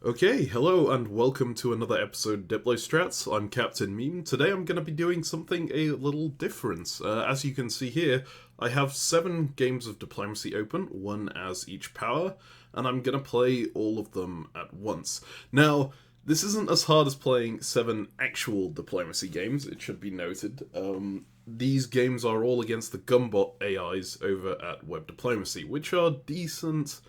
Okay, hello and welcome to another episode of Diplo Strats. I'm CaptainMeme. Today I'm going to be doing something a little different. As you can see here, I have 7 games of diplomacy open, one as each power, and I'm going to play all of them at once. Now, this isn't as hard as playing 7 actual diplomacy games, it should be noted. These games are all against the Gunboat AIs over at Web Diplomacy, which are decent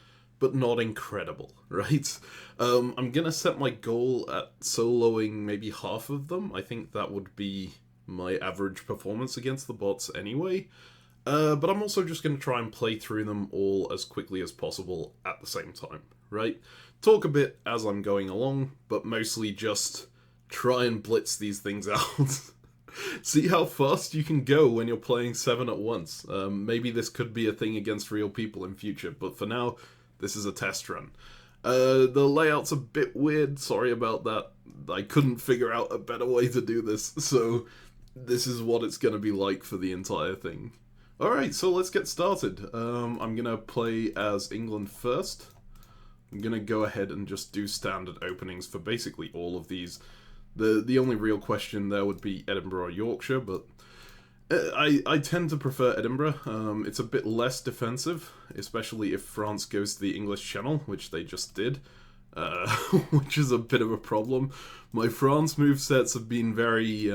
but not incredible, right? I'm gonna set my goal at soloing maybe half of them. I think that would be my average performance against the bots anyway. But I'm also just gonna try and play through them all as quickly as possible at the same time, right? Talk a bit as I'm going along, but mostly just try and blitz these things out. See how fast you can go when you're playing 7 at once. Maybe this could be a thing against real people in future, but for now, this is a test run. The layout's a bit weird, sorry about that. I couldn't figure out a better way to do this, so this is what it's going to be like for the entire thing. Alright, so let's get started. I'm going to play as England first. I'm going to go ahead and just do standard openings for basically all of these. The only real question there would be Edinburgh or Yorkshire, but I tend to prefer Edinburgh. It's a bit less defensive, especially if France goes to the English Channel, which they just did, which is a bit of a problem. My France movesets have been very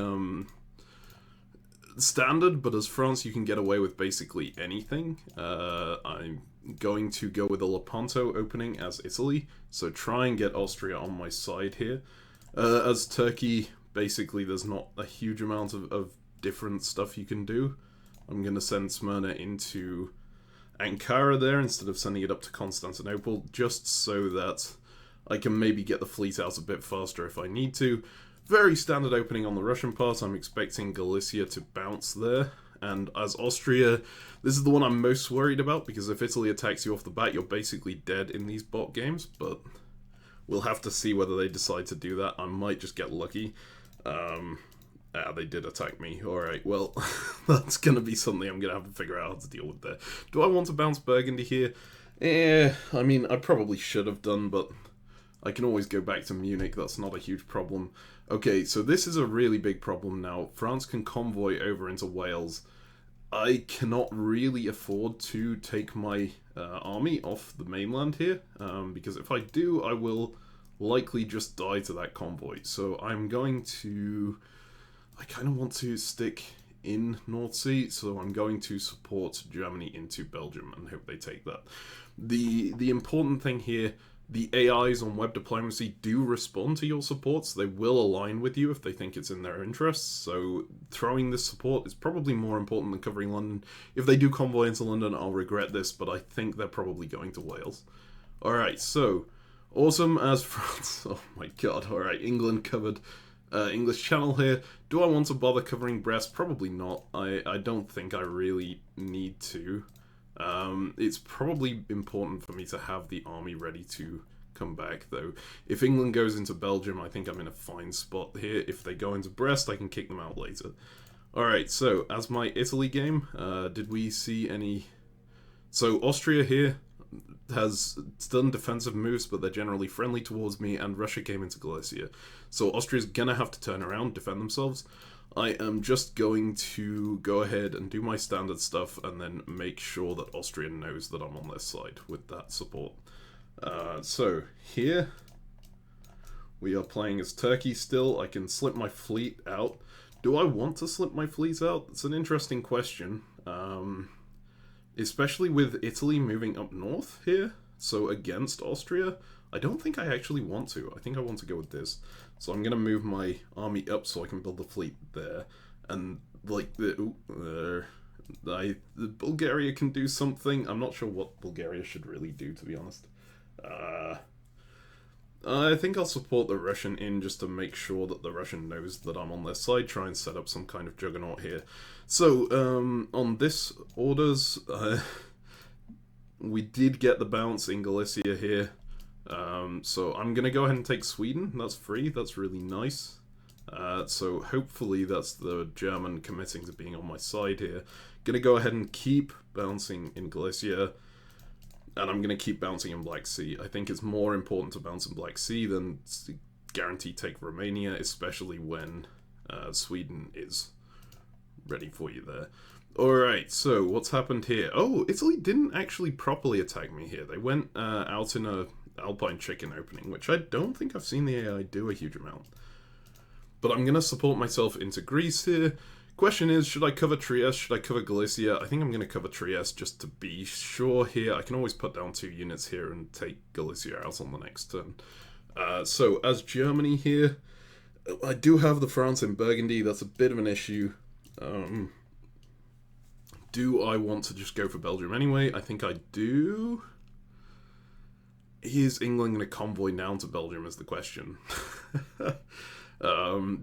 standard, but as France you can get away with basically anything. I'm going to go with a Lepanto opening as Italy, so try and get Austria on my side here. As Turkey, basically there's not a huge amount of different stuff you can do. I'm going to send Smyrna into Ankara there instead of sending it up to Constantinople, just so that I can maybe get the fleet out a bit faster if I need to. Very standard opening on the Russian part. I'm expecting Galicia to bounce there. And as Austria, this is the one I'm most worried about, because if Italy attacks you off the bat, you're basically dead in these bot games, but we'll have to see whether they decide to do that. I might just get lucky. They did attack me. Alright, well, that's going to be something I'm going to have to figure out how to deal with there. Do I want to bounce Burgundy here? I mean, I probably should have done, but I can always go back to Munich. That's not a huge problem. Okay, so this is a really big problem now. France can convoy over into Wales. I cannot really afford to take my army off the mainland here, because if I do, I will likely just die to that convoy. So I'm going to... I kind of want to stick in North Sea, so I'm going to support Germany into Belgium and hope they take that. The important thing here, the AIs on Web Diplomacy do respond to your supports. They will align with you if they think it's in their interests, so throwing this support is probably more important than covering London. If they do convoy into London, I'll regret this, but I think they're probably going to Wales. Alright, so, awesome as France. Oh my god, alright, England covered. English Channel here. Do I want to bother covering Brest? Probably not. I don't think I really need to. It's probably important for me to have the army ready to come back, though. If England goes into Belgium, I think I'm in a fine spot here. If they go into Brest, I can kick them out later. Alright, so, as my Italy game, did we see any... So, Austria here has done defensive moves, but they're generally friendly towards me, and Russia came into Galicia. So Austria's gonna have to turn around, defend themselves. I am just going to go ahead and do my standard stuff, and then make sure that Austria knows that I'm on their side with that support. So, here, we are playing as Turkey still. I can slip my fleet out. Do I want to slip my fleet out? It's an interesting question. Especially with Italy moving up north here, so against Austria, I don't think I actually want to. I think I want to go with this. So I'm going to move my army up so I can build the fleet there. And, like, Bulgaria can do something. I'm not sure what Bulgaria should really do, to be honest. I think I'll support the Russian in just to make sure that the Russian knows that I'm on their side, try and set up some kind of juggernaut here. So, on this orders, we did get the bounce in Galicia here, so I'm going to go ahead and take Sweden. That's free, that's really nice. So hopefully that's the German committing to being on my side here. Going to go ahead and keep bouncing in Galicia. And I'm going to keep bouncing in Black Sea. I think it's more important to bounce in Black Sea than to guarantee take Romania, especially when Sweden is ready for you there. Alright, so what's happened here? Oh, Italy didn't actually properly attack me here. They went out in a Alpine chicken opening, which I don't think I've seen the AI do a huge amount. But I'm going to support myself into Greece here. Question is, should I cover Trieste? Should I cover Galicia? I think I'm going to cover Trieste just to be sure here. I can always put down 2 units here and take Galicia out on the next turn. So, as Germany here, I do have the France in Burgundy. That's a bit of an issue. Do I want to just go for Belgium anyway? I think I do. Is England going to convoy down to Belgium is the question.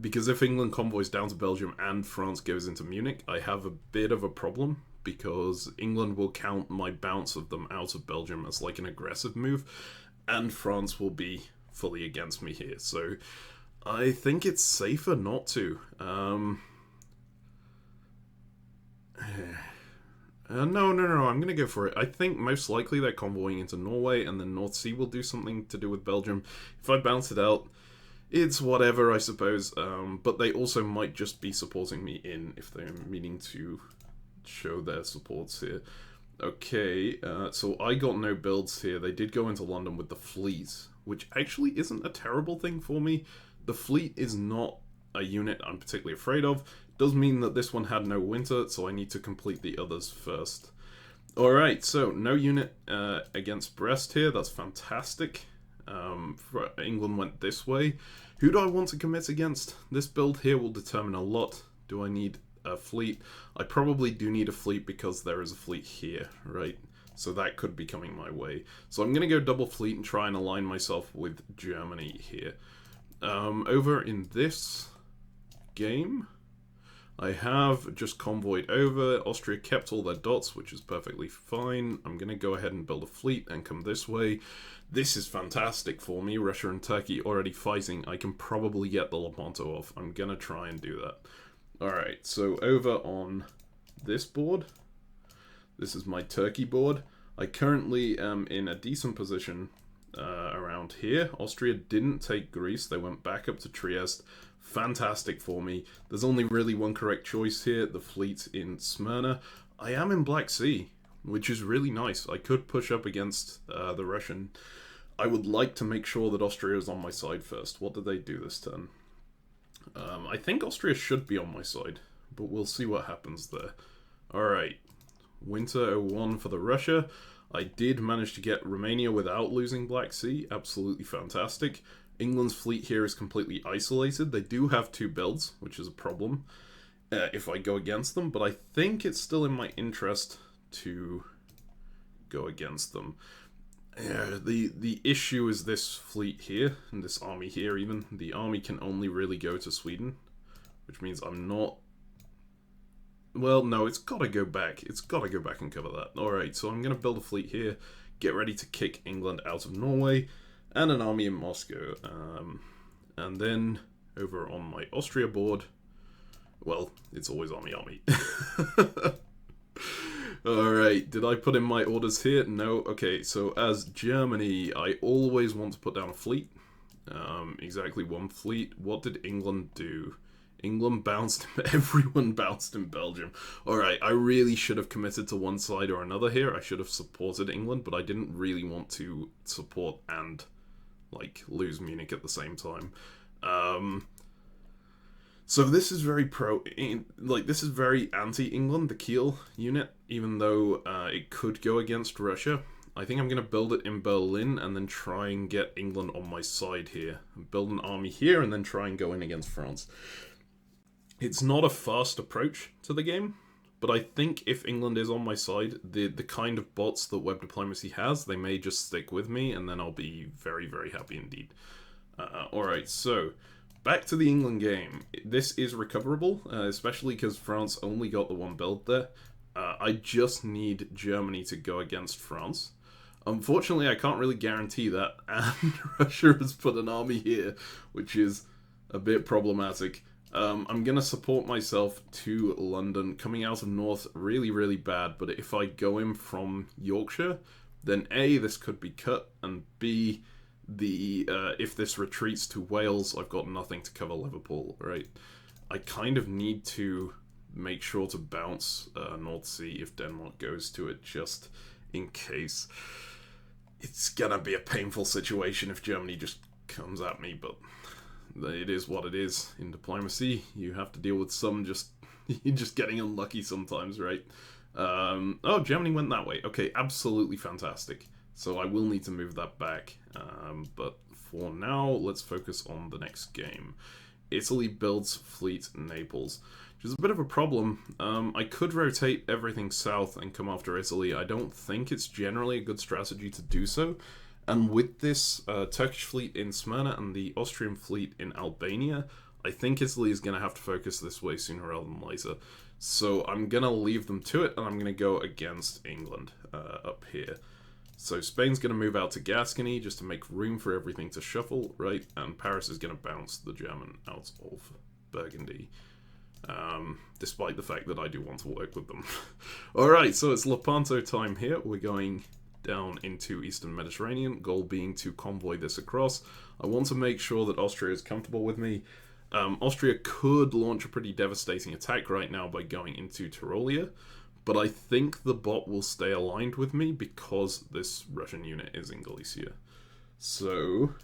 Because if England convoys down to Belgium and France goes into Munich, I have a bit of a problem, because England will count my bounce of them out of Belgium as like an aggressive move, and France will be fully against me here. So I think it's safer not to. No, I'm going to go for it. I think most likely they're convoying into Norway, and then North Sea will do something to do with Belgium. If I bounce it out, it's whatever, I suppose. But they also might just be supporting me in if they're meaning to show their supports here. Okay, so I got no builds here. They did go into London with the fleet, which actually isn't a terrible thing for me. The fleet is not a unit I'm particularly afraid of. Does mean that this one had no winter, so I need to complete the others first. Alright, so no unit against Brest here. That's fantastic. England went this way. Who do I want to commit against? This build here will determine a lot. Do I need a fleet? I probably do need a fleet because there is a fleet here, right? So that could be coming my way. So I'm going to go double fleet and try and align myself with Germany here. Over in this game, I have just convoyed over. Austria kept all their dots, which is perfectly fine. I'm going to go ahead and build a fleet and come this way. This is fantastic for me. Russia and Turkey already fighting. I can probably get the Lepanto off. I'm going to try and do that. Alright, so over on this board, this is my Turkey board. I currently am in a decent position around here. Austria didn't take Greece. They went back up to Trieste. Fantastic for me. There's only really one correct choice here, the fleet in Smyrna. I am in Black Sea, which is really nice. I could push up against the Russian. I would like to make sure that Austria is on my side first. What did they do this turn? I think Austria should be on my side, but we'll see what happens there. Alright, Winter 01 for the Russia. I did manage to get Romania without losing Black Sea. Absolutely fantastic. England's fleet here is completely isolated. They do have 2 builds, which is a problem if I go against them, but I think it's still in my interest to go against them. The issue is this fleet here, and this army here even. The army can only really go to Sweden, which means I'm not... Well, no, it's got to go back. It's got to go back and cover that. Alright, so I'm going to build a fleet here, get ready to kick England out of Norway, and an army in Moscow. And then, over on my Austria board, well, it's always army. Alright, did I put in my orders here? No. Okay, so as Germany, I always want to put down a fleet. Exactly 1 fleet. What did England do? England bounced, everyone bounced in Belgium. Alright, I really should have committed to one side or another here. I should have supported England, but I didn't really want to support and, like, lose Munich at the same time. So this is very this is very anti-England, the Kiel unit, even though it could go against Russia. I think I'm going to build it in Berlin and then try and get England on my side here. Build an army here and then try and go in against France. It's not a fast approach to the game, but I think if England is on my side, the kind of bots that Web Diplomacy has, they may just stick with me, and then I'll be very, very happy indeed. Alright, so back to the England game. This is recoverable, especially because France only got the 1 build there. I just need Germany to go against France. Unfortunately, I can't really guarantee that, and Russia has put an army here, which is a bit problematic. I'm going to support myself to London. Coming out of North, really, really bad, but if I go in from Yorkshire, then A, this could be cut, and B, if this retreats to Wales, I've got nothing to cover Liverpool, right? I kind of need to make sure to bounce North Sea if Denmark goes to it, just in case. It's gonna be a painful situation if Germany just comes at me, but it is what it is. In diplomacy, you have to deal with some just getting unlucky sometimes, right? Oh, Germany went that way. Okay, absolutely fantastic. So I will need to move that back. But for now, let's focus on the next game. Italy builds fleet in Naples, which is a bit of a problem. I could rotate everything south and come after Italy. I don't think it's generally a good strategy to do so. And with this Turkish fleet in Smyrna and the Austrian fleet in Albania, I think Italy is going to have to focus this way sooner rather than later. So I'm going to leave them to it, and I'm going to go against England up here. So Spain's going to move out to Gascony just to make room for everything to shuffle, right? And Paris is going to bounce the German out of Burgundy. Despite the fact that I do want to work with them. Alright, so it's Lepanto time here. We're going down into Eastern Mediterranean, goal being to convoy this across. I want to make sure that Austria is comfortable with me. Austria could launch a pretty devastating attack right now by going into Tyrolia, but I think the bot will stay aligned with me because this Russian unit is in Galicia. So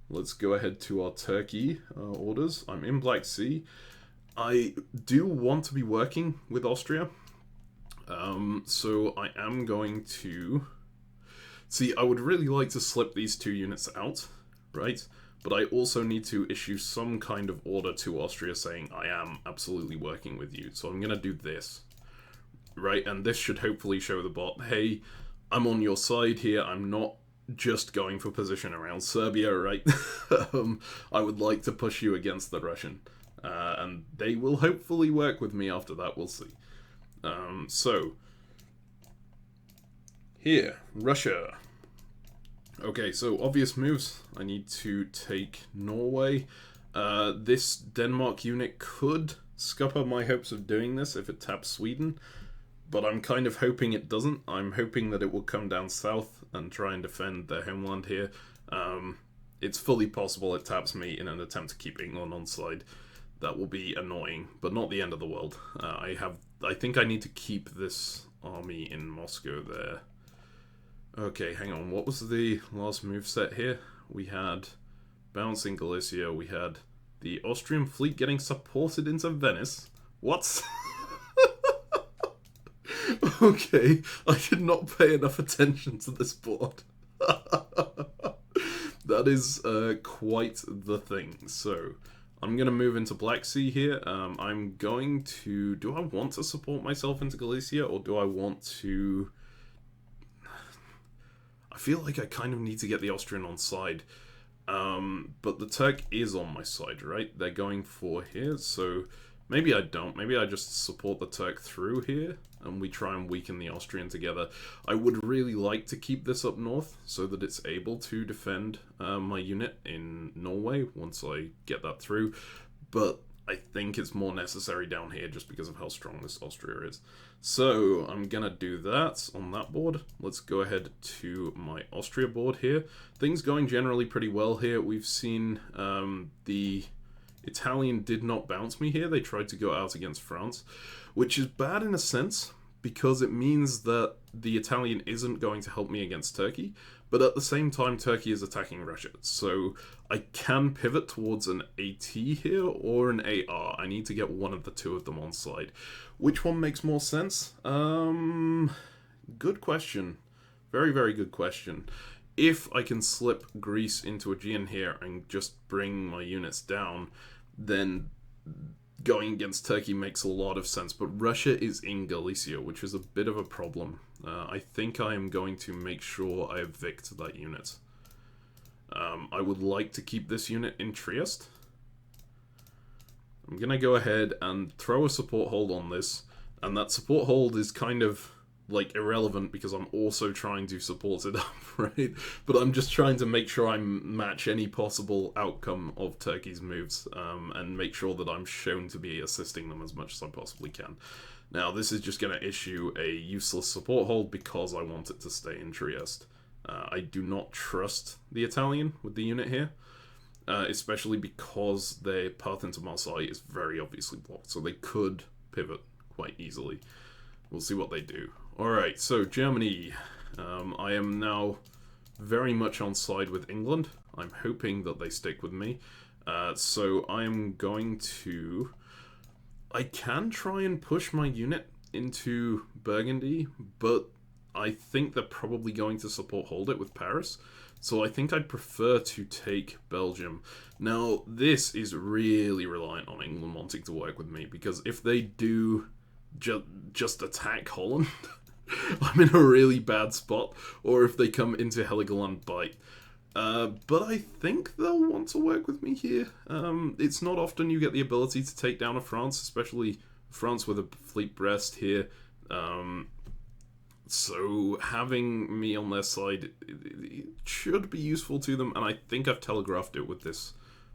let's go ahead to our Turkey orders. I'm in Black Sea. I do want to be working with Austria. So I am going to... See, I would really like to slip these two units out, right? But I also need to issue some kind of order to Austria saying I am absolutely working with you. So I'm going to do this, right? And this should hopefully show the bot, hey, I'm on your side here. I'm not just going for position around Serbia, right? I would like to push you against the Russian. And they will hopefully work with me after that, we'll see. So, here, Russia. Okay, so obvious moves. I need to take Norway. This Denmark unit could scupper my hopes of doing this if it taps Sweden, but I'm kind of hoping it doesn't. I'm hoping that it will come down south and try and defend their homeland here. It's fully possible it taps me in an attempt to keep England on side. That will be annoying, but not the end of the world. I think I need to keep this army in Moscow there. Okay, hang on. What was the last moveset here? We had bouncing Galicia. We had the Austrian fleet getting supported into Venice. What? Okay, I did not pay enough attention to this board. That is quite the thing. So, I'm going to move into Black Sea here. I'm going to... Do I want to support myself into Galicia, or do I want to... I feel like I kind of need to get the Austrian on side. But the Turk is on my side, right? They're going for here, so maybe I don't. Maybe I just support the Turk through here, and we try and weaken the Austrian together. I would really like to keep this up north, so that it's able to defend my unit in Norway once I get that through. But I think it's more necessary down here just because of how strong this Austria is. So I'm gonna do that on that board. Let's go ahead to my Austria board here. Things going generally pretty well here. We've seen the Italian did not bounce me here. They tried to go out against France, which is bad in a sense because it means that the Italian isn't going to help me against Turkey, but at the same time Turkey is attacking Russia. So I can pivot towards an AT here or an AR. I need to get one of the two of them on side. Which one makes more sense? Good question. Very, very good question. If I can slip Greece into Aegean here and just bring my units down, then going against Turkey makes a lot of sense. But Russia is in Galicia, which is a bit of a problem. I think I am going to make sure I evict that unit. I would like to keep this unit in Trieste. I'm going to go ahead and throw a support hold on this. And that support hold is kind of like irrelevant because I'm also trying to support it up, right? But I'm just trying to make sure I match any possible outcome of Turkey's moves and make sure that I'm shown to be assisting them as much as I possibly can. Now, this is just going to issue a useless support hold because I want it to stay in Trieste. I do not trust the Italian with the unit here, especially because their path into Marseille is very obviously blocked, so they could pivot quite easily. We'll see what they do. Alright, so Germany. I am now very much on side with England. I'm hoping that they stick with me. So I am going to... I can try and push my unit into Burgundy, but I think they're probably going to support hold it with Paris. So I think I'd prefer to take Belgium. Now, this is really reliant on England wanting to work with me, because if they do just attack Holland, I'm in a really bad spot, or if they come into Heligoland Bight. But I think they'll want to work with me here. It's not often you get the ability to take down a France, especially France with a fleet Brest here. So having me on their side it should be useful to them, and I think I've telegraphed it with this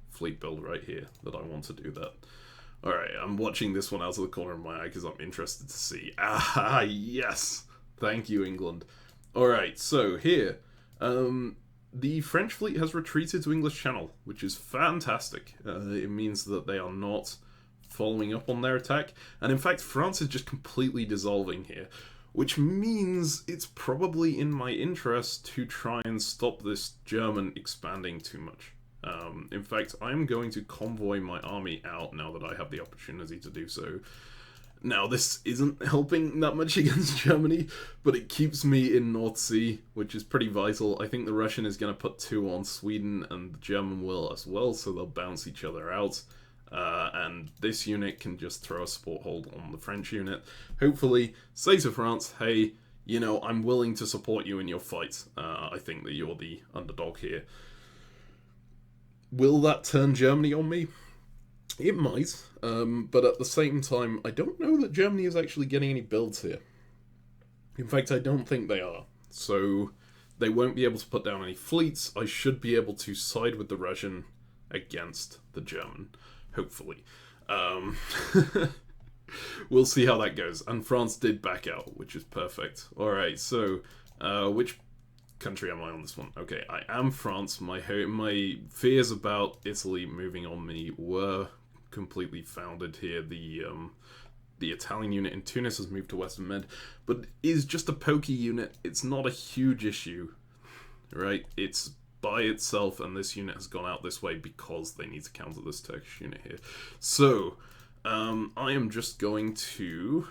fleet build right here, that I want to do that. Alright, I'm watching this one out of the corner of my eye because I'm interested to see. Ah, yes! Thank you, England. Alright, so here, the French fleet has retreated to English Channel, which is fantastic. It means that they are not following up on their attack, and in fact France is just completely dissolving here, which means it's probably in my interest to try and stop this German expanding too much. In fact, I'm going to convoy my army out now that I have the opportunity to do so. Now, this isn't helping that much against Germany, but it keeps me in North Sea, which is pretty vital. I think the Russian is going to put 2 on Sweden, and the German will as well, so they'll bounce each other out. And this unit can just throw a support hold on the French unit. Hopefully, say to France, hey, you know, I'm willing to support you in your fight. I think that you're the underdog here. Will that turn Germany on me? It might, but at the same time, I don't know that Germany is actually getting any builds here. In fact, I don't think they are. So they won't be able to put down any fleets. I should be able to side with the Russian against the German, hopefully. We'll see how that goes. And France did back out, which is perfect. Alright, so which country am I on this one? Okay, I am France. My fears about Italy moving on me were completely founded here. The Italian unit in Tunis has moved to Western Med, but is just a pokey unit. It's not a huge issue, right? It's by itself, and this unit has gone out this way because they need to counter this Turkish unit here. So, I am just going to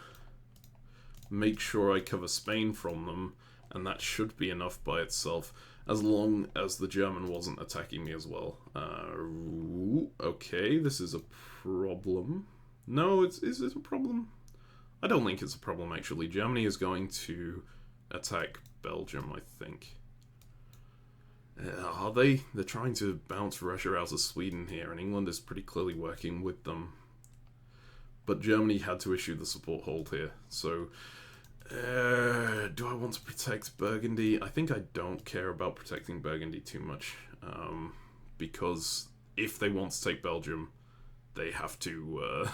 make sure I cover Spain from them, and that should be enough by itself, as long as the German wasn't attacking me as well. Okay, this is a problem. No, is it a problem? I don't think it's a problem, actually. Germany is going to attack Belgium, I think. Are they? They're trying to bounce Russia out of Sweden here, and England is pretty clearly working with them. But Germany had to issue the support hold here, so... do I want to protect Burgundy? I think I don't care about protecting Burgundy too much, because if they want to take Belgium, they have to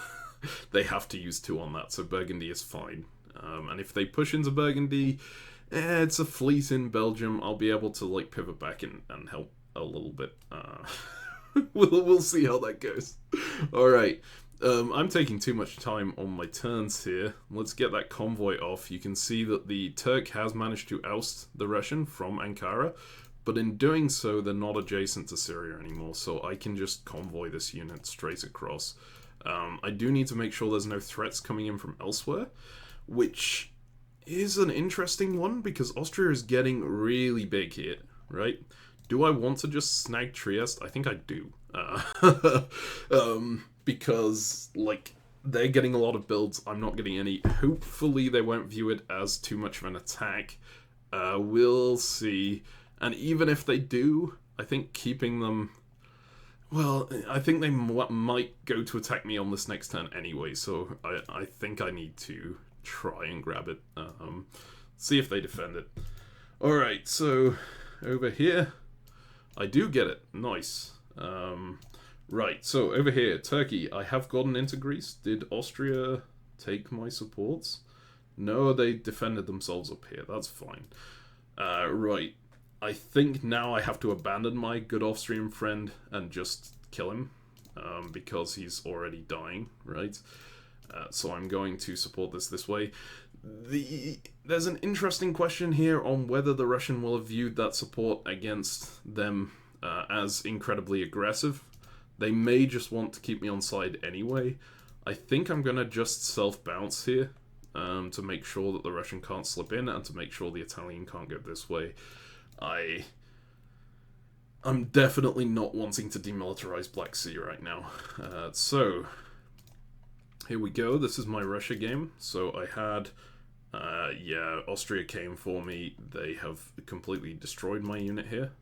they have to use 2 on that. So Burgundy is fine, and if they push into Burgundy, it's a fleet in Belgium. I'll be able to like pivot back and help a little bit. We'll see how that goes. All right. I'm taking too much time on my turns here. Let's get that convoy off. You can see that the Turk has managed to oust the Russian from Ankara, but in doing so, they're not adjacent to Syria anymore, so I can just convoy this unit straight across. I do need to make sure there's no threats coming in from elsewhere, which is an interesting one, because Austria is getting really big here, right? Do I want to just snag Trieste? I think I do. Because, like, they're getting a lot of builds, I'm not getting any. Hopefully they won't view it as too much of an attack. We'll see. And even if they do, I think keeping them... Well, I think they might go to attack me on this next turn anyway, so I think I need to try and grab it. See if they defend it. Alright, so over here, I do get it. Nice. Right, so over here, Turkey. I have gotten into Greece. Did Austria take my supports? No, they defended themselves up here. That's fine. Right. I think now I have to abandon my good Austrian friend and just kill him. Because he's already dying, right? So I'm going to support this way. There's an interesting question here on whether the Russian will have viewed that support against them as incredibly aggressive. They may just want to keep me on side anyway. I think I'm going to just self-bounce here to make sure that the Russian can't slip in and to make sure the Italian can't go this way. I'm definitely not wanting to demilitarize Black Sea right now. So, here we go. This is my Russia game. So I had, Austria came for me. They have completely destroyed my unit here,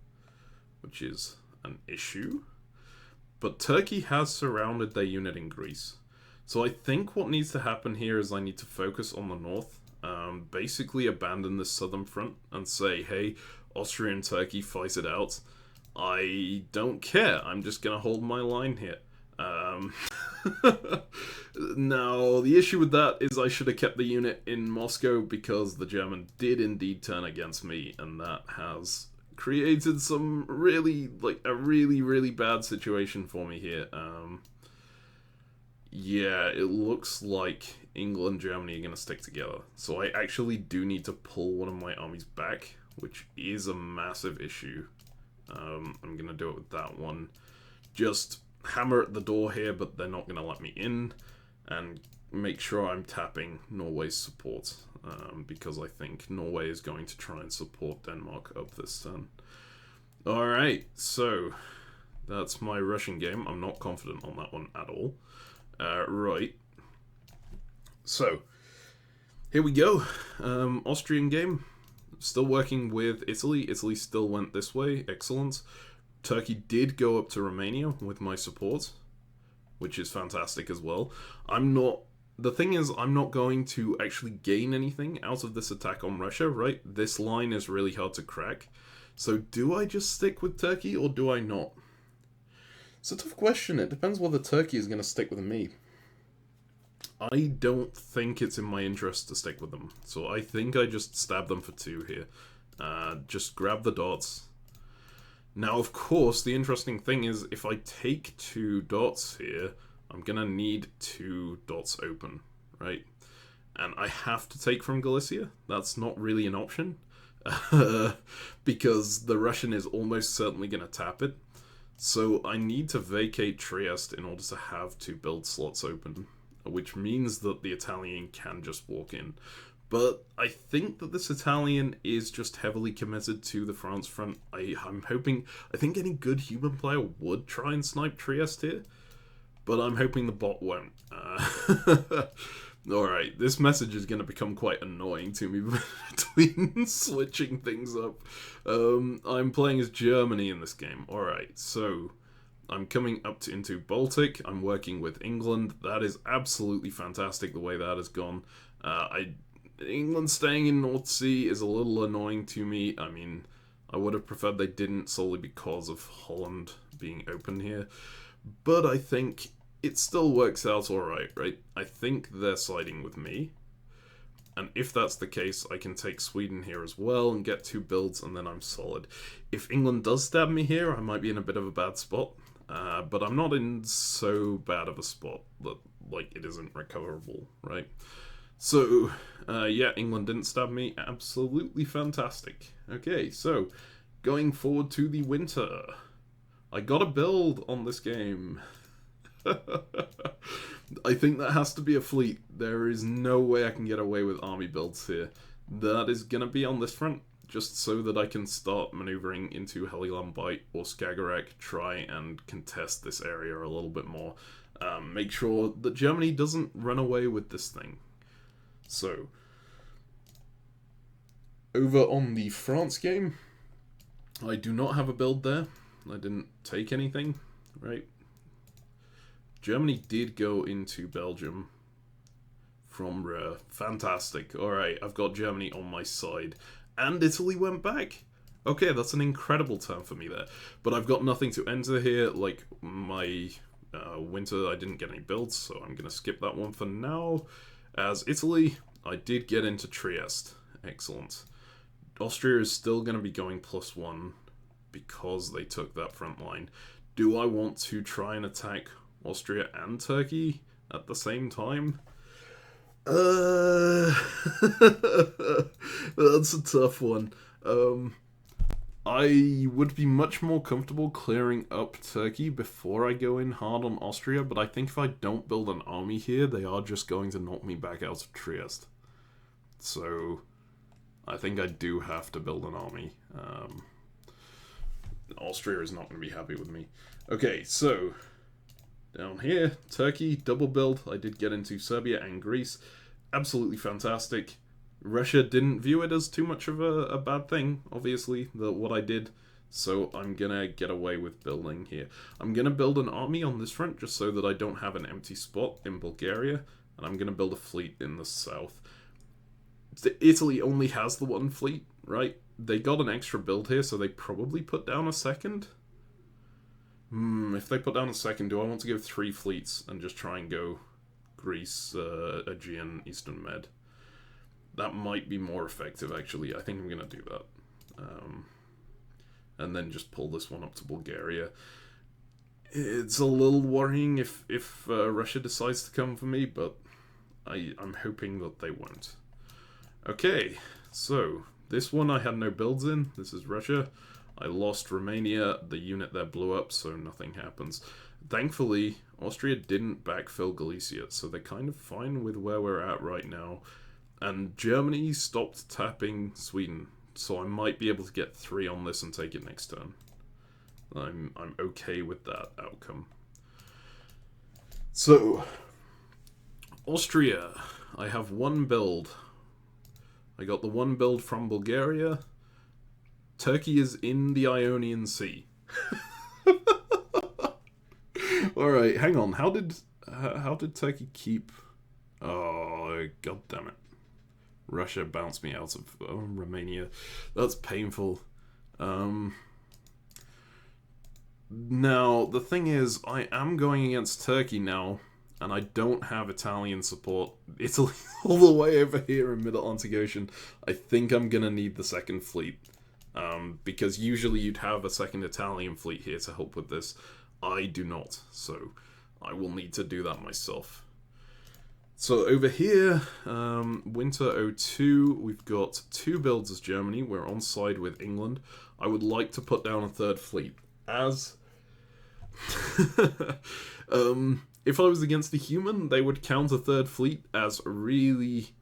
which is an issue. But Turkey has surrounded their unit in Greece. So I think what needs to happen here is I need to focus on the north. Basically abandon this southern front and say, hey, Austria and Turkey, fight it out. I don't care. I'm just going to hold my line here. Now, the issue with that is I should have kept the unit in Moscow because the German did indeed turn against me, and that has created some really, a really bad situation for me here. Yeah, it looks like England and Germany are going to stick together. So I actually do need to pull one of my armies back, which is a massive issue. I'm going to do it with that one. Just hammer at the door here, but they're not going to let me in. And make sure I'm tapping Norway's support. Because I think Norway is going to try and support Denmark up this turn. Alright, so that's my Russian game. I'm not confident on that one at all. Right. So, here we go. Austrian game. Still working with Italy. Italy still went this way. Excellent. Turkey did go up to Romania with my support, which is fantastic as well. The thing is, I'm not going to actually gain anything out of this attack on Russia, right? This line is really hard to crack. So do I just stick with Turkey or do I not? It's a tough question. It depends whether Turkey is going to stick with me. I don't think it's in my interest to stick with them. So I think I just stab them for 2 here. Just grab the dots. Now, of course, the interesting thing is if I take 2 dots here, I'm going to need 2 dots open, right? And I have to take from Galicia. That's not really an option. Because the Russian is almost certainly going to tap it. So I need to vacate Trieste in order to have 2 build slots open, which means that the Italian can just walk in. But I think that this Italian is just heavily committed to the France front. I'm hoping, I think any good human player would try and snipe Trieste here, but I'm hoping the bot won't. Alright, this message is going to become quite annoying to me between switching things up. I'm playing as Germany in this game. Alright, so I'm coming up into Baltic. I'm working with England. That is absolutely fantastic the way that has gone. England staying in North Sea is a little annoying to me. I mean, I would have preferred they didn't solely because of Holland being open here. But I think it still works out alright, right? I think they're siding with me. And if that's the case, I can take Sweden here as well and get 2 builds and then I'm solid. If England does stab me here, I might be in a bit of a bad spot. But I'm not in so bad of a spot that, it isn't recoverable, right? So, yeah, England didn't stab me. Absolutely fantastic. Okay, so, going forward to the winter. I got a build on this game. I think that has to be a fleet. There is no way I can get away with army builds here. That is going to be on this front, just so that I can start maneuvering into Heligoland Bight or Skagerrak, try and contest this area a little bit more. Make sure that Germany doesn't run away with this thing. So, over on the France game, I do not have a build there. I didn't take anything, right? Germany did go into Belgium from Ruhr. Fantastic. Alright, I've got Germany on my side. And Italy went back. Okay, that's an incredible turn for me there. But I've got nothing to enter here. Like, my winter, I didn't get any builds, so I'm going to skip that one for now. As Italy, I did get into Trieste. Excellent. Austria is still going to be going +1 because they took that front line. Do I want to try and attack Austria and Turkey at the same time? That's a tough one. I would be much more comfortable clearing up Turkey before I go in hard on Austria, but I think if I don't build an army here, they are just going to knock me back out of Trieste. So, I think I do have to build an army. Austria is not going to be happy with me. Okay, so, down here, Turkey, double build. I did get into Serbia and Greece. Absolutely fantastic. Russia didn't view it as too much of a bad thing, obviously, what I did. So I'm going to get away with building here. I'm going to build an army on this front just so that I don't have an empty spot in Bulgaria. And I'm going to build a fleet in the south. Italy only has the one fleet, right? They got an extra build here, so they probably put down a second. If they put down a second, do I want to go 3 fleets and just try and go Greece, Aegean, Eastern Med? That might be more effective, actually. I think I'm going to do that. And then just pull this one up to Bulgaria. It's a little worrying if Russia decides to come for me, but I'm hoping that they won't. Okay, so this one I had no builds in. This is Russia. I lost Romania. The unit there blew up, so nothing happens. Thankfully, Austria didn't backfill Galicia, so they're kind of fine with where we're at right now. And Germany stopped tapping Sweden, so I might be able to get 3 on this and take it next turn. I'm okay with that outcome. So, Austria. I have 1 build. I got the 1 build from Bulgaria. Turkey is in the Ionian Sea. Alright, hang on. How did Turkey keep... Oh, god damn it. Russia bounced me out of Romania. That's painful. Now, the thing is, I am going against Turkey now, and I don't have Italian support. Italy's all the way over here in Mid-Atlantic Ocean. I think I'm going to need the second fleet. Because usually you'd have a second Italian fleet here to help with this. I do not, so I will need to do that myself. So over here, Winter 02, we've got 2 builds as Germany. We're on side with England. I would like to put down a 3rd fleet. As... if I was against a human, they would count a 3rd fleet as really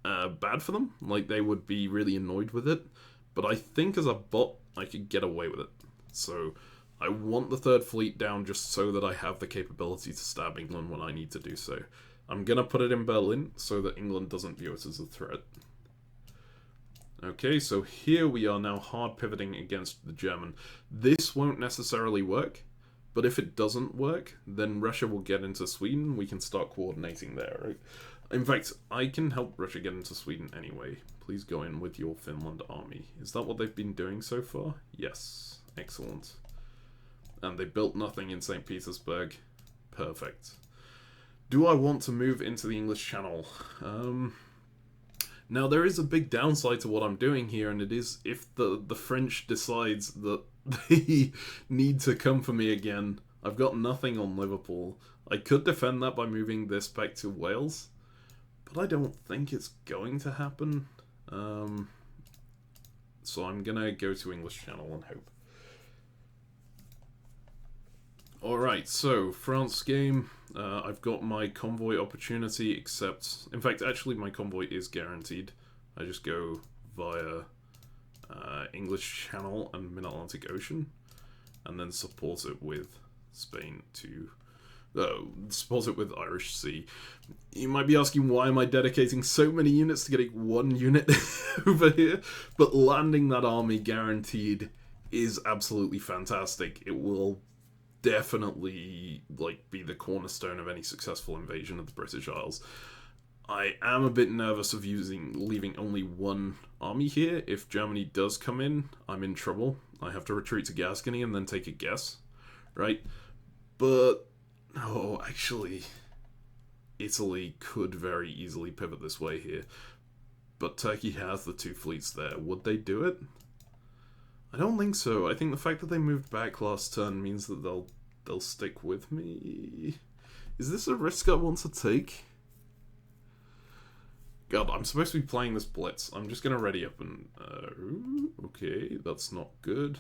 bad for them. Like, they would be really annoyed with it. But I think as a bot, I could get away with it. So I want the 3rd fleet down just so that I have the capability to stab England when I need to do so. I'm going to put it in Berlin so that England doesn't view it as a threat. Okay, so here we are now hard pivoting against the German. This won't necessarily work, but if it doesn't work, then Russia will get into Sweden. We can start coordinating there, right? In fact, I can help Russia get into Sweden anyway. Please go in with your Finland army. Is that what they've been doing so far? Yes. Excellent. And they built nothing in St. Petersburg. Perfect. Do I want to move into the English Channel? Now, there is a big downside to what I'm doing here, and it is if the French decides that they need to come for me again. I've got nothing on Liverpool. I could defend that by moving this back to Wales, but I don't think it's going to happen. So I'm gonna go to English Channel and hope. Alright, so France game. I've got my convoy opportunity, except... In fact, actually my convoy is guaranteed. I just go via English Channel and Mid-Atlantic Ocean, and then support it with Spain to... support it with Irish Sea. You might be asking, why am I dedicating so many units to getting 1 unit over here? But landing that army guaranteed is absolutely fantastic. It will definitely be the cornerstone of any successful invasion of the British Isles. I am a bit nervous of leaving only 1 army here. If Germany does come in, I'm in trouble. I have to retreat to Gascony and then take a guess, right? But, oh, actually, Italy could very easily pivot this way here. But Turkey has the 2 fleets there. Would they do it? I don't think so. I think the fact that they moved back last turn means that they'll stick with me. Is this a risk I want to take? God, I'm supposed to be playing this blitz. I'm just gonna ready up and... okay, that's not good.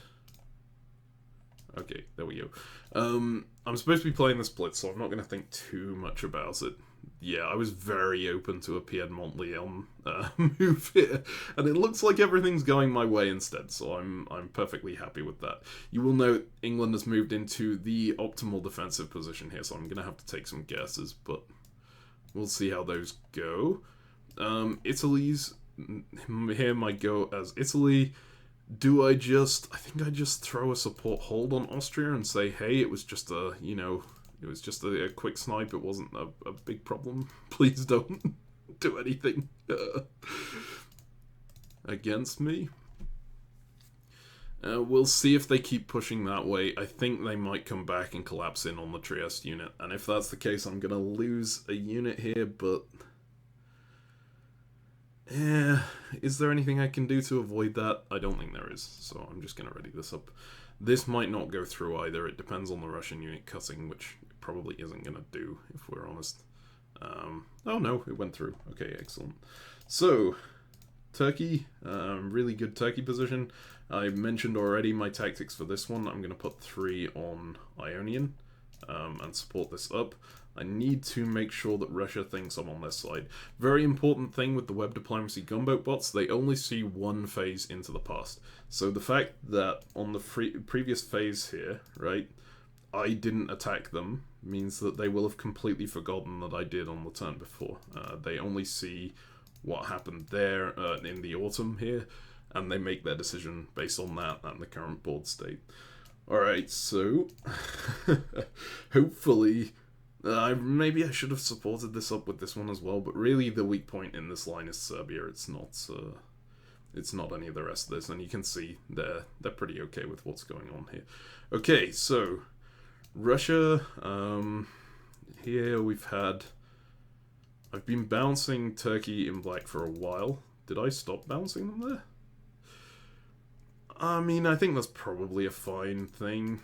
Okay, there we go. I'm supposed to be playing this blitz, so I'm not gonna think too much about it. Yeah, I was very open to a Piedmont-Leon move here, and it looks like everything's going my way instead, so I'm perfectly happy with that. You will note England has moved into the optimal defensive position here, so I'm gonna have to take some guesses, but we'll see how those go. Italy's here might go as Italy. Do I think I just throw a support hold on Austria and say, hey, it was just a, you know, it was just a quick snipe, it wasn't a big problem. Please don't do anything against me. We'll see if they keep pushing that way. I think they might come back and collapse in on the Trieste unit, and if that's the case, I'm going to lose a unit here, but... yeah, is there anything I can do to avoid that? I don't think there is, so I'm just going to ready this up. This might not go through either. It depends on the Russian unit cutting, which it probably isn't going to do, if we're honest. Oh no, it went through. Okay, excellent. So, Turkey, really good Turkey position. I mentioned already my tactics for this one. I'm going to put 3 on Ionian and support this up. I need to make sure that Russia thinks I'm on their side. Very important thing with the Web Diplomacy gunboat bots, they only see one phase into the past. So the fact that on the previous phase here, right, I didn't attack them means that they will have completely forgotten that I did on the turn before. They only see what happened there in the autumn here, and they make their decision based on that and the current board state. Alright, so hopefully... maybe I should have supported this up with this one as well, but really the weak point in this line is Serbia. It's not any of the rest of this, and you can see they're pretty okay with what's going on here. Okay, so Russia, here I've been bouncing Turkey in black for a while. Did I stop bouncing them there? I mean, I think that's probably a fine thing.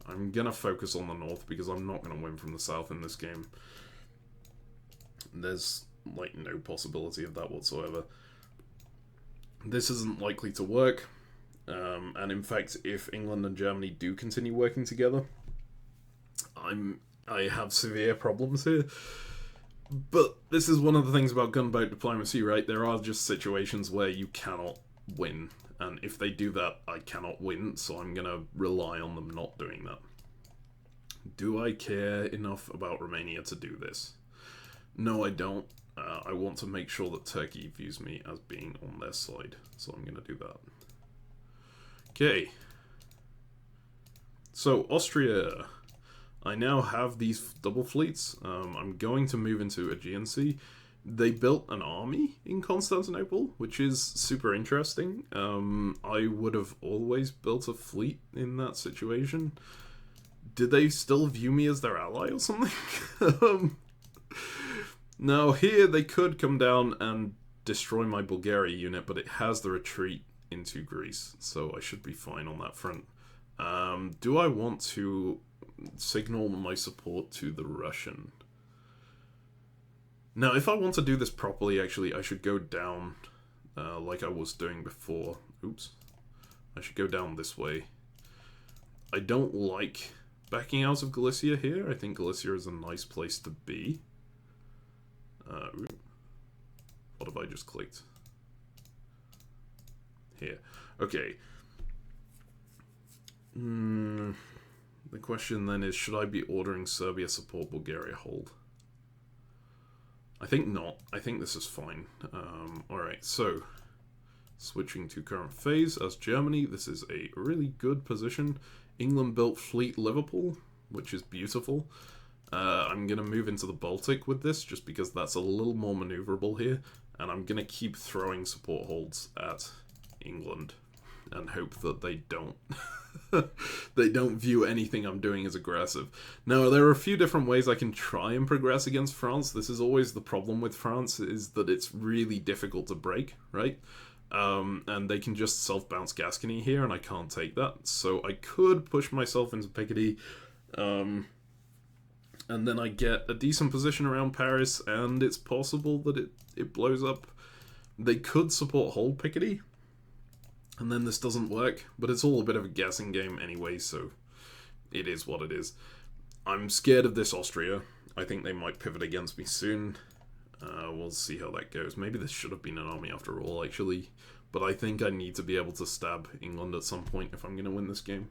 I'm gonna focus on the north because I'm not gonna win from the south in this game. There's, like, no possibility of that whatsoever. This isn't likely to work. And in fact, if England and Germany do continue working together, I have severe problems here. But this is one of the things about gunboat diplomacy, right? There are just situations where you cannot win. And if they do that, I cannot win, so I'm going to rely on them not doing that. Do I care enough about Romania to do this? No, I don't. I want to make sure that Turkey views me as being on their side, so I'm going to do that. Okay. So, Austria. I now have these double fleets. I'm going to move into Aegean Sea. They built an army in Constantinople, which is super interesting. I would have always built a fleet in that situation. Did they still view me as their ally or something? Now, here they could come down and destroy my Bulgaria unit, but it has the retreat into Greece, so I should be fine on that front. Do I want to signal my support to the Russian? Now, if I want to do this properly, actually, I should go down like I was doing before. Oops. I should go down this way. I don't like backing out of Galicia here. I think Galicia is a nice place to be. What have I just clicked? Here. Okay. The question then is, should I be ordering Serbia support Bulgaria hold? I think not. I think this is fine. Alright, so switching to current phase as Germany. This is a really good position. England built Fleet Liverpool, which is beautiful. I'm going to move into the Baltic with this, just because that's a little more maneuverable here. And I'm going to keep throwing support holds at England. and hope that they don't they don't view anything I'm doing as aggressive. Now, there are a few different ways I can try and progress against France. This is always the problem with France, is that it's really difficult to break, right? And they can just self-bounce Gascony here, and I can't take that. So I could push myself into Picardy, and then I get a decent position around Paris, and it's possible that it blows up. They could support hold Picardy, and then this doesn't work, but it's all a bit of a guessing game anyway, so it is what it is. I'm scared of this Austria. I think they might pivot against me soon. We'll see how that goes. Maybe this should have been an army after all, actually. But I think I need to be able to stab England at some point if I'm going to win this game.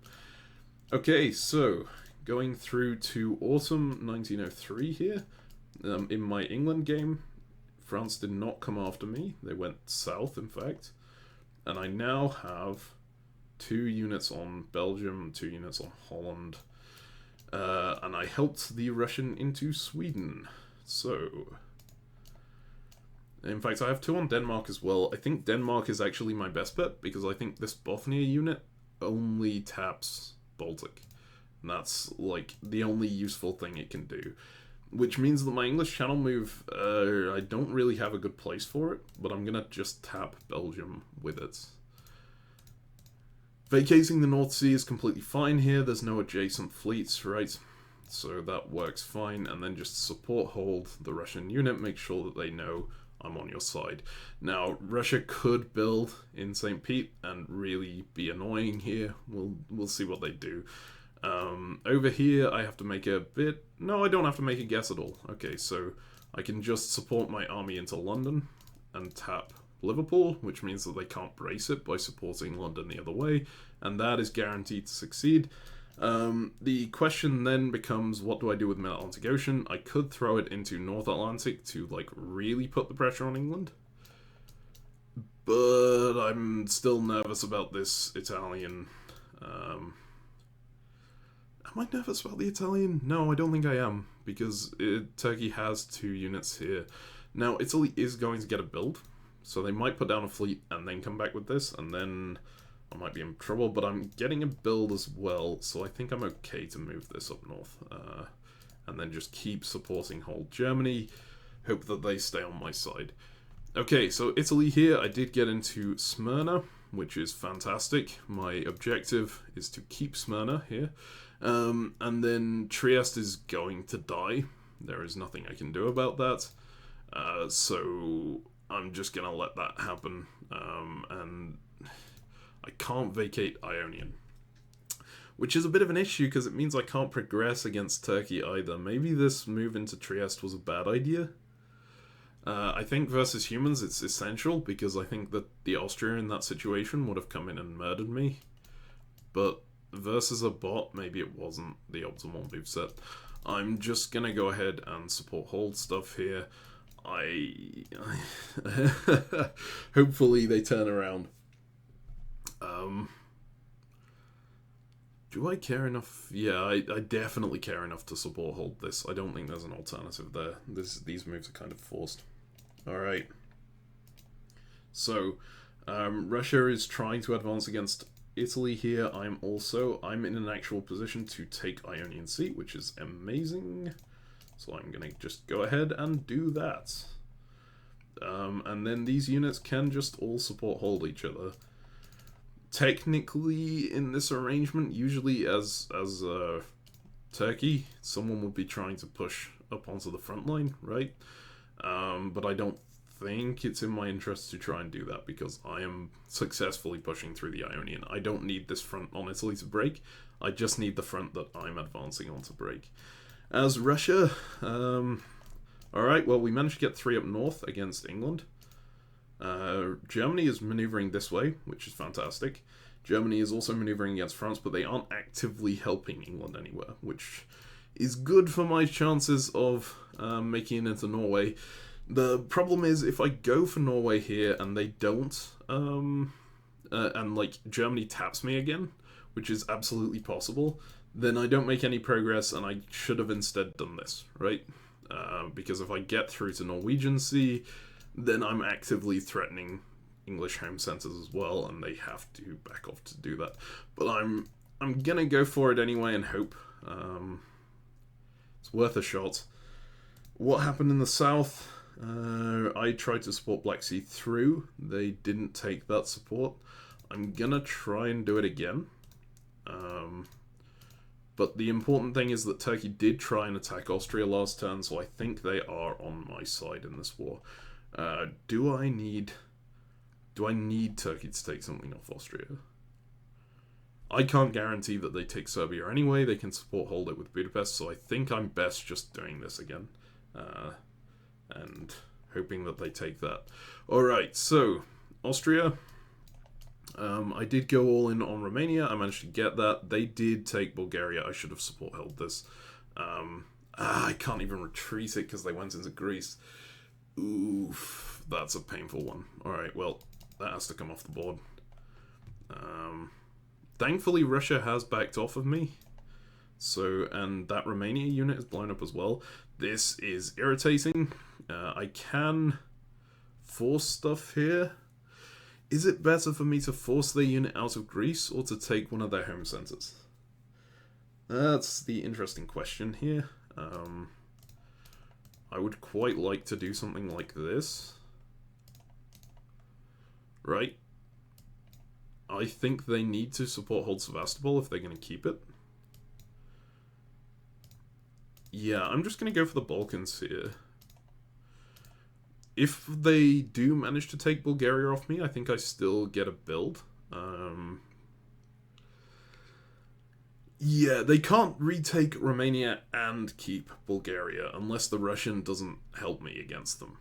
Okay, so going through to autumn 1903 here. In my England game, France did not come after me. They went south, in fact. And I now have 2 units on Belgium, 2 units on Holland. And I helped the Russian into Sweden. So, in fact, I have 2 on Denmark as well. I think Denmark is actually my best bet, because I think this Bothnia unit only taps Baltic. And that's, like, the only useful thing it can do. Which means that my English Channel move, I don't really have a good place for it, but I'm going to just tap Belgium with it. Vacating the North Sea is completely fine here. There's no adjacent fleets, right? So that works fine. And then just support hold the Russian unit, make sure that they know I'm on your side. Now, Russia could build in St. Pete and really be annoying here. We'll see what they do. Over here, I have to make a bit... No, I don't have to make a guess at all. Okay, so I can just support my army into London and tap Liverpool, which means that they can't brace it by supporting London the other way, and that is guaranteed to succeed. The question then becomes, what do I do with Mid-Atlantic Ocean? I could throw it into North Atlantic to, like, really put the pressure on England. But I'm still nervous about this Italian... Am I nervous about the Italian? No, I don't think I am, because Turkey has 2 units here. Now, Italy is going to get a build, so they might put down a fleet and then come back with this, and then I might be in trouble, but I'm getting a build as well, so I think I'm okay to move this up north. And then just keep supporting hold Germany, hope that they stay on my side. Okay, so Italy here, I did get into Smyrna, which is fantastic. My objective is to keep Smyrna here. And then Trieste is going to die. There is nothing I can do about that. So I'm just going to let that happen. And I can't vacate Ionian. Which is a bit of an issue because it means I can't progress against Turkey either. Maybe this move into Trieste was a bad idea. I think versus humans it's essential because I think that the Austria in that situation would have come in and murdered me. But versus a bot, maybe it wasn't the optimal moveset. I'm just gonna go ahead and support hold stuff here. Hopefully they turn around. Do I care enough? Yeah, I definitely care enough to support hold this. I don't think there's an alternative there. These moves are kind of forced. Alright. So, Russia is trying to advance against Italy here. I'm in an actual position to take Ionian Sea, which is amazing. So I'm going to just go ahead and do that. And then these units can just all support hold each other. Technically, in this arrangement, usually as Turkey, someone would be trying to push up onto the front line, right? But I don't think it's in my interest to try and do that because I am successfully pushing through the Ionian. I don't need this front on Italy to break. I just need the front that I'm advancing on to break. As Russia, alright, well, we managed to get 3 up north against England. Germany is maneuvering this way, which is fantastic. Germany is also maneuvering against France, but they aren't actively helping England anywhere, which is good for my chances of making it into Norway. The problem is, if I go for Norway here and they don't, and like Germany taps me again, which is absolutely possible, then I don't make any progress and I should have instead done this, right? Because if I get through to Norwegian Sea, then I'm actively threatening English home centers as well, and they have to back off to do that. But I'm gonna go for it anyway and hope. It's worth a shot. What happened in the south? I tried to support Black Sea through. They didn't take that support. I'm gonna try and do it again. But the important thing is that Turkey did try and attack Austria last turn, so I think they are on my side in this war. Do I need Turkey to take something off Austria? I can't guarantee that they take Serbia anyway. They can support hold it with Budapest, so I think I'm best just doing this again. And hoping that they take that. Alright, so Austria. I did go all in on Romania. I managed to get that. They did take Bulgaria. I should have support held this. I can't even retreat it because they went into Greece. Oof, that's a painful one. Alright, well, that has to come off the board. Thankfully, Russia has backed off of me. So, and that Romania unit is blown up as well. This is irritating. I can force stuff here. Is it better for me to force their unit out of Greece or to take one of their home centers? That's the interesting question here. I would quite like to do something like this. Right? I think they need to support hold Sevastopol if they're going to keep it. Yeah, I'm just going to go for the Balkans here. If they do manage to take Bulgaria off me, I think I still get a build. Yeah, they can't retake Romania and keep Bulgaria unless the Russian doesn't help me against them.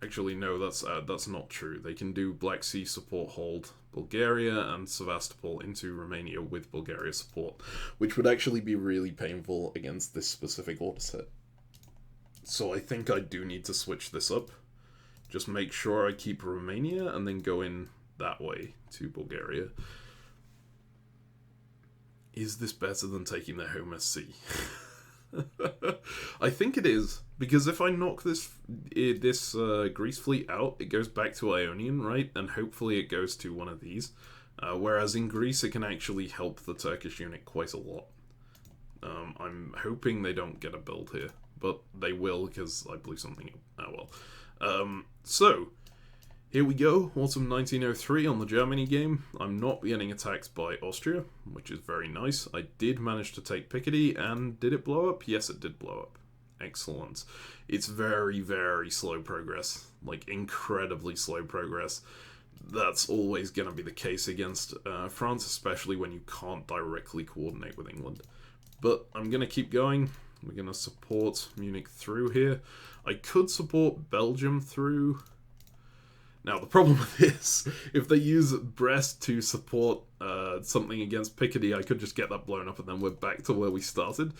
Actually, no, that's not true. They can do Black Sea support hold Bulgaria and Sevastopol into Romania with Bulgaria support, which would actually be really painful against this specific order set. So I think I do need to switch this up. Just make sure I keep Romania and then go in that way to Bulgaria. Is this better than taking their home SC? I think it is, because if I knock this Greece fleet out, it goes back to Ionian, right? And hopefully it goes to one of these. Whereas in Greece, it can actually help the Turkish unit quite a lot. I'm hoping they don't get a build here, but they will because I blew something up. Oh well. So, here we go, autumn 1903 on the Germany game. I'm not getting attacked by Austria, which is very nice. I did manage to take Picardy, and did it blow up? Yes, it did blow up. Excellent. It's very, very slow progress. Like, incredibly slow progress. That's always going to be the case against France, especially when you can't directly coordinate with England. But I'm going to keep going. We're going to support Munich through here. I could support Belgium through. Now, the problem with this, if they use Brest to support something against Picardy, I could just get that blown up and then we're back to where we started.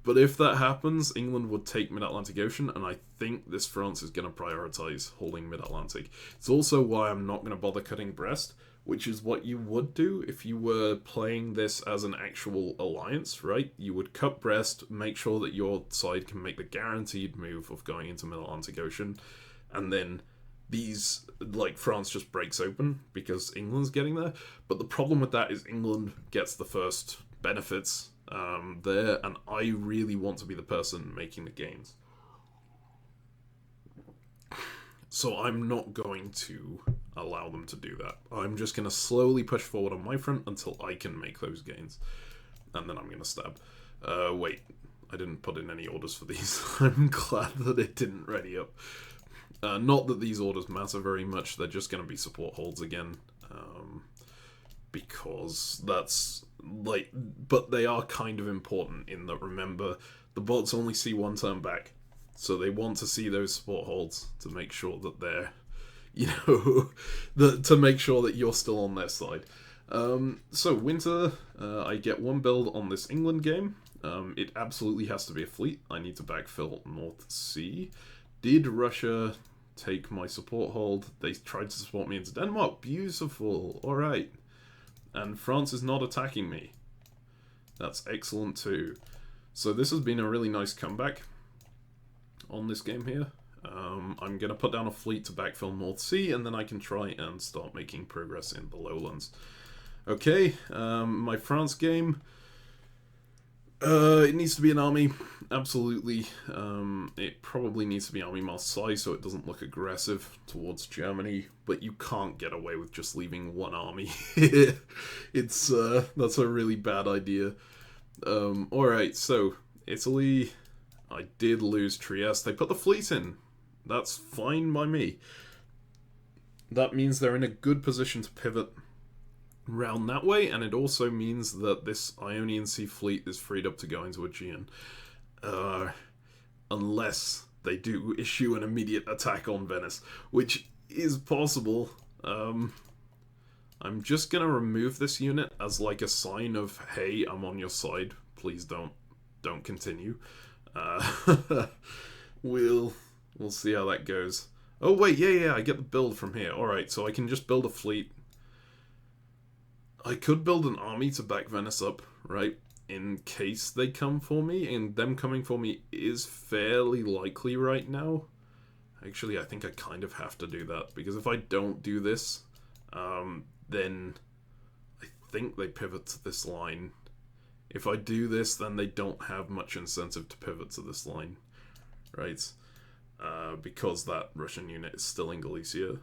But if that happens, England would take Mid-Atlantic Ocean, and I think this France is going to prioritize holding Mid-Atlantic. It's also why I'm not going to bother cutting Brest, which is what you would do if you were playing this as an actual alliance, right? You would cut Brest, make sure that your side can make the guaranteed move of going into Mid-Atlantic Ocean, and then these, like, France just breaks open because England's getting there. But the problem with that is England gets the first benefits there, and I really want to be the person making the gains. So I'm not going to allow them to do that. I'm just going to slowly push forward on my front until I can make those gains. And then I'm going to stab. Wait, I didn't put in any orders for these. I'm glad that it didn't ready up. Not that these orders matter very much, they're just going to be support holds again. Because that's, like, but they are kind of important in that, remember, the bots only see one turn back. So they want to see those support holds to make sure that they're, you know, to make sure that you're still on their side. So winter, I get one build on this England game. It absolutely has to be a fleet. I need to backfill North Sea. Did Russia take my support hold? They tried to support me into Denmark. Beautiful. Alright. And France is not attacking me. That's excellent too. So this has been a really nice comeback on this game here. I'm going to put down a fleet to backfill North Sea, and then I can try and start making progress in the lowlands. Okay, my France game. It needs to be an army, absolutely. It probably needs to be Army Marseille so it doesn't look aggressive towards Germany, but you can't get away with just leaving one army. That's a really bad idea. Alright, so Italy, I did lose Trieste. They put the fleet in. That's fine by me. That means they're in a good position to pivot round that way, and it also means that this Ionian Sea fleet is freed up to go into Aegean. Unless they do issue an immediate attack on Venice, which is possible. I'm just gonna remove this unit as like a sign of, hey, I'm on your side. Please don't continue. We'll see how that goes. Oh wait, yeah, I get the build from here. Alright, so I can just build a fleet. I could build an army to back Venice up, right? In case they come for me, and them coming for me is fairly likely right now. Actually, I think I kind of have to do that, because if I don't do this, then I think they pivot to this line. If I do this, then they don't have much incentive to pivot to this line, right? Because that Russian unit is still in Galicia.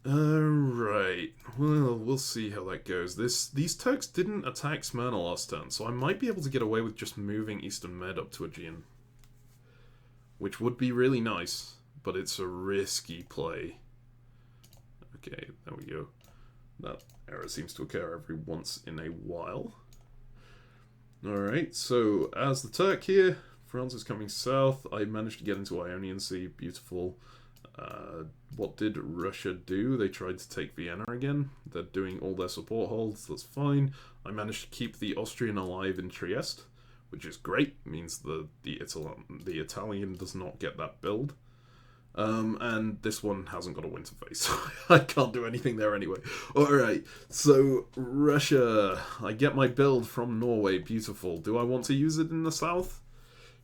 Right. Well, we'll see how that goes. These Turks didn't attack Smyrna last turn, so I might be able to get away with just moving Eastern Med up to Aegean. Which would be really nice, but it's a risky play. Okay, there we go. That error seems to occur every once in a while. Alright, so as the Turk here, France is coming south. I managed to get into Ionian Sea. Beautiful. What did Russia do? They tried to take Vienna again. They're doing all their support holds. That's fine. I managed to keep the Austrian alive in Trieste, which is great. It means the Italian does not get that build. And this one hasn't got a winter phase, so I can't do anything there anyway. Alright, so Russia. I get my build from Norway. Beautiful. Do I want to use it in the south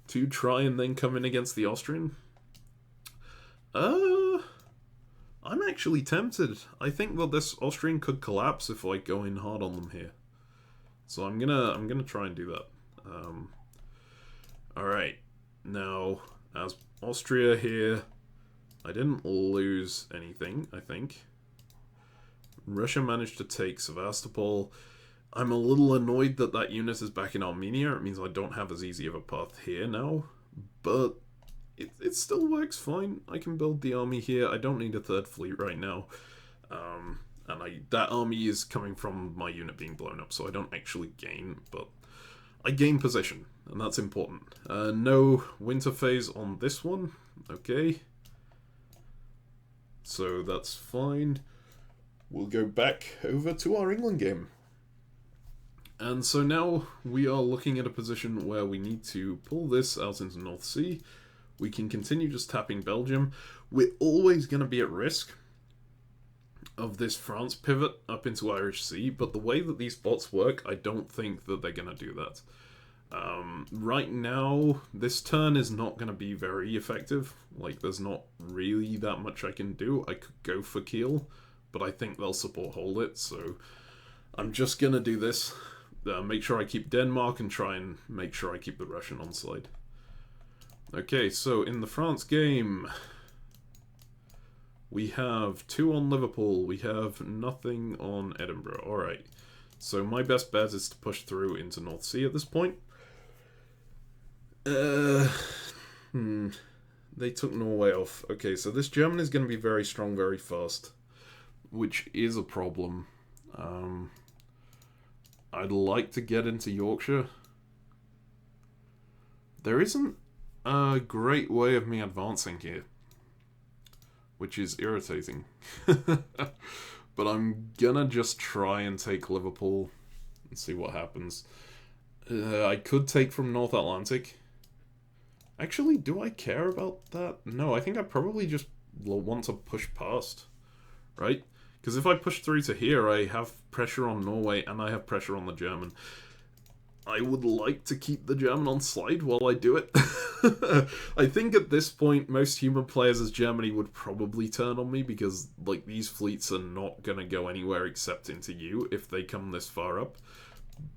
to try and then come in against the Austrian? I'm actually tempted. I think that this Austrian could collapse if I go in hard on them here. So I'm gonna try and do that. Alright. Now, as Austria here, I didn't lose anything, I think. Russia managed to take Sevastopol. I'm a little annoyed that that unit is back in Armenia. It means I don't have as easy of a path here now. But it still works fine. I can build the army here. I don't need a third fleet right now. And that army is coming from my unit being blown up, so I don't actually gain, but I gain position, and that's important. No winter phase on this one. Okay. So that's fine. We'll go back over to our England game. And so now we are looking at a position where we need to pull this out into North Sea. We can continue just tapping Belgium. We're always going to be at risk of this France pivot up into Irish Sea, but the way that these bots work, I don't think that they're going to do that. Right now, this turn is not going to be very effective. Like, there's not really that much I can do. I could go for Kiel, but I think they'll support hold it, so I'm just going to do this. Make sure I keep Denmark and try and make sure I keep the Russian on side. Okay, so in the France game, we have 2 on Liverpool. We have nothing on Edinburgh. Alright, so my best bet is to push through into North Sea at this point. They took Norway off. Okay, so this German is going to be very strong very fast, which is a problem. I'd like to get into Yorkshire. There isn't a great way of me advancing here, which is irritating. But I'm gonna just try and take Liverpool and see what happens. I could take from North Atlantic. Actually, do I care about that? No, I think I probably just want to push past, right? Because if I push through to here, I have pressure on Norway and I have pressure on the German. I would like to keep the German on side while I do it. I think at this point, most human players as Germany would probably turn on me because, like, these fleets are not going to go anywhere except into you if they come this far up.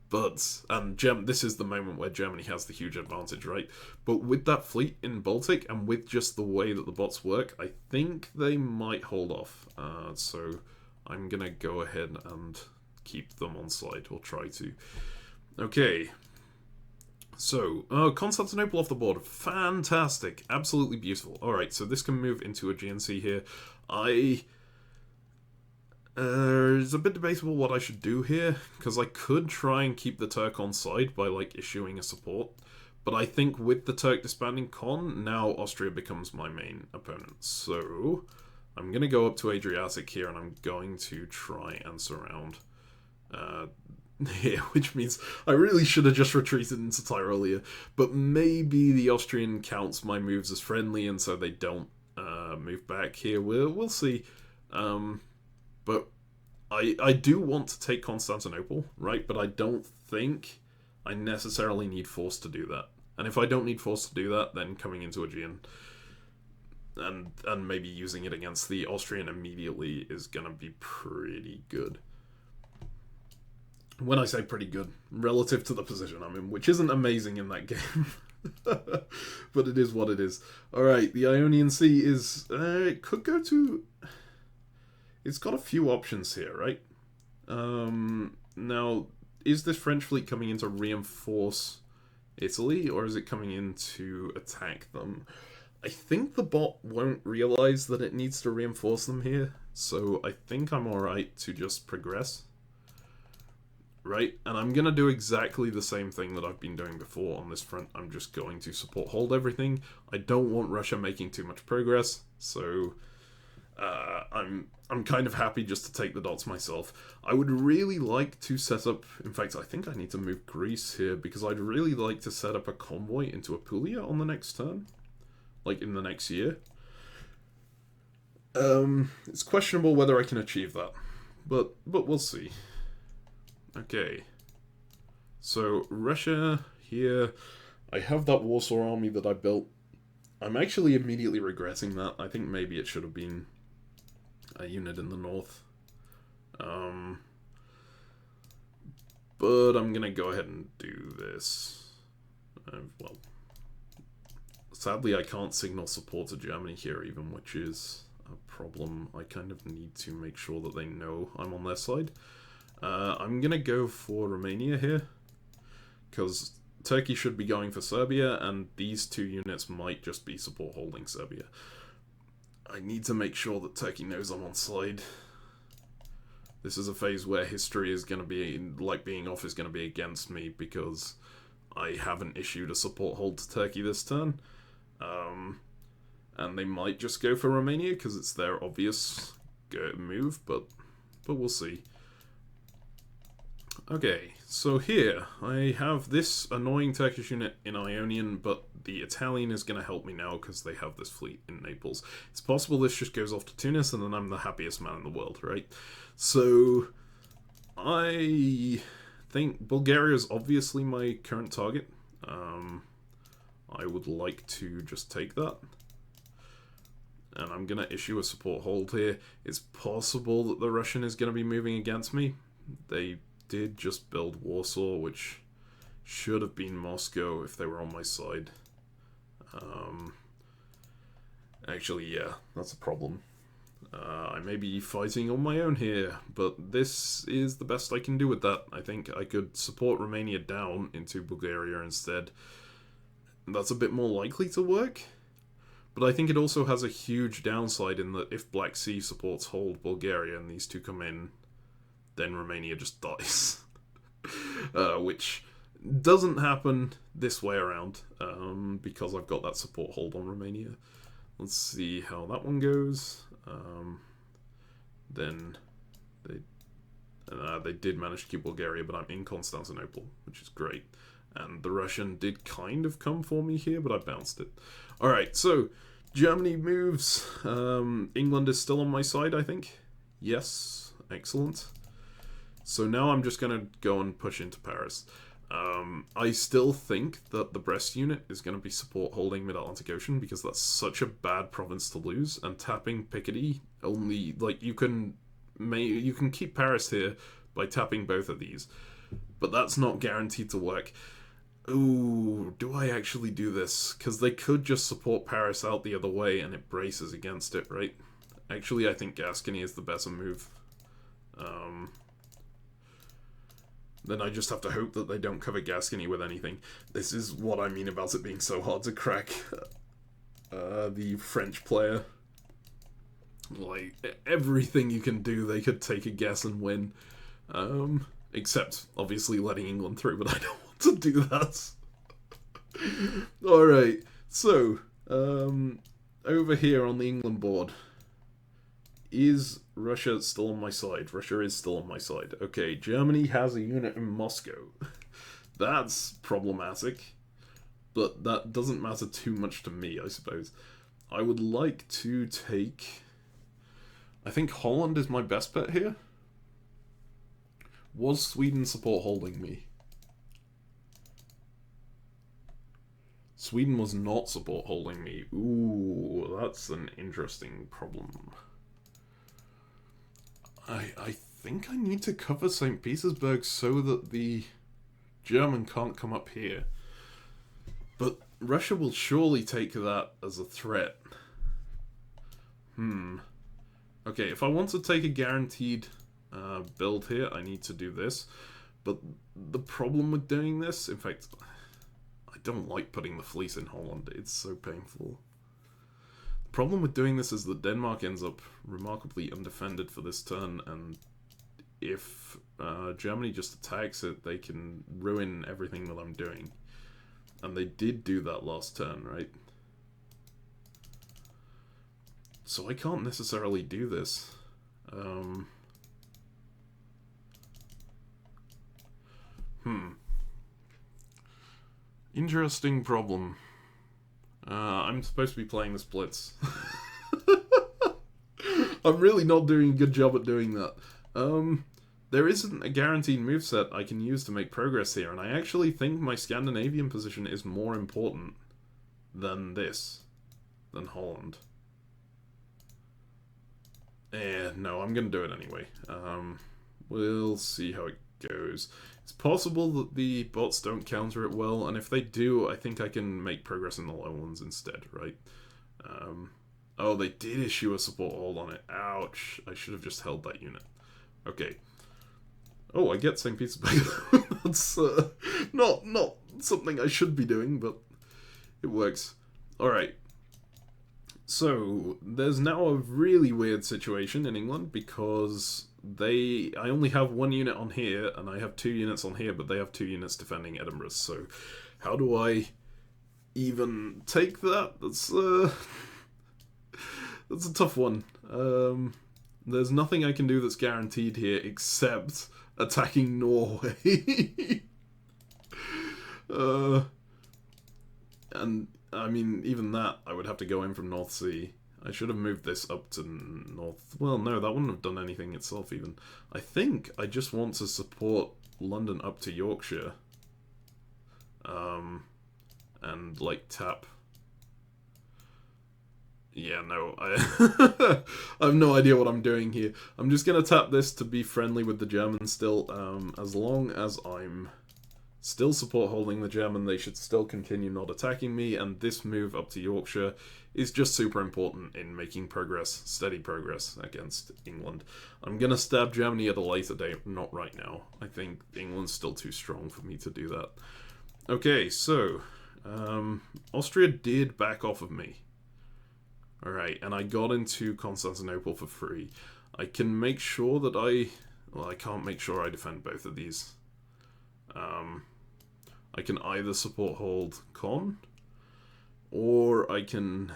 But, and this is the moment where Germany has the huge advantage, right? But with that fleet in Baltic and with just the way that the bots work, I think they might hold off. So I'm going to go ahead and keep them on side, or try to. Okay. So, Constantinople off the board. Fantastic. Absolutely beautiful. Alright, so this can move into a GNC here. It's a bit debatable what I should do here, because I could try and keep the Turk on side by, like, issuing a support. But I think with the Turk disbanding Con, now Austria becomes my main opponent. So, I'm going to go up to Adriatic here, and I'm going to try and surround here, which means I really should have just retreated into Tyrolia. But maybe the Austrian counts my moves as friendly, and so they don't move back here. We'll see. But I do want to take Constantinople, right? But I don't think I necessarily need force to do that. And if I don't need force to do that, then coming into Aegean and maybe using it against the Austrian immediately is going to be pretty good. When I say pretty good, relative to the position I'm in, which isn't amazing in that game. But it is what it is. Alright, the Ionian Sea is... it could go to... It's got a few options here, right? Now, is this French fleet coming in to reinforce Italy, or is it coming in to attack them? I think the bot won't realize that it needs to reinforce them here, so I think I'm alright to just progress. Right? And I'm going to do exactly the same thing that I've been doing before on this front. I'm just going to support hold everything. I don't want Russia making too much progress, so... I'm kind of happy just to take the dots myself. I would really like to set up... In fact, I think I need to move Greece here, because I'd really like to set up a convoy into Apulia on the next turn. Like, in the next year. It's questionable whether I can achieve that. But we'll see. Okay. So, Russia here. I have that Warsaw army that I built. I'm actually immediately regretting that. I think maybe it should have been a unit in the north. But I'm gonna go ahead and do this. Well, sadly I can't signal support to Germany here even, which is a problem. I kind of need to make sure that they know I'm on their side. I'm gonna go for Romania here, because Turkey should be going for Serbia, and these two units might just be support holding Serbia. I need to make sure that Turkey knows I'm on side. This is a phase where history is going to be, like being off is going to be against me, because I haven't issued a support hold to Turkey this turn. And they might just go for Romania, because it's their obvious move, but we'll see. Okay, so here I have this annoying Turkish unit in Ionian, but the Italian is going to help me now because they have this fleet in Naples. It's possible this just goes off to Tunis and then I'm the happiest man in the world, right? So I think Bulgaria is obviously my current target. I would like to just take that. And I'm going to issue a support hold here. It's possible that the Russian is going to be moving against me. They did just build Warsaw, which should have been Moscow if they were on my side. Actually, yeah, that's a problem. I may be fighting on my own here, but this is the best I can do with that. I think I could support Romania down into Bulgaria instead. That's a bit more likely to work. But I think it also has a huge downside in that if Black Sea supports hold Bulgaria and these two come in, then Romania just dies. Which doesn't happen this way around, because I've got that support hold on Romania. Let's see how that one goes. Then they did manage to keep Bulgaria, but I'm in Constantinople, which is great. And the Russian did kind of come for me here, but I bounced it. Alright, so Germany moves. England is still on my side, I think. Yes, excellent. So now I'm just going to go and push into Paris. I still think that the Brest unit is going to be support holding Mid-Atlantic Ocean because that's such a bad province to lose, and tapping Picardy only, like, you can keep Paris here by tapping both of these, but that's not guaranteed to work. Ooh, do I actually do this? Because they could just support Paris out the other way and it braces against it, right? Actually, I think Gascony is the better move. Then I just have to hope that they don't cover Gascony with anything. This is what I mean about it being so hard to crack the French player. Like, everything you can do, they could take a guess and win. Except, obviously, letting England through, but I don't want to do that. Alright, so, over here on the England board, is Russia still on my side? Russia is still on my side. Okay, Germany has a unit in Moscow. That's problematic, but that doesn't matter too much to me, I suppose. I would like to take... I think Holland is my best bet here. Was Sweden support holding me? Sweden was not support holding me. Ooh, that's an interesting problem. I think I need to cover St. Petersburg so that the German can't come up here. But Russia will surely take that as a threat. Okay, if I want to take a guaranteed build here, I need to do this. But the problem with doing this, in fact, I don't like putting the fleece in Holland. It's so painful. The problem with doing this is that Denmark ends up remarkably undefended for this turn, and if Germany just attacks it, they can ruin everything that I'm doing. And they did do that last turn, right? So I can't necessarily do this. Interesting problem. I'm supposed to be playing the splits. I'm really not doing a good job at doing that. There isn't a guaranteed moveset I can use to make progress here, and I actually think my Scandinavian position is more important than this, than Holland. No, I'm gonna do it anyway. We'll see how it goes. It's possible that the bots don't counter it well, and if they do, I think I can make progress in the low ones instead, right? Oh, they did issue a support hold on it. Ouch. I should have just held that unit. Okay. Oh, I get St. Petersburg. That's not something I should be doing, but it works. Alright. So, there's now a really weird situation in England because I only have one unit on here and I have 2 units on here, but they have 2 units defending Edinburgh. So, how do I even take that? That's a tough one. There's nothing I can do that's guaranteed here except attacking Norway. And, I mean, even that, I would have to go in from North Sea. I should have moved this up to North... Well, no, that wouldn't have done anything itself, even. I think I just want to support London up to Yorkshire. And, like, tap... Yeah, no, I have no idea what I'm doing here. I'm just going to tap this to be friendly with the Germans still. As long as I'm still support holding the German, they should still continue not attacking me, and this move up to Yorkshire is just super important in making progress, steady progress against England. I'm going to stab Germany at a later date, not right now. I think England's still too strong for me to do that. Okay, so, Austria did back off of me. Alright, and I got into Constantinople for free. I can make sure that I can't make sure I defend both of these. I can either support hold Con, or I can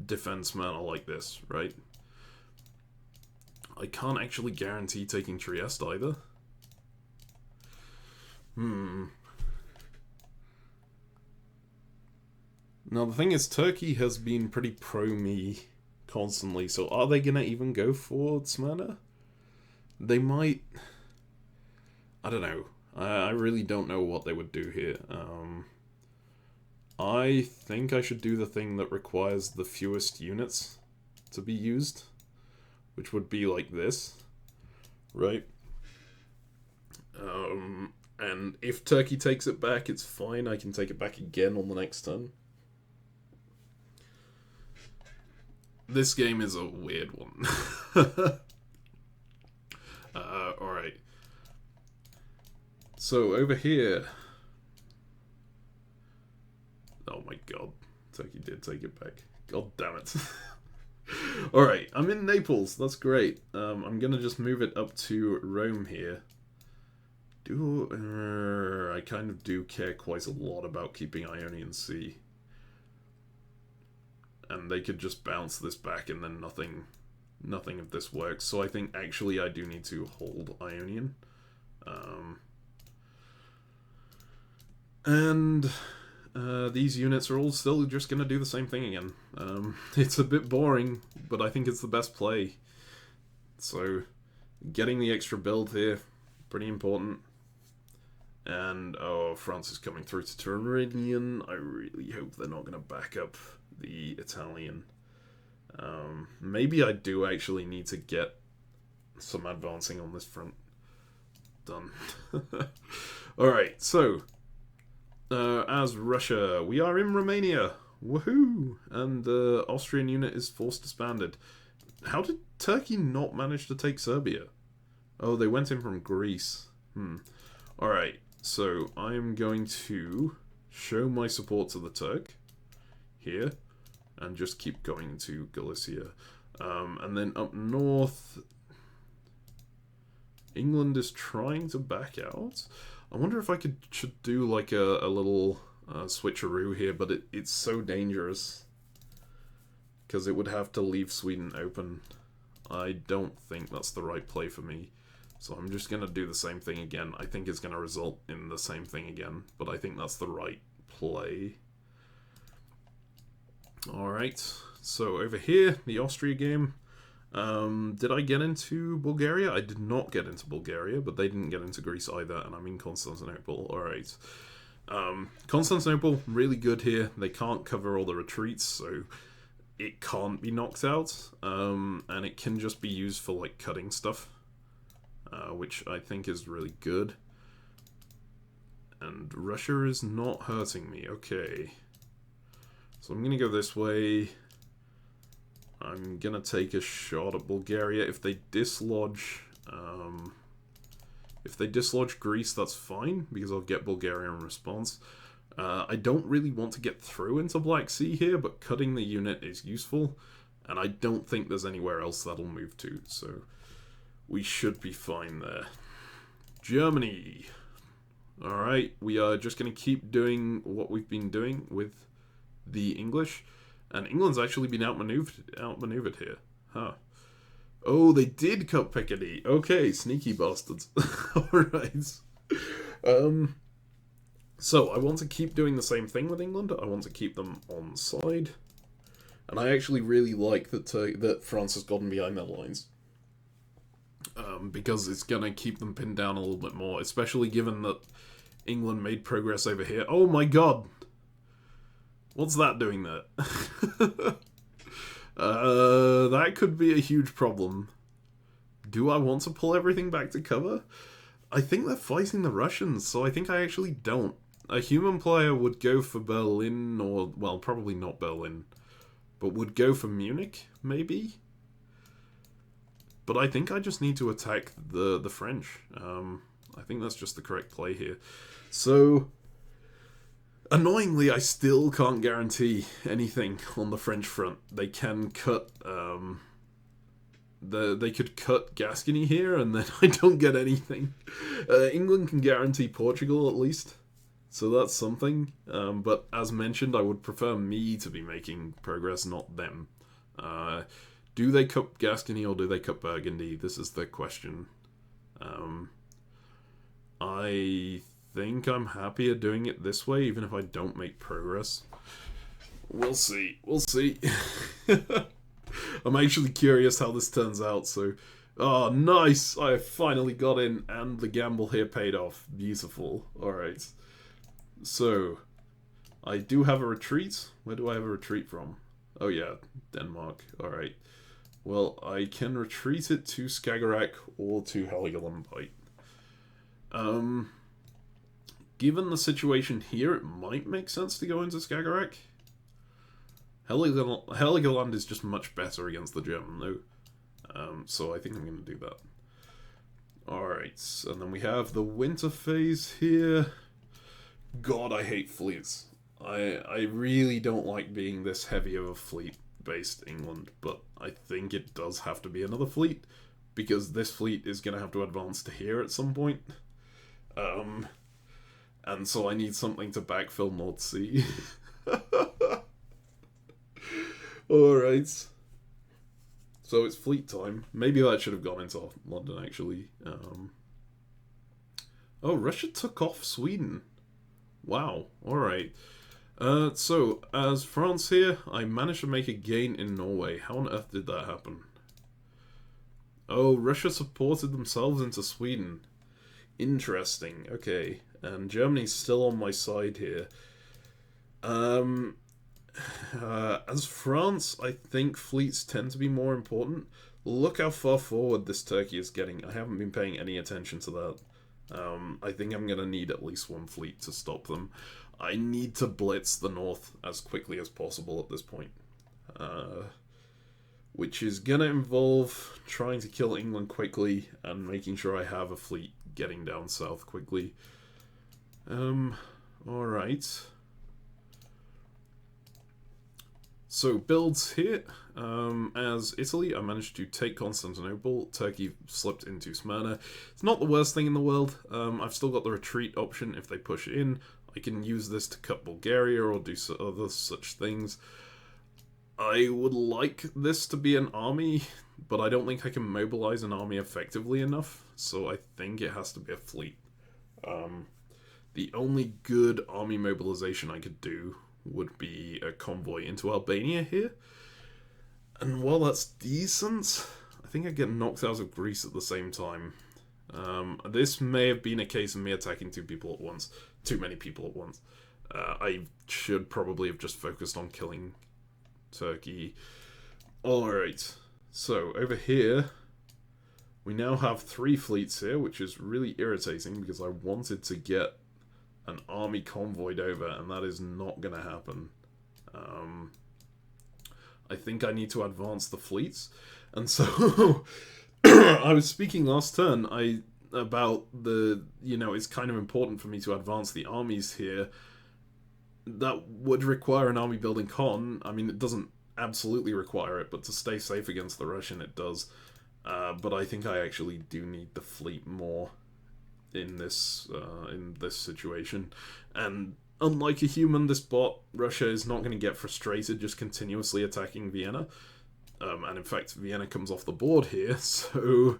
defend Smyrna like this, right? I can't actually guarantee taking Trieste either. Now, the thing is, Turkey has been pretty pro-me constantly, so are they going to even go for Smyrna? They might... I don't know. I really don't know what they would do here. I think I should do the thing that requires the fewest units to be used, which would be like this, right? And if Turkey takes it back, it's fine. I can take it back again on the next turn. This game is a weird one. Alright. So, over here... Oh my god. Turkey did take it back. God damn it. Alright, I'm in Naples. That's great. I'm gonna just move it up to Rome here. I kind of do care quite a lot about keeping Ionian Sea. And they could just bounce this back and then nothing of this works. So I think actually I do need to hold Ionian. These units are all still just going to do the same thing again. It's a bit boring, but I think it's the best play. So getting the extra build here, pretty important. And, oh, France is coming through to Turinian. I really hope they're not going to back up the Italian. Maybe I do actually need to get some advancing on this front done. Alright, so, as Russia, we are in Romania. Woohoo! And the Austrian unit is force disbanded. How did Turkey not manage to take Serbia? Oh, they went in from Greece. Alright, so I'm going to show my support to the Turk here and just keep going to Galicia. And then up north, England is trying to back out. I wonder if I should do like a little switcheroo here, but it's so dangerous because it would have to leave Sweden open. I don't think that's the right play for me. So I'm just going to do the same thing again. I think it's going to result in the same thing again, but I think that's the right play. Alright, so over here, the Austria game. Did I get into Bulgaria? I did not get into Bulgaria, but they didn't get into Greece either, and I'm in Constantinople. Alright. Constantinople, really good here. They can't cover all the retreats, so it can't be knocked out, and it can just be used for like cutting stuff. Which I think is really good. And Russia is not hurting me. Okay. So I'm going to go this way. I'm going to take a shot at Bulgaria. If they dislodge Greece, that's fine, because I'll get Bulgaria in response. I don't really want to get through into Black Sea here, but cutting the unit is useful. And I don't think there's anywhere else that'll move to, so... we should be fine there. Germany. Alright, we are just going to keep doing what we've been doing with the English. And England's actually been outmaneuvered here. Huh. Oh, they did cut Picardy. Okay, sneaky bastards. Alright. So, I want to keep doing the same thing with England. I want to keep them on side. And I actually really like that France has gotten behind their lines. Because it's going to keep them pinned down a little bit more, especially given that England made progress over here. Oh my god! What's that doing there? That could be a huge problem. Do I want to pull everything back to cover? I think they're fighting the Russians, so I think I actually don't. A human player would go for Berlin, or, well, probably not Berlin, but would go for Munich, maybe? But I think I just need to attack the French. I think that's just the correct play here. So, annoyingly, I still can't guarantee anything on the French front. They can cut... they could cut Gascony here, and then I don't get anything. England can guarantee Portugal, at least. So that's something. But as mentioned, I would prefer me to be making progress, not them. Do they cut Gascony or do they cut Burgundy? This is the question. I think I'm happier doing it this way, even if I don't make progress. We'll see. We'll see. I'm actually curious how this turns out, so Oh, nice! I finally got in, and the gamble here paid off. Beautiful. Alright. So, I do have a retreat. Where do I have a retreat from? Oh yeah, Denmark. Alright. Well, I can retreat it to Skagerrak or to Helgoland. Given the situation here, it might make sense to go into Skagerrak. Helgoland is just much better against the German, though. So I think I'm going to do that. Alright, and then we have the winter phase here. God, I hate fleets. I really don't like being this heavy of a fleet-based England, but I think it does have to be another fleet, because this fleet is going to have to advance to here at some point. And so I need something to backfill North Sea. Alright. So it's fleet time. Maybe that should have gone into London, actually. Oh, Russia took off Sweden. Wow, alright. So, as France here, I managed to make a gain in Norway. How on earth did that happen? Oh, Russia supported themselves into Sweden. Interesting, okay. And Germany's still on my side here. As France, I think fleets tend to be more important. Look how far forward this Turkey is getting. I haven't been paying any attention to that. I think I'm going to need at least one fleet to stop them. I need to blitz the north as quickly as possible at this point. Which is going to involve trying to kill England quickly and making sure I have a fleet getting down south quickly. Alright. So, builds here. As Italy, I managed to take Constantinople. Turkey slipped into Smyrna. It's not the worst thing in the world. I've still got the retreat option if they push in. I can use this to cut Bulgaria or do other such things. I would like this to be an army, but I don't think I can mobilize an army effectively enough, so I think it has to be a fleet. The only good army mobilization I could do would be a convoy into Albania here. And while that's decent, I think I get knocked out of Greece at the same time. This may have been a case of me attacking two people at once. Too many people at once. I should probably have just focused on killing Turkey. Alright, so over here, we now have 3 fleets here, which is really irritating because I wanted to get an army convoyed over, and that is not going to happen. I think I need to advance the fleets, and so I was speaking last turn about it's kind of important for me to advance the armies here. That would require an army building con. I mean, it doesn't absolutely require it, but to stay safe against the Russian, it does. But I think I actually do need the fleet more in this situation. And unlike a human, this bot, Russia, is not going to get frustrated just continuously attacking Vienna. And in fact, Vienna comes off the board here, so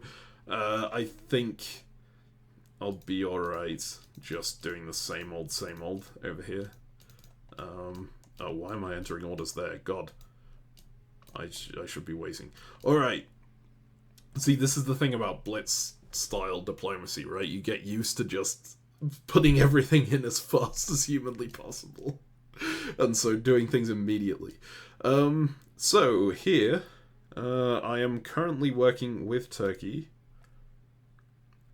I think I'll be alright just doing the same old over here. Oh, why am I entering orders there? God. I should be waiting. Alright. See, this is the thing about Blitz-style diplomacy, right? You get used to just putting everything in as fast as humanly possible. And so doing things immediately. So, here, I am currently working with Turkey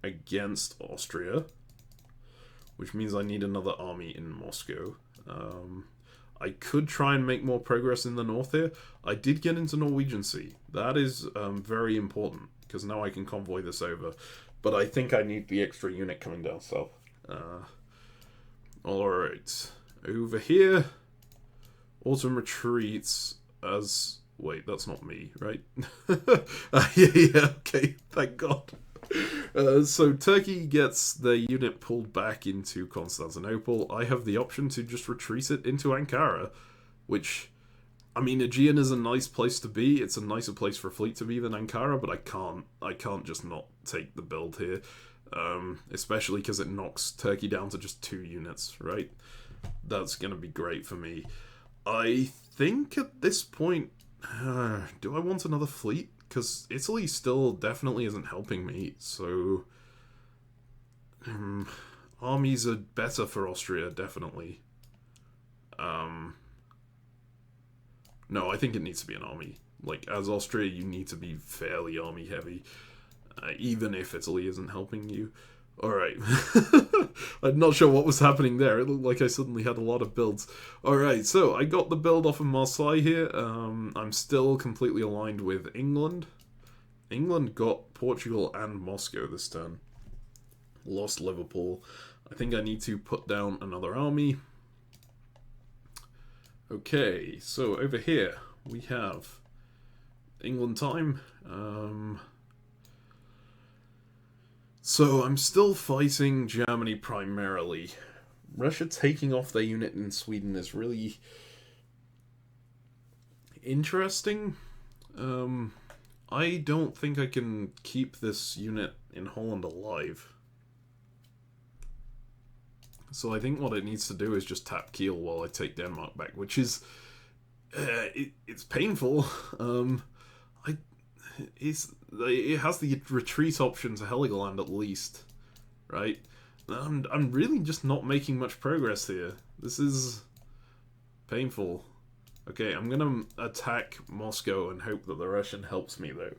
against Austria, which means I need another army in Moscow. I could try and make more progress in the north here. I did get into Norwegian Sea. That is very important, because now I can convoy this over. But I think I need the extra unit coming down south. Alright. Over here, autumn retreats as... Wait, that's not me, right? Yeah, okay, thank God. So Turkey gets their unit pulled back into Constantinople. I have the option to just retreat it into Ankara, which, I mean, Aegean is a nice place to be. It's a nicer place for a fleet to be than Ankara, but I can't just not take the build here, especially because it knocks Turkey down to just 2 units, right? That's going to be great for me. I think at this point, do I want another fleet? because Italy still definitely isn't helping me, so... armies are better for Austria, definitely. No, I think it needs to be an army. Like, as Austria, you need to be fairly army-heavy, even if Italy isn't helping you. Alright. I'm not sure what was happening there. It looked like I suddenly had a lot of builds. Alright, so I got the build off of Marseille here. I'm still completely aligned with England. England got Portugal and Moscow this turn. Lost Liverpool. I think I need to put down another army. Okay, so over here we have England time. So I'm still fighting Germany primarily. Russia taking off their unit in Sweden is really interesting. I don't think I can keep this unit in Holland alive. So I think what it needs to do is just tap Kiel while I take Denmark back, which is... it's painful. It has the retreat option to Heligoland at least, right? I'm really just not making much progress here. This is painful. Okay, I'm gonna attack Moscow and hope that the Russian helps me though,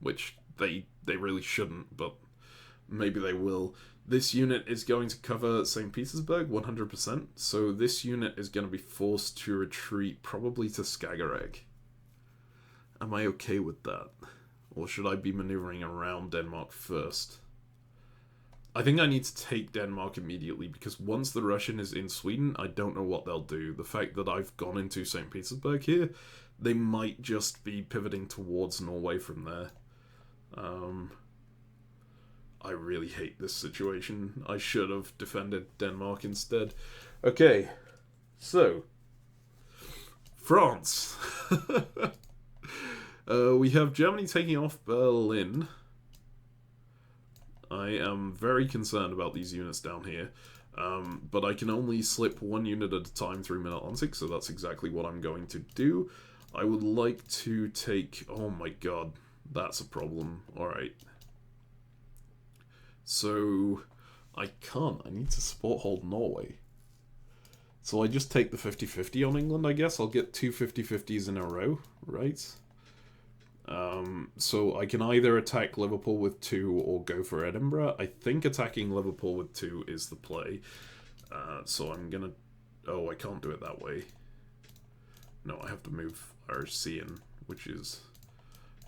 which they really shouldn't, but maybe they will. This unit is going to cover St. Petersburg 100%, so this unit is going to be forced to retreat probably to Skagerrak. Am I okay with that? Or should I be maneuvering around Denmark first? I think I need to take Denmark immediately, because once the Russian is in Sweden, I don't know what they'll do. The fact that I've gone into St. Petersburg here, they might just be pivoting towards Norway from there. I really hate this situation. I should have defended Denmark instead. Okay, so France. We have Germany taking off Berlin. I am very concerned about these units down here, but I can only slip one unit at a time through Mid-Atlantic, so that's exactly what I'm going to do. I would like to take... Oh my god, that's a problem. Alright. So, I can't. I need to support hold Norway. So I just take the 50-50 on England, I guess. I'll get two 50-50s in a row, right? So I can either attack Liverpool with 2 or go for Edinburgh. I think attacking Liverpool with 2 is the play. So I'm gonna... Oh, I can't do it that way. No, I have to move RC in, which is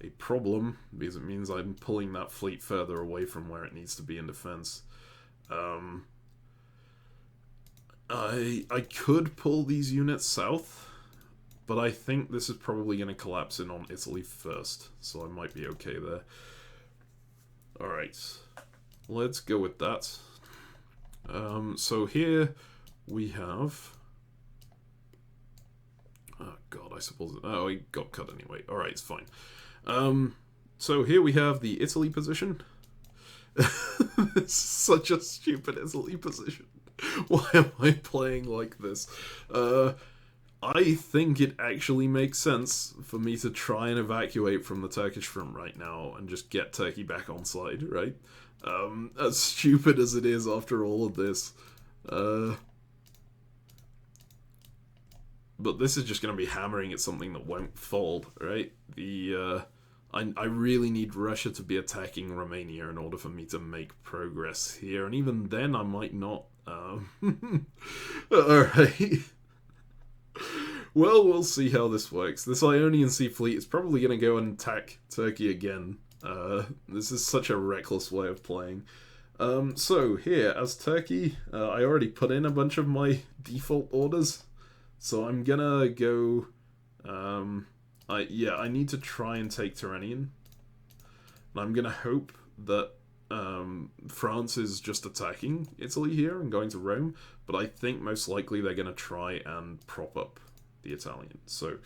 a problem, because it means I'm pulling that fleet further away from where it needs to be in defense. I could pull these units south, but I think this is probably going to collapse in on Italy first, so I might be okay there. Alright, let's go with that. So here we have... Oh god, I suppose... Oh, it got cut anyway. Alright, it's fine. So here we have the Italy position. It's such a stupid Italy position. Why am I playing like this? I think it actually makes sense for me to try and evacuate from the Turkish front right now and just get Turkey back on side, right? As stupid as it is after all of this. But this is just going to be hammering at something that won't fold, right? I really need Russia to be attacking Romania in order for me to make progress here, and even then I might not. Alright. Well, we'll see how this works. This Ionian Sea fleet is probably going to go and attack Turkey again. This is such a reckless way of playing. So here, as Turkey, I already put in a bunch of my default orders. So I'm gonna go... I need to try and take Tyrrhenian. And I'm gonna hope that France is just attacking Italy here and going to Rome. But I think most likely they're gonna try and prop up the Italians. So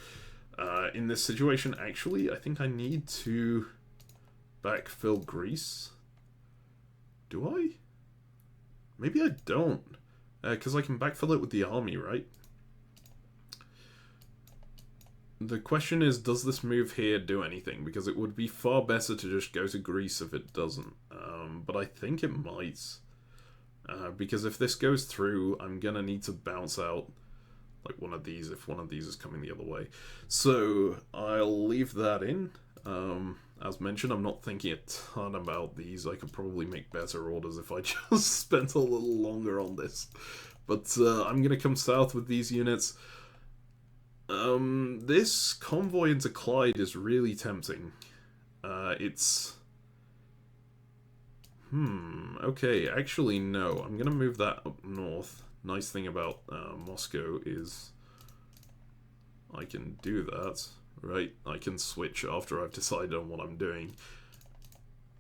in this situation, actually, I think I need to backfill Greece. Do I? Maybe I don't. Because I can backfill it with the army, right? the question is, does this move here do anything? Because it would be far better to just go to Greece if it doesn't. But I think it might. Because if this goes through, I'm gonna need to bounce out like one of these if one of these is coming the other way. So I'll leave that in. As mentioned, I'm not thinking a ton about these. I could probably make better orders if I just spent a little longer on this. But I'm gonna come south with these units. This convoy into Clyde is really tempting. It's... okay, actually no, I'm gonna move that up north. Nice thing about Moscow is I can do that, right? I can switch after I've decided on what I'm doing.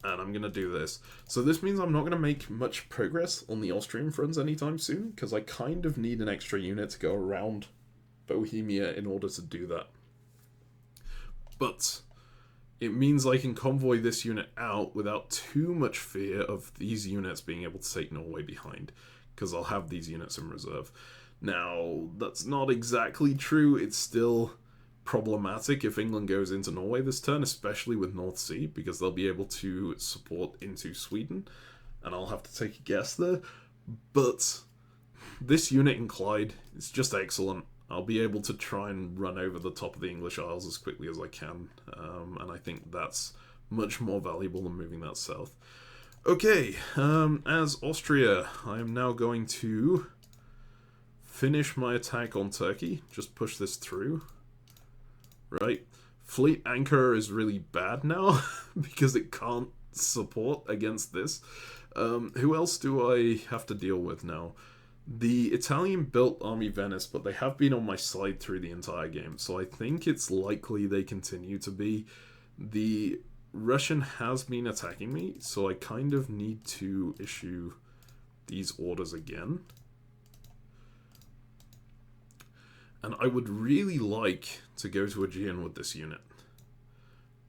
And I'm gonna do this. So this means I'm not gonna make much progress on the Austrian front anytime soon, because I kind of need an extra unit to go around Bohemia in order to do that. But it means I can convoy this unit out without too much fear of these units being able to take Norway behind, because I'll have these units in reserve. Now, that's not exactly true. It's still problematic if England goes into Norway this turn, especially with North Sea, because they'll be able to support into Sweden, and I'll have to take a guess there. But this unit in Clyde is just excellent. I'll be able to try and run over the top of the English Isles as quickly as I can, and I think that's much more valuable than moving that south. Okay, as Austria, I am now going to finish my attack on Turkey. Just push this through. Right? Fleet Anchor is really bad now, because it can't support against this. Who else do I have to deal with now? The Italian built Army Venice, but they have been on my side through the entire game, so I think it's likely they continue to be. The Russian has been attacking me, so I kind of need to issue these orders again. And I would really like to go to Aegean with this unit,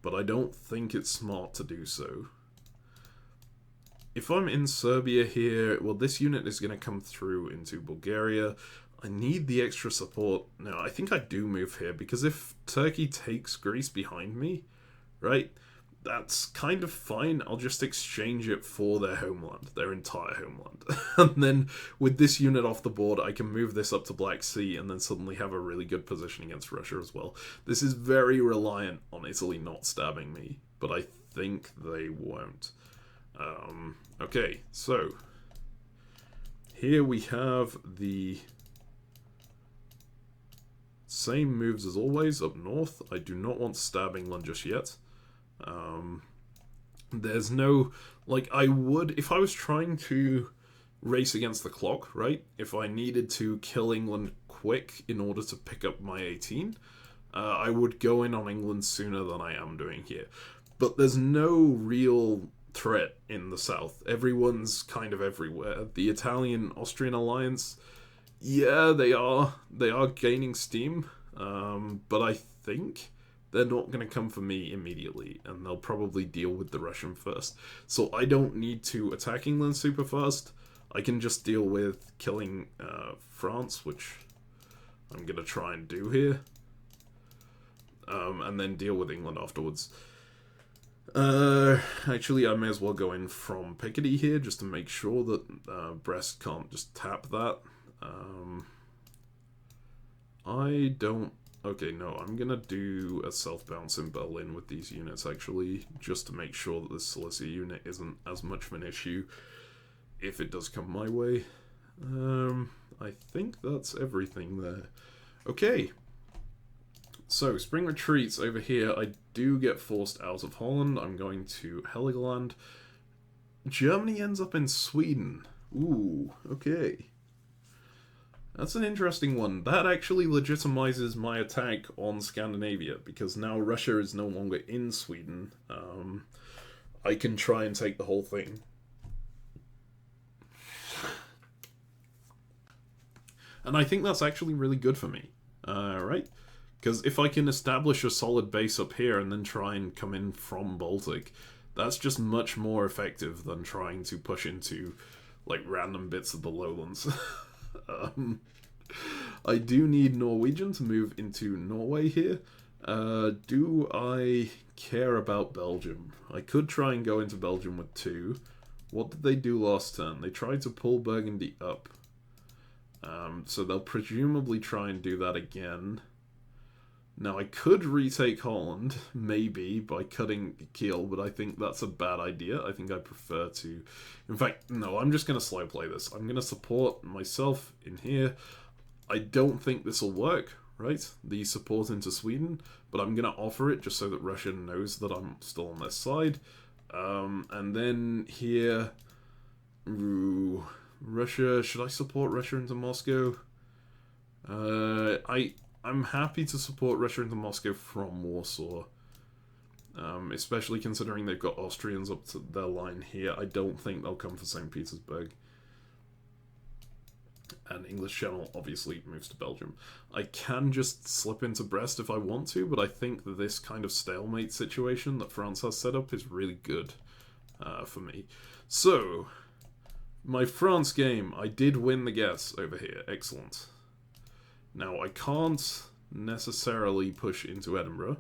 but I don't think it's smart to do so. If I'm in Serbia here, well, this unit is going to come through into Bulgaria. I need the extra support. Now, I think I do move here, because if Turkey takes Greece behind me, right, that's kind of fine. I'll just exchange it for their homeland, their entire homeland. And then with this unit off the board, I can move this up to Black Sea and then suddenly have a really good position against Russia as well. This is very reliant on Italy not stabbing me, but I think they won't. Okay, so here we have the same moves as always up north. I do not want to stab England just yet. There's no, like, I would, if I was trying to race against the clock, right? If I needed to kill England quick in order to pick up my 18, I would go in on England sooner than I am doing here. But there's no real threat in the south. Everyone's kind of everywhere. The Italian-Austrian alliance, yeah, they are gaining steam, but I think they're not going to come for me immediately, and they'll probably deal with the Russian first. So I don't need to attack England super fast. I can just deal with killing France, which I'm going to try and do here, and then deal with England afterwards. Actually, I may as well go in from Picardy here, just to make sure that Brest can't just tap that. I don't... Okay, no, I'm gonna do a self-bounce in Berlin with these units, actually, just to make sure that the Silesia unit isn't as much of an issue if it does come my way. I think that's everything there. Okay. So, spring retreats over here. I do get forced out of Holland. I'm going to Heligoland. Germany ends up in Sweden. Ooh, okay. That's an interesting one. That actually legitimizes my attack on Scandinavia, because now Russia is no longer in Sweden. I can try and take the whole thing. And I think that's actually really good for me, right? Because if I can establish a solid base up here and then try and come in from Baltic, that's just much more effective than trying to push into, like, random bits of the lowlands. I do need Norwegian to move into Norway here. Do I care about Belgium? I could try and go into Belgium with 2. What did they do last turn? They tried to pull Burgundy up. So they'll presumably try and do that again. Now, I could retake Holland, maybe, by cutting Kiel, but I think that's a bad idea. I think I prefer to... In fact, no, I'm just going to slow play this. I'm going to support myself in here. I don't think this will work, right? The support into Sweden, but I'm going to offer it just so that Russia knows that I'm still on their side. And then here... Ooh, Russia... Should I support Russia into Moscow? I'm happy to support Russia into Moscow from Warsaw. Especially considering they've got Austrians up to their line here. I don't think they'll come for St. Petersburg. And English Channel obviously moves to Belgium. I can just slip into Brest if I want to, but I think that this kind of stalemate situation that France has set up is really good for me. So, my France game, I did win the guess over here. Excellent. Now, I can't necessarily push into Edinburgh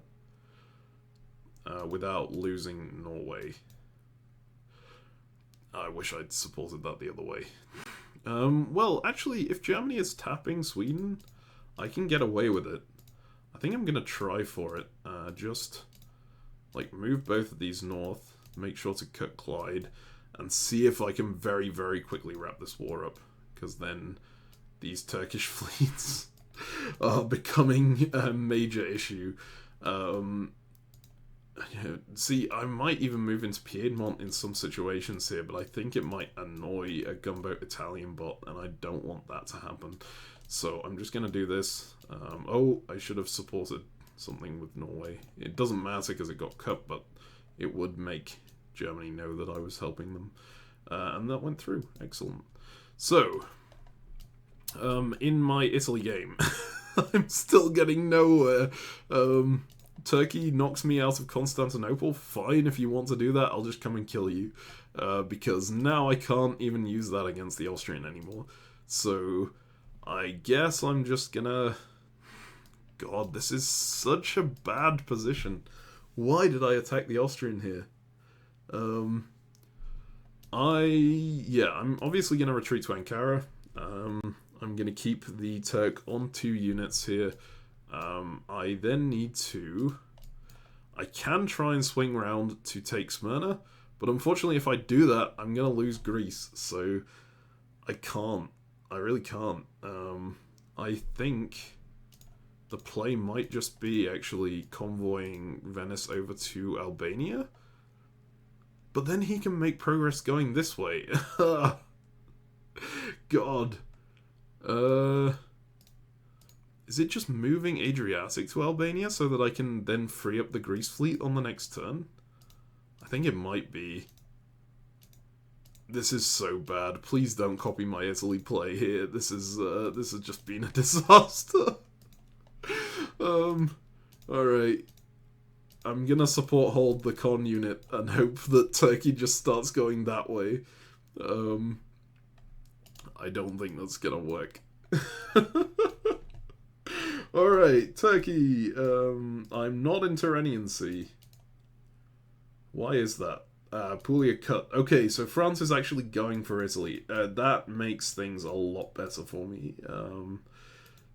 without losing Norway. I wish I'd supported that the other way. Well, actually, if Germany is tapping Sweden, I can get away with it. I think I'm going to try for it. Just, like, move both of these north, make sure to cut Clyde, and see if I can very, very quickly wrap this war up. Because then these Turkish fleets... are becoming a major issue. See, I might even move into Piedmont in some situations here, but I think it might annoy a gunboat Italian bot, and I don't want that to happen. So I'm just going to do this. Oh, I should have supported something with Norway. It doesn't matter because it got cut, but it would make Germany know that I was helping them. And that went through. Excellent. So... in my Italy game, I'm still getting nowhere. Turkey knocks me out of Constantinople. Fine, if you want to do that, I'll just come and kill you. Because now I can't even use that against the Austrian anymore. So, I guess I'm just gonna... God, this is such a bad position. Why did I attack the Austrian here? I'm obviously gonna retreat to Ankara. I'm going to keep the Turk on 2 units here. I then need to... I can try and swing round to take Smyrna, but unfortunately if I do that, I'm going to lose Greece, so I can't. I really can't. I think the play might just be actually convoying Venice over to Albania, but then he can make progress going this way. God. Is it just moving Adriatic to Albania so that I can then free up the Greece fleet on the next turn? I think it might be. This is so bad. Please don't copy my Italy play here. This has just been a disaster. Alright. I'm gonna support hold the con unit and hope that Turkey just starts going that way. I don't think that's gonna work. Alright, Turkey. I'm not in Tyrrhenian Sea. Why is that? Puglia cut. Okay, so France is actually going for Italy. That makes things a lot better for me.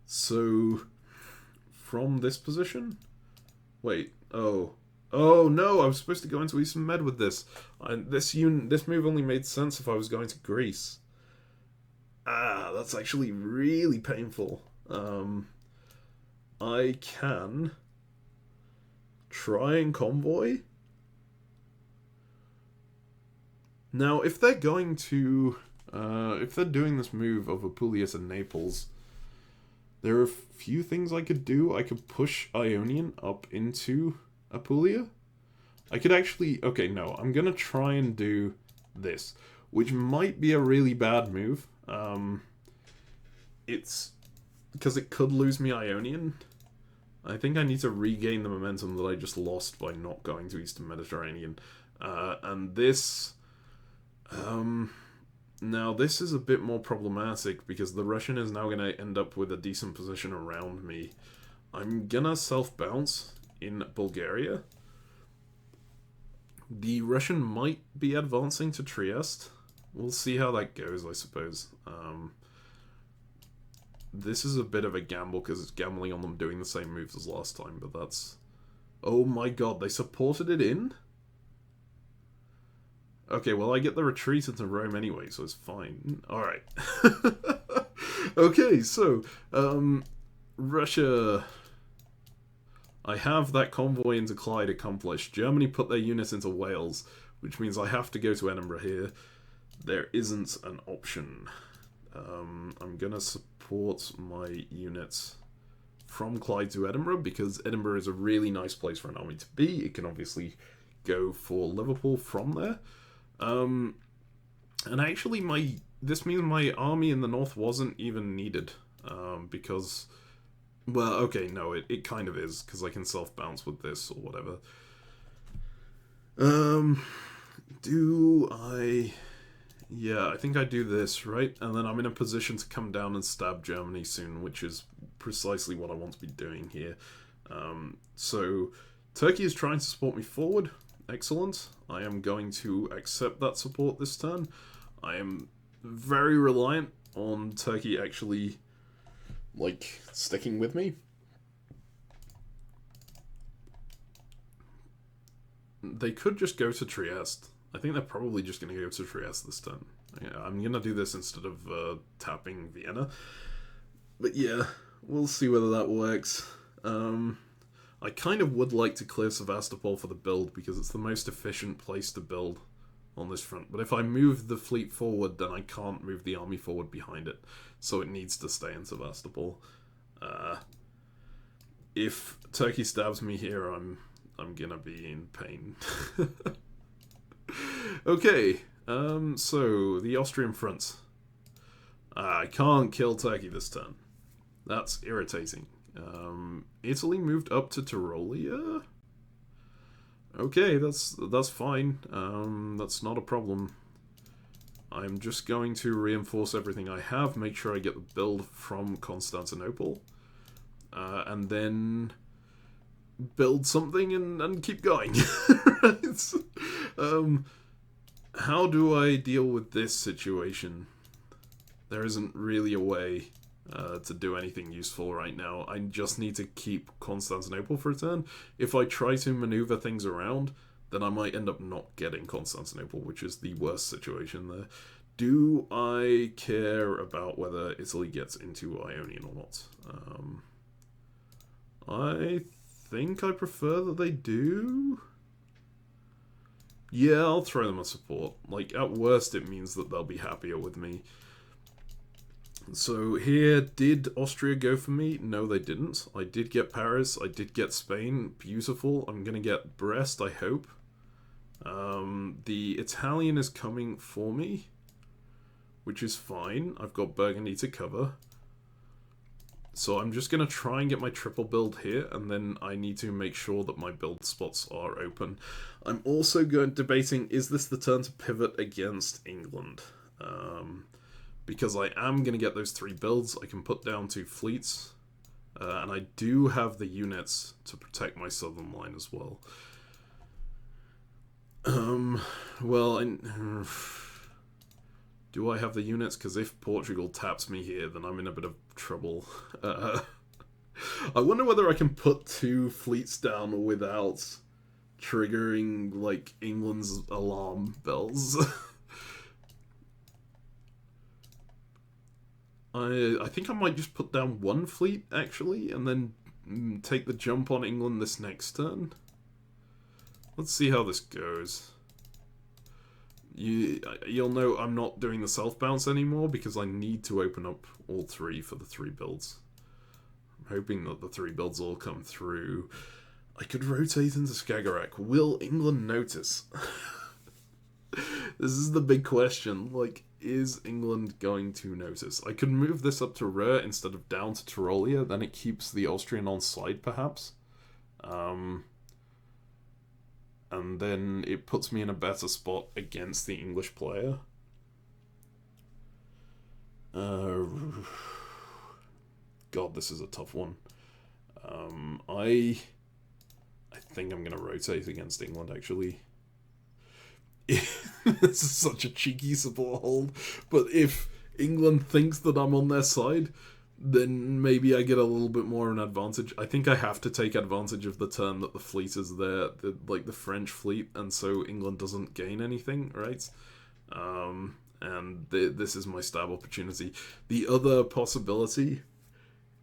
So, from this position? Wait, oh. Oh no, I was supposed to go into Eastern Med with this. This move only made sense if I was going to Greece. Ah, that's actually really painful. I can try and convoy. Now, if they're going to, if they're doing this move of Apulia to Naples, there are a few things I could do. I could push Ionian up into Apulia. I could actually, okay, no, I'm gonna try and do this, which might be a really bad move. It's because it could lose me Ionian. I think I need to regain the momentum that I just lost by not going to Eastern Mediterranean. And this... now, this is a bit more problematic because the Russian is now going to end up with a decent position around me. I'm gonna self-bounce in Bulgaria. The Russian might be advancing to Trieste. We'll see how that goes, I suppose. This is a bit of a gamble because it's gambling on them doing the same moves as last time, but that's... Oh my god, they supported it in? Okay, well I get the retreat into Rome anyway, so it's fine. Alright. Okay, so, Russia... I have that convoy into Clyde accomplished. Germany put their units into Wales, which means I have to go to Edinburgh here. There isn't an option. I'm gonna support my units from Clyde to Edinburgh, because Edinburgh is a really nice place for an army to be. It can obviously go for Liverpool from there. And actually, this means my army in the north wasn't even needed, because... Well, okay, no, it kind of is, because I can self-bounce with this or whatever. Do I... Yeah, I think I do this, right? And then I'm in a position to come down and stab Germany soon, which is precisely what I want to be doing here. So, Turkey is trying to support me forward. Excellent. I am going to accept that support this turn. I am very reliant on Turkey actually, like, sticking with me. They could just go to Trieste. I think they're probably just going to go to Trieste this turn. Yeah, I'm going to do this instead of tapping Vienna. But yeah, we'll see whether that works. I kind of would like to clear Sevastopol for the build, because it's the most efficient place to build on this front. But if I move the fleet forward, then I can't move the army forward behind it. So it needs to stay in Sevastopol. If Turkey stabs me here, I'm gonna be in pain. Okay, so the Austrian front. I can't kill Turkey this turn. That's irritating. Italy moved up to Tyrolia? Okay, that's fine. That's not a problem. I'm just going to reinforce everything I have, make sure I get the build from Constantinople, and then build something and keep going. Right? How do I deal with this situation? There isn't really a way to do anything useful right now. I just need to keep Constantinople for a turn. If I try to maneuver things around, then I might end up not getting Constantinople, which is the worst situation there. Do I care about whether Italy gets into Ionian or not? I think I prefer that they do. Yeah, I'll throw them a support. Like, at worst, it means that they'll be happier with me. So here, did Austria go for me? No, they didn't. I did get Paris. I did get Spain. Beautiful. I'm going to get Brest, I hope. The Italian is coming for me, which is fine. I've got Burgundy to cover. So I'm just going to try and get my triple build here, and then I need to make sure that my build spots are open. I'm also debating, is this the turn to pivot against England? Because I am going to get those 3 builds. I can put down 2 fleets, and I do have the units to protect my southern line as well. Well, do I have the units? Because if Portugal taps me here, then I'm in a bit of trouble. I wonder whether I can put 2 fleets down without triggering, like, England's alarm bells. I think I might just put down 1 fleet, actually, and then take the jump on England this next turn. Let's see how this goes. You'll know I'm not doing the self-bounce anymore, because I need to open up all 3 for the 3 builds. I'm hoping that the 3 builds all come through. I could rotate into Skagerrak. Will England notice? This is the big question. Like, is England going to notice? I could move this up to Ruhr instead of down to Tyrolia, then it keeps the Austrian on side, perhaps. And then it puts me in a better spot against the English player. God, this is a tough one. I I think I'm going to rotate against England, actually. This is such a cheeky support hold, but if England thinks that I'm on their side, then maybe I get a little bit more of an advantage. I think I have to take advantage of the turn that the fleet is there, the French fleet, and so England doesn't gain anything, right? And this is my stab opportunity. The other possibility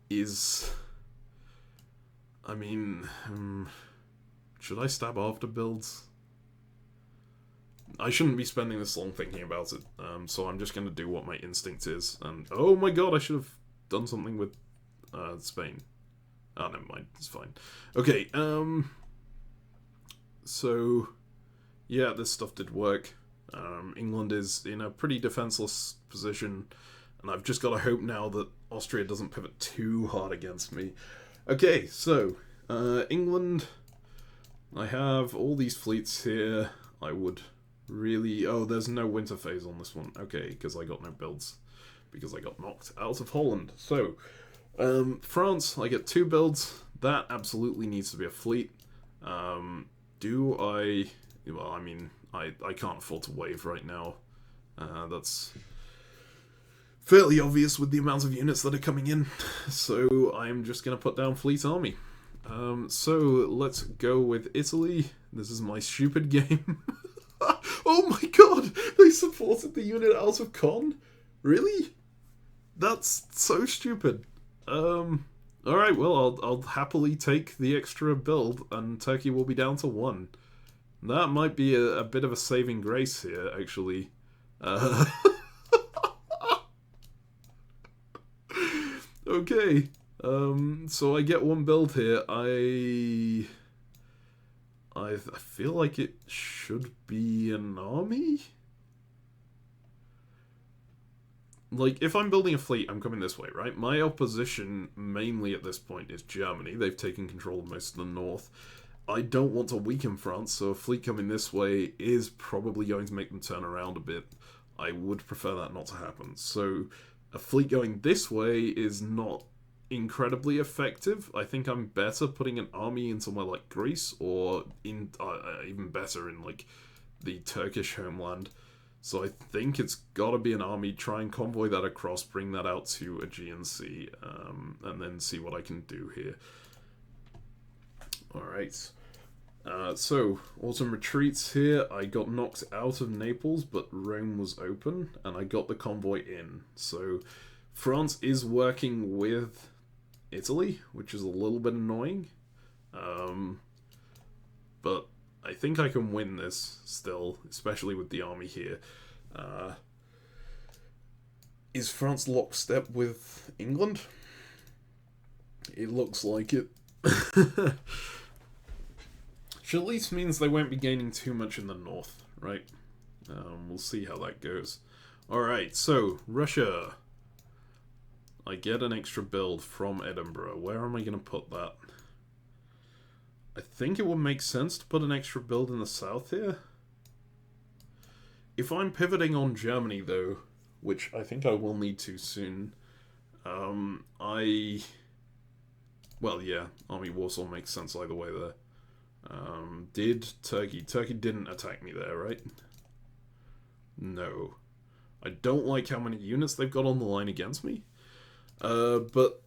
is... I mean... should I stab after builds? I shouldn't be spending this long thinking about it, so I'm just going to do what my instinct is. And oh my god, I should have done something with Spain. Oh, never mind, it's fine. Okay, so yeah, this stuff did work. England is in a pretty defenseless position, and I've just got to hope now that Austria doesn't pivot too hard against me. Okay, so England, I have all these fleets here. I would really... Oh, there's no winter phase on this one. Okay, because I got no builds. Because I got knocked out of Holland. So, France, I get 2 builds. That absolutely needs to be a fleet. Do I... Well, I mean, I can't afford to wave right now. That's fairly obvious with the amount of units that are coming in. So, I'm just going to put down Fleet Army. So, let's go with Italy. This is my stupid game. Oh my god! They supported the unit out of Con? Really? That's so stupid. Alright, well, I'll happily take the extra build, and Turkey will be down to 1. That might be a bit of a saving grace here, actually. Okay. So I get 1 build here. I feel like it should be an army? Like, if I'm building a fleet, I'm coming this way, right? My opposition, mainly at this point, is Germany. They've taken control of most of the north. I don't want to weaken France, so a fleet coming this way is probably going to make them turn around a bit. I would prefer that not to happen. So, a fleet going this way is not incredibly effective. I think I'm better putting an army in somewhere like Greece, or in even better in like the Turkish homeland. So I think it's got to be an army, try and convoy that across, bring that out to Aegean Sea, and then see what I can do here. Alright. So, autumn retreats here. I got knocked out of Naples, but Rome was open, and I got the convoy in. So, France is working with Italy, which is a little bit annoying. But I think I can win this still, especially with the army here. Is France lockstep with England? It looks like it. Which at least means they won't be gaining too much in the north, right? We'll see how that goes. Alright, so, Russia. I get an extra build from Edinburgh. Where am I going to put that? I think it would make sense to put an extra build in the south here. If I'm pivoting on Germany, though, which I think I will need to soon, well, yeah, Army Warsaw makes sense either way there. Did Turkey... Turkey didn't attack me there, right? No. I don't like how many units they've got on the line against me. But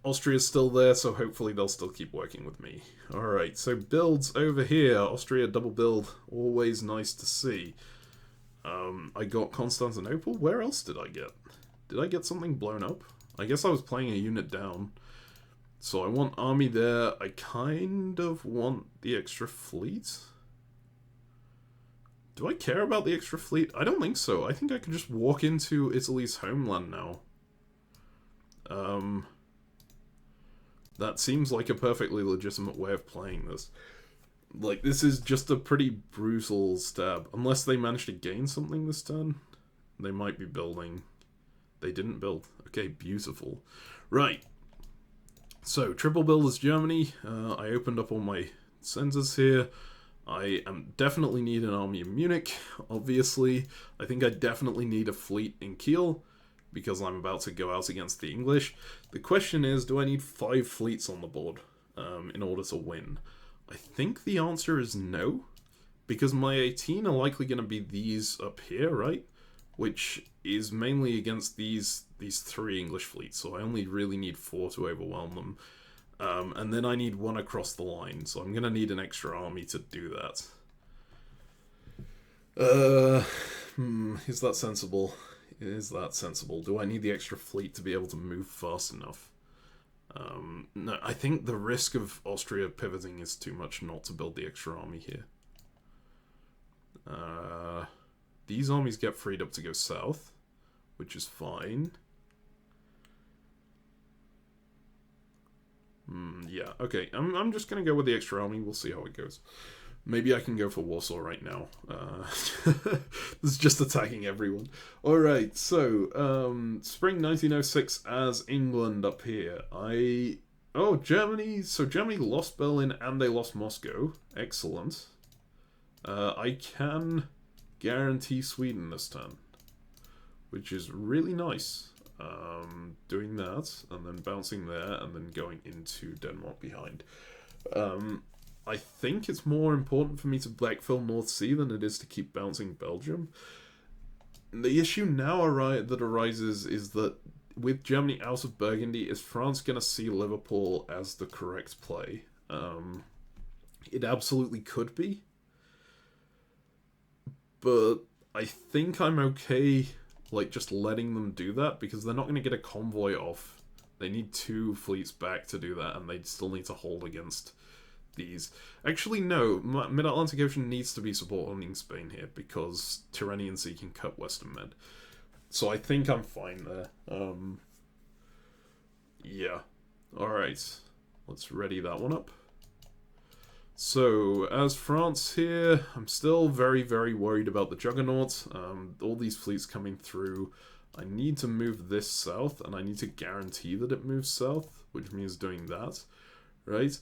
Austria's still there, so hopefully they'll still keep working with me. Alright, so builds over here. Austria double build. Always nice to see. I got Constantinople. Where else did I get? Did I get something blown up? I guess I was playing a unit down. So I want army there. I kind of want the extra fleet. Do I care about the extra fleet? I don't think so. I think I can just walk into Italy's homeland now. That seems like a perfectly legitimate way of playing this. Like, this is just a pretty brutal stab. Unless they manage to gain something this turn. They might be building. They didn't build. Okay, beautiful. Right. So, triple build is Germany. I opened up all my centers here. I definitely need an army in Munich, obviously. I think I definitely need a fleet in Kiel, because I'm about to go out against the English. The question is, do I need 5 fleets on the board in order to win? I think the answer is no, because my 18 are likely going to be these up here, right? Which is mainly against these 3 English fleets, so I only really need 4 to overwhelm them. And then I need 1 across the line, so I'm going to need an extra army to do that. Is that sensible? Is that sensible? Do I need the extra fleet to be able to move fast enough? No, I think the risk of Austria pivoting is too much not to build the extra army here. These armies get freed up to go south, which is fine. Yeah, okay. I'm just gonna go with the extra army. We'll see how it goes. Maybe I can go for Warsaw right now. This is just attacking everyone. Alright, so, spring 1906 as England up here. Oh, Germany. So Germany lost Berlin and they lost Moscow. Excellent. I can guarantee Sweden this turn, which is really nice. Doing that, and then bouncing there, and then going into Denmark behind. I think it's more important for me to backfill North Sea than it is to keep bouncing Belgium. The issue now that arises is that with Germany out of Burgundy, is France going to see Liverpool as the correct play? It absolutely could be. But I think I'm okay, like, just letting them do that, because they're not going to get a convoy off. They need 2 fleets back to do that, and they still need to hold against these. Actually, no. Mid-Atlantic Ocean needs to be supporting Spain here, because Tyrrhenian Sea can cut Western Med. So I think I'm fine there. Yeah. Alright. Let's ready that one up. So, as France here, I'm still very, very worried about the Juggernaut. All these fleets coming through. I need to move this south, and I need to guarantee that it moves south, which means doing that, right?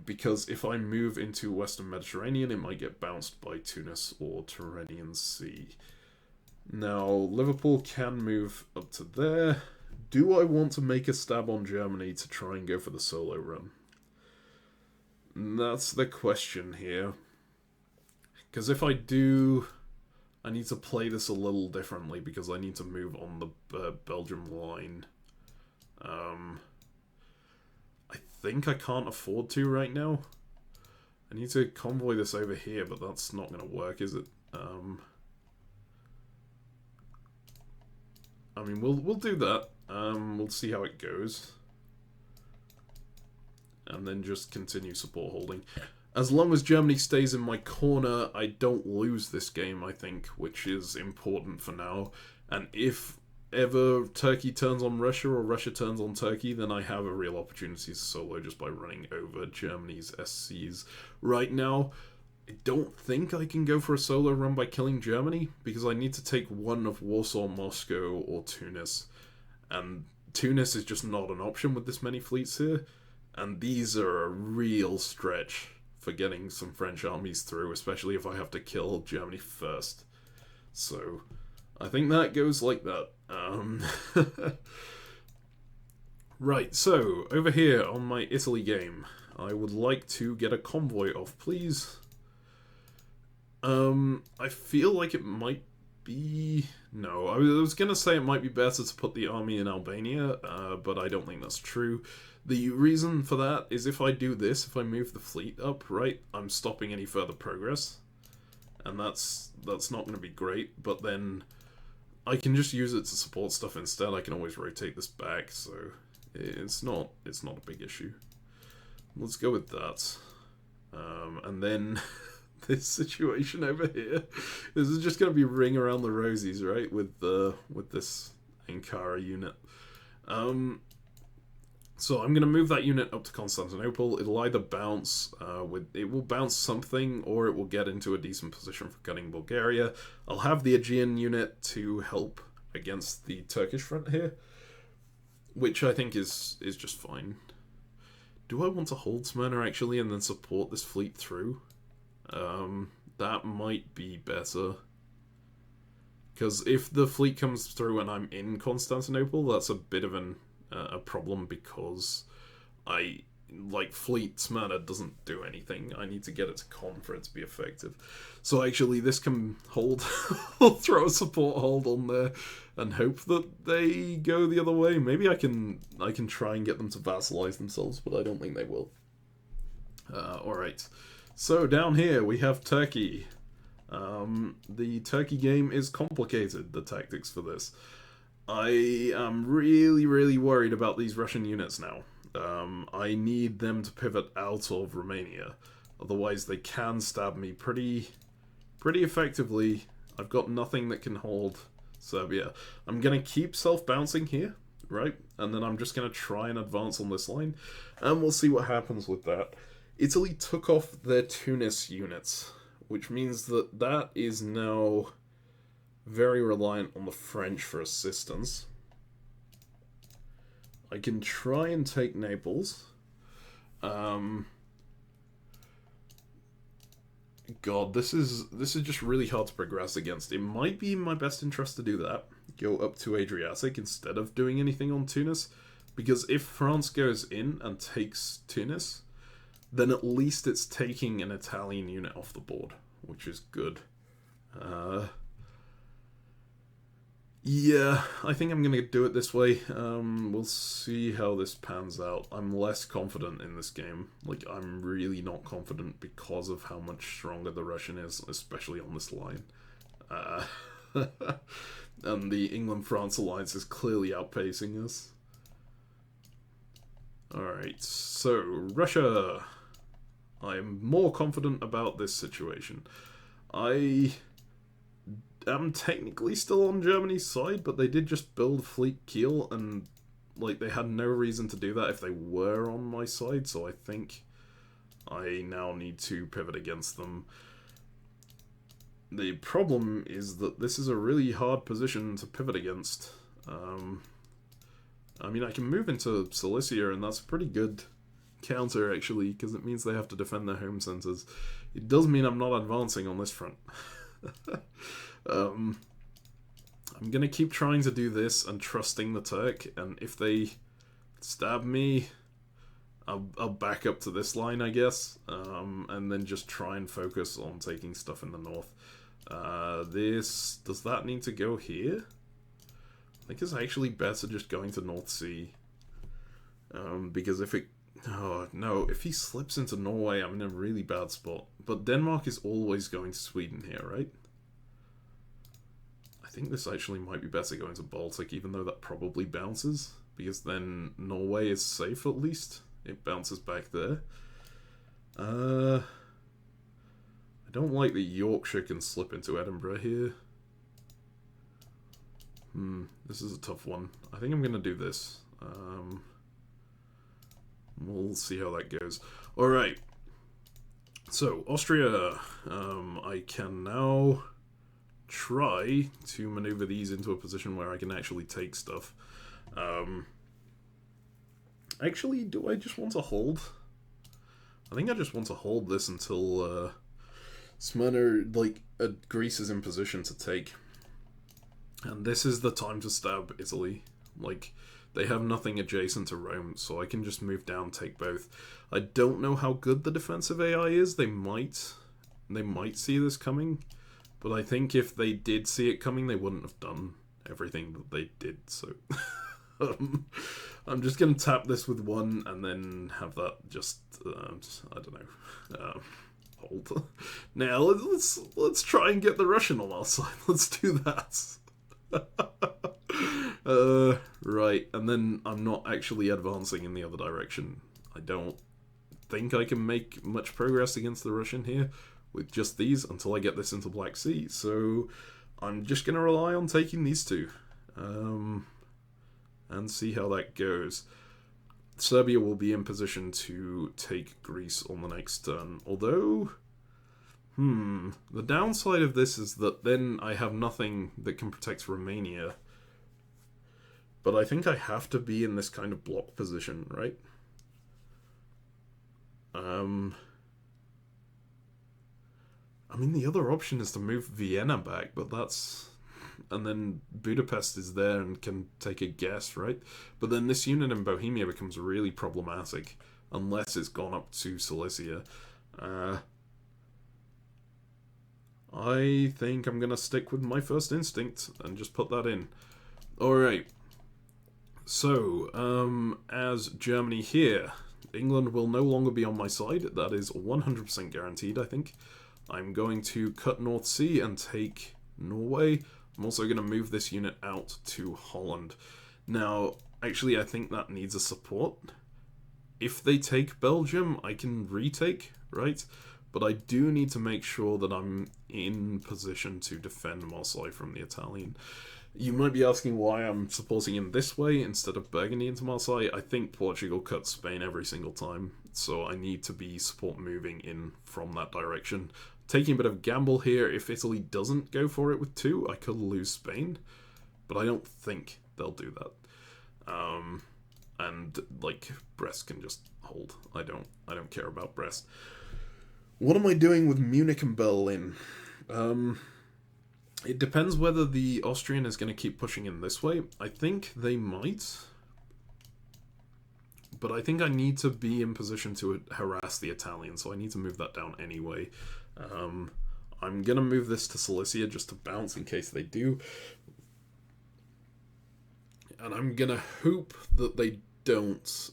Because if I move into Western Mediterranean, it might get bounced by Tunis or Tyrrhenian Sea. Now, Liverpool can move up to there. Do I want to make a stab on Germany to try and go for the solo run? That's the question here. Because if I do, I need to play this a little differently because I need to move on the Belgium line. I think I can't afford to right now. I need to convoy this over here, but that's not going to work, is it? I mean, we'll do that. We'll see how it goes. And then just continue support holding. As long as Germany stays in my corner, I don't lose this game, I think, which is important for now. And if ever Turkey turns on Russia or Russia turns on Turkey, then I have a real opportunity to solo just by running over Germany's SCs. Right now, I don't think I can go for a solo run by killing Germany, because I need to take one of Warsaw, Moscow, or Tunis. And Tunis is just not an option with this many fleets here. And these are a real stretch for getting some French armies through, especially if I have to kill Germany first. So, I think that goes like that. Right, so, over here on my Italy game, I would like to get a convoy off, please. I feel like it might be... No, I was going to say it might be better to put the army in Albania, but I don't think that's true. The reason for that is if I do this, if I move the fleet up, right, I'm stopping any further progress. And that's not going to be great, but then I can just use it to support stuff instead. I can always rotate this back, so it's not a big issue. Let's go with that. And then this situation over here, this is just going to be ring around the rosies, right, with this Ankara unit. So I'm going to move that unit up to Constantinople. It'll either bounce, it will bounce something, or it will get into a decent position for cutting Bulgaria. I'll have the Aegean unit to help against the Turkish front here, which I think is just fine. Do I want to hold Smyrna actually and then support this fleet through? That might be better. Because if the fleet comes through and I'm in Constantinople, that's a bit of a problem, because like, fleet Smyrna doesn't do anything. I need to get it to con for it to be effective. So actually, this can hold. I'll throw a support hold on there and hope that they go the other way. Maybe I can try and get them to vassalize themselves, but I don't think they will. Alright. So down here we have Turkey. The Turkey game is complicated, the tactics for this. I am really, really worried about these Russian units now. I need them to pivot out of Romania. Otherwise they can stab me pretty effectively. I've got nothing that can hold Serbia. I'm going to keep self-bouncing here, right? And then I'm just going to try and advance on this line. And we'll see what happens with that. Italy took off their Tunis units, which means that that is now very reliant on the French for assistance. I can try and take Naples. God, this is just really hard to progress against. It might be in my best interest to do that. Go up to Adriatic instead of doing anything on Tunis. Because if France goes in and takes Tunis, then at least it's taking an Italian unit off the board, which is good. Yeah, I think I'm going to do it this way. We'll see how this pans out. I'm less confident in this game. Like, I'm really not confident because of how much stronger the Russian is, especially on this line. And the England-France alliance is clearly outpacing us. Alright, so Russia. I am more confident about this situation. I am technically still on Germany's side, but they did just build Fleet Kiel, and like they had no reason to do that if they were on my side, so I think I now need to pivot against them. The problem is that this is a really hard position to pivot against. I mean, I can move into Cilicia, and that's a pretty good counter, actually, because it means they have to defend their home centers. It does mean I'm not advancing on this front. I'm going to keep trying to do this and trusting the Turk, and if they stab me, I'll back up to this line, I guess, and then just try and focus on taking stuff in the north. Does that need to go here? I think it's actually better just going to North Sea, because if it... Oh, no, if he slips into Norway, I'm in a really bad spot. But Denmark is always going to Sweden here, right? I think this actually might be better going to Baltic, even though that probably bounces, because then Norway is safe at least. It bounces back there. I don't like that Yorkshire can slip into Edinburgh here. This is a tough one. I think I'm going to do this. We'll see how that goes. Alright. So, Austria. I can now try to maneuver these into a position where I can actually take stuff. Actually, do I just want to hold? I think I just want to hold this until Smyrna, Greece is in position to take. And this is the time to stab Italy. Like, they have nothing adjacent to Rome, so I can just move down, take both. I don't know how good the defensive AI is. They might see this coming, but I think if they did see it coming, they wouldn't have done everything that they did. So I'm just gonna tap this with one, and then have that just I don't know, hold. Now let's try and get the Russian on our side. Let's do that. Right, and then I'm not actually advancing in the other direction. I don't think I can make much progress against the Russian here with just these until I get this into Black Sea. So I'm just going to rely on taking these two and see how that goes. Serbia will be in position to take Greece on the next turn, although... the downside of this is that then I have nothing that can protect Romania. But I think I have to be in this kind of block position, right? I mean, the other option is to move Vienna back, but that's... And then Budapest is there and can take a guess, right? But then this unit in Bohemia becomes really problematic. unless it's gone up to Cilicia. I think I'm gonna stick with my first instinct and just put that in. Alright. So, as Germany here, England will no longer be on my side. That is 100% guaranteed, I think. I'm going to cut North Sea and take Norway. I'm also going to move this unit out to Holland. Now, actually, I think that needs a support. If they take Belgium, I can retake, right? But I do need to make sure that I'm in position to defend Marseille from the Italian. You might be asking why I'm supporting him this way instead of Burgundy into Marseille. I think Portugal cuts Spain every single time, so I need to be support moving in from that direction. Taking a bit of gamble here, if Italy doesn't go for it with 2, I could lose Spain, but I don't think they'll do that. And like Brest can just hold. I don't care about Brest. What am I doing with Munich and Berlin? It depends whether the Austrian is going to keep pushing in this way. I think they might. But I think I need to be in position to harass the Italian, so I need to move that down anyway. I'm going to move this to Cilicia just to bounce in case they do. And I'm going to hope that they don't...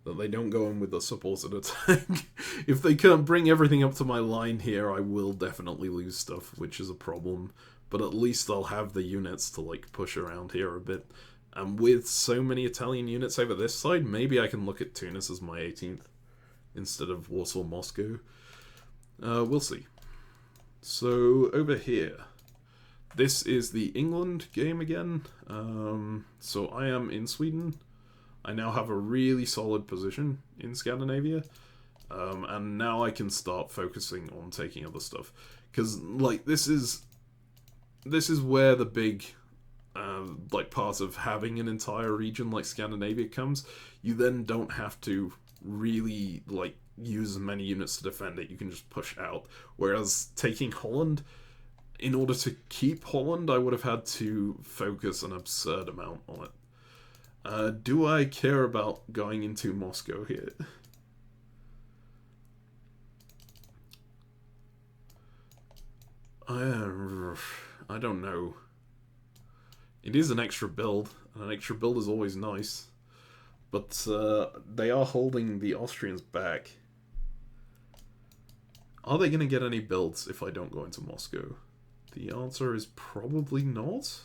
that they don't go in with a supported attack. If they can't bring everything up to my line here, I will definitely lose stuff, which is a problem. But at least I'll have the units to like push around here a bit. And with so many Italian units over this side, maybe I can look at Tunis as my 18th instead of Warsaw, Moscow. We'll see. So over here, this is the England game again. So I am in Sweden. I now have a really solid position in Scandinavia, and now I can start focusing on taking other stuff. Because, like, this is where the big, like, part of having an entire region like Scandinavia comes. You then don't have to really, like, use as many units to defend it. You can just push out. Whereas taking Holland, in order to keep Holland, I would have had to focus an absurd amount on it. Do I care about going into Moscow here? I don't know. It is an extra build, and an extra build is always nice. But they are holding the Austrians back. Are they going to get any builds if I don't go into Moscow? The answer is probably not.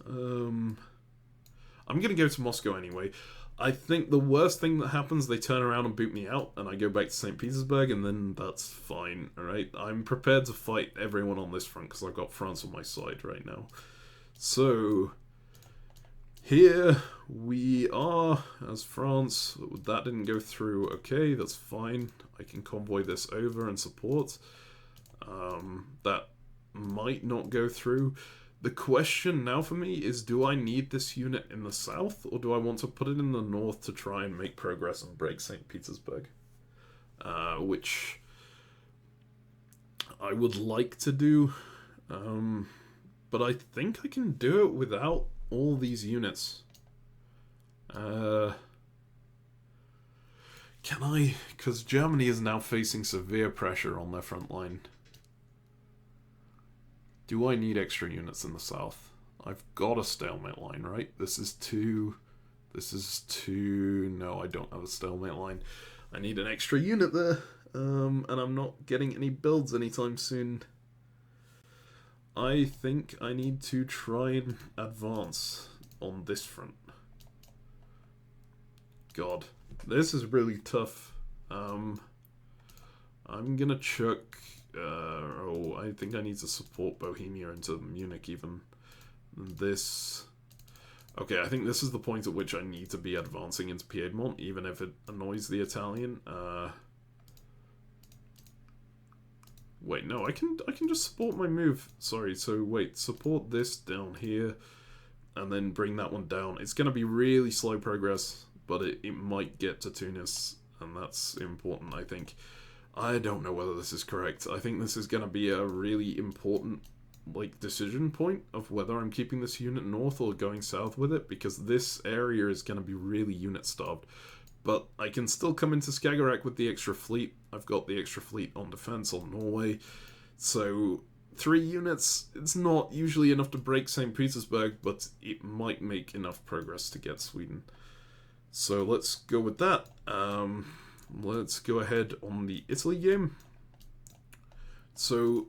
I'm going to go to Moscow anyway. I think the worst thing that happens, they turn around and boot me out, and I go back to St. Petersburg, and then that's fine, alright? I'm prepared to fight everyone on this front, because I've got France on my side right now. So, here we are, as France. That didn't go through. Okay, that's fine. I can convoy this over and support. That might not go through. The question now for me is, do I need this unit in the south, or do I want to put it in the north to try and make progress and break St. Petersburg? Which I would like to do, but I think I can do it without all these units. Can I? Because Germany is now facing severe pressure on their front line. Do I need extra units in the south? I've got a stalemate line, right? This is 2. This is 2. No, I don't have a stalemate line. I need an extra unit there. And I'm not getting any builds anytime soon. I think I need to try and advance on this front. God, this is really tough. I'm gonna chuck... I think I need to support Bohemia into Munich even. This... Okay, I think this is the point at which I need to be advancing into Piedmont, even if it annoys the Italian. Wait, no, I can just support my move. Sorry, so wait, support this down here, and then bring that one down. It's going to be really slow progress, but it might get to Tunis, and that's important, I think. I don't know whether this is correct. I think this is going to be a really important like decision point of whether I'm keeping this unit north or going south with it, because this area is going to be really unit starved. But I can still come into Skagerrak with the extra fleet. I've got the extra fleet on defense on Norway. So 3 units, it's not usually enough to break St. Petersburg, but it might make enough progress to get Sweden. So let's go with that. Let's go ahead on the Italy game. So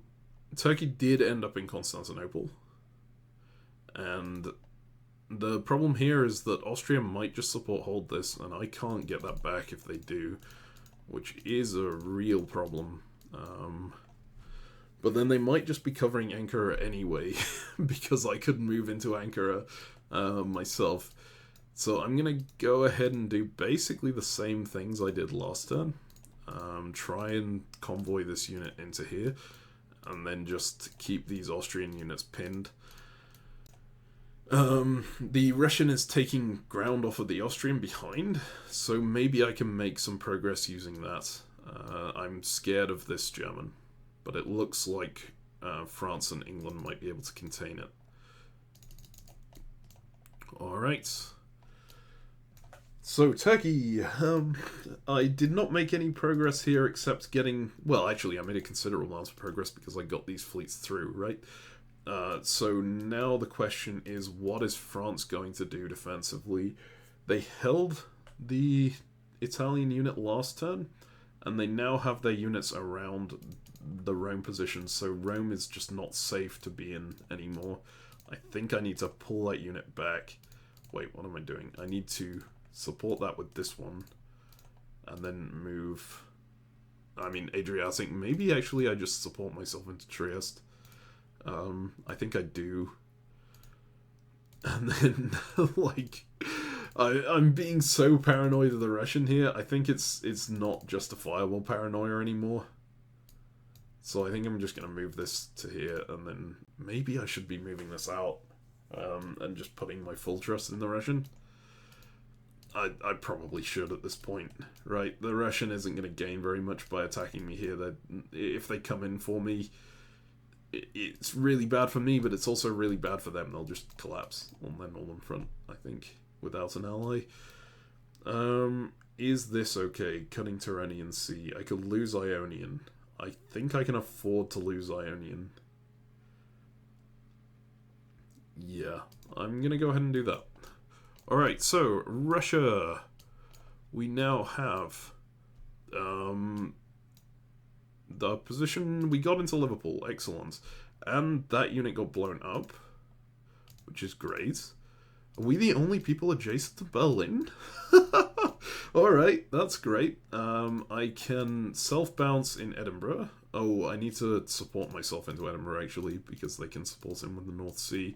Turkey did end up in Constantinople. And the problem here is that Austria might just support hold this, and I can't get that back if they do, which is a real problem. But then they might just be covering Ankara anyway, because I could move into Ankara myself. So I'm going to go ahead and do basically the same things I did last turn. Try and convoy this unit into here, and then just keep these Austrian units pinned. The Russian is taking ground off of the Austrian behind, so maybe I can make some progress using that. I'm scared of this German, but it looks like France and England might be able to contain it. Alright. So, Turkey, I did not make any progress here except getting... Well, actually, I made a considerable amount of progress because I got these fleets through, right? So now the question is, what is France going to do defensively? They held the Italian unit last turn, and they now have their units around the Rome position, so Rome is just not safe to be in anymore. I think I need to pull that unit back. Wait, what am I doing? I need to support that with this one, and then move... I mean, Adriatic. Maybe actually I just support myself into Trieste. I think I do. And then, like, I'm being so paranoid of the Russian here. I think it's not justifiable paranoia anymore. So I think I'm just going to move this to here, and then maybe I should be moving this out, and just putting my full trust in the Russian. I probably should at this point, right? The Russian isn't going to gain very much by attacking me here. If they come in for me, it's really bad for me, but it's also really bad for them. They'll just collapse on their northern front, I think, without an ally. Is this okay? Cutting Tyrrhenian Sea. I could lose Ionian. I think I can afford to lose Ionian. Yeah, I'm going to go ahead and do that. Alright, so, Russia. We now have... the position we got into Liverpool, excellent. And that unit got blown up, which is great. Are we the only people adjacent to Berlin? Alright, that's great. I can self-bounce in Edinburgh. Oh, I need to support myself into Edinburgh, actually, because they can support him with the North Sea.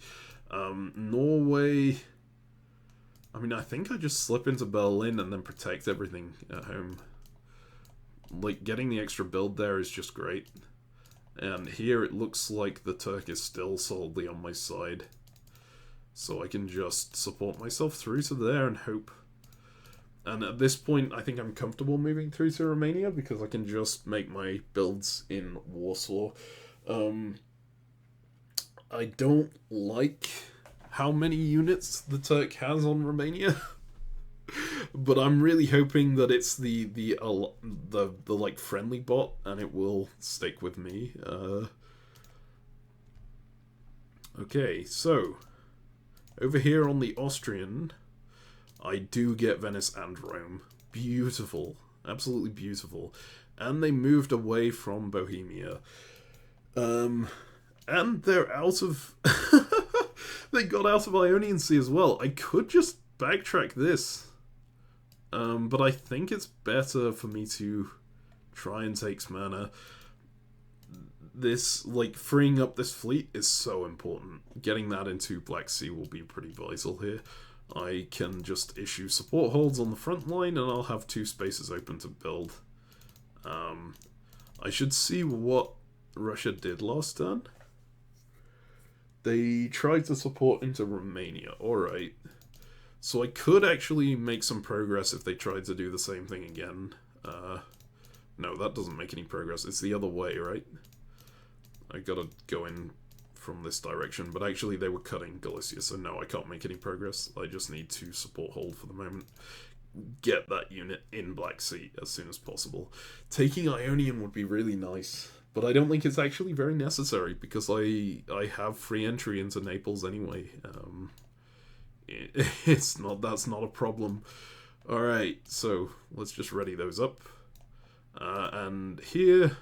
Norway... I mean, I think I just slip into Berlin and then protect everything at home. Like, getting the extra build there is just great. And here it looks like the Turk is still solidly on my side. So I can just support myself through to there and hope. And at this point, I think I'm comfortable moving through to Romania because I can just make my builds in Warsaw. I don't like how many units the Turk has on Romania. But I'm really hoping that it's the like friendly bot and it will stick with me. Okay, so over here on the Austrian, I do get Venice and Rome. Beautiful, absolutely beautiful. And they moved away from Bohemia. And they're out of... They got out of Ionian Sea as well. I could just backtrack this. But I think it's better for me to try and take Smyrna. This, like, freeing up this fleet is so important. Getting that into Black Sea will be pretty vital here. I can just issue support holds on the front line and I'll have 2 spaces open to build. I should see what Russia did last turn. They tried to support into Romania. Alright. So I could actually make some progress if they tried to do the same thing again. No, that doesn't make any progress. It's the other way, right? I gotta go in from this direction, but actually they were cutting Galicia, so no, I can't make any progress. I just need to support hold for the moment. Get that unit in Black Sea as soon as possible. Taking Ionian would be really nice, but I don't think it's actually very necessary because I have free entry into Naples anyway. That's not a problem. Alright, so let's just ready those up. And here...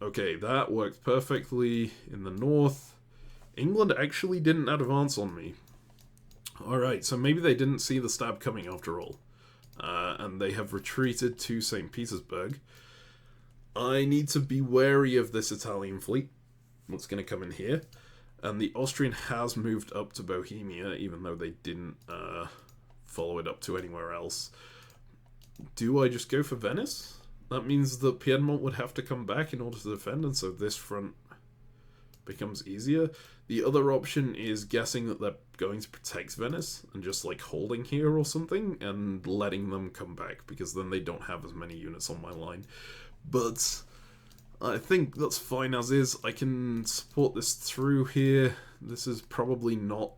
Okay, that worked perfectly in the north. England actually didn't advance on me. Alright, so maybe they didn't see the stab coming after all. And they have retreated to St. Petersburg. I need to be wary of this Italian fleet. What's going to come in here. And the Austrian has moved up to Bohemia, even though they didn't follow it up to anywhere else. Do I just go for Venice? That means that Piedmont would have to come back in order to defend, and so this front becomes easier. The other option is guessing that they're going to protect Venice and just like holding here or something and letting them come back, because then they don't have as many units on my line. But I think that's fine as is. I can support this through here. This is probably not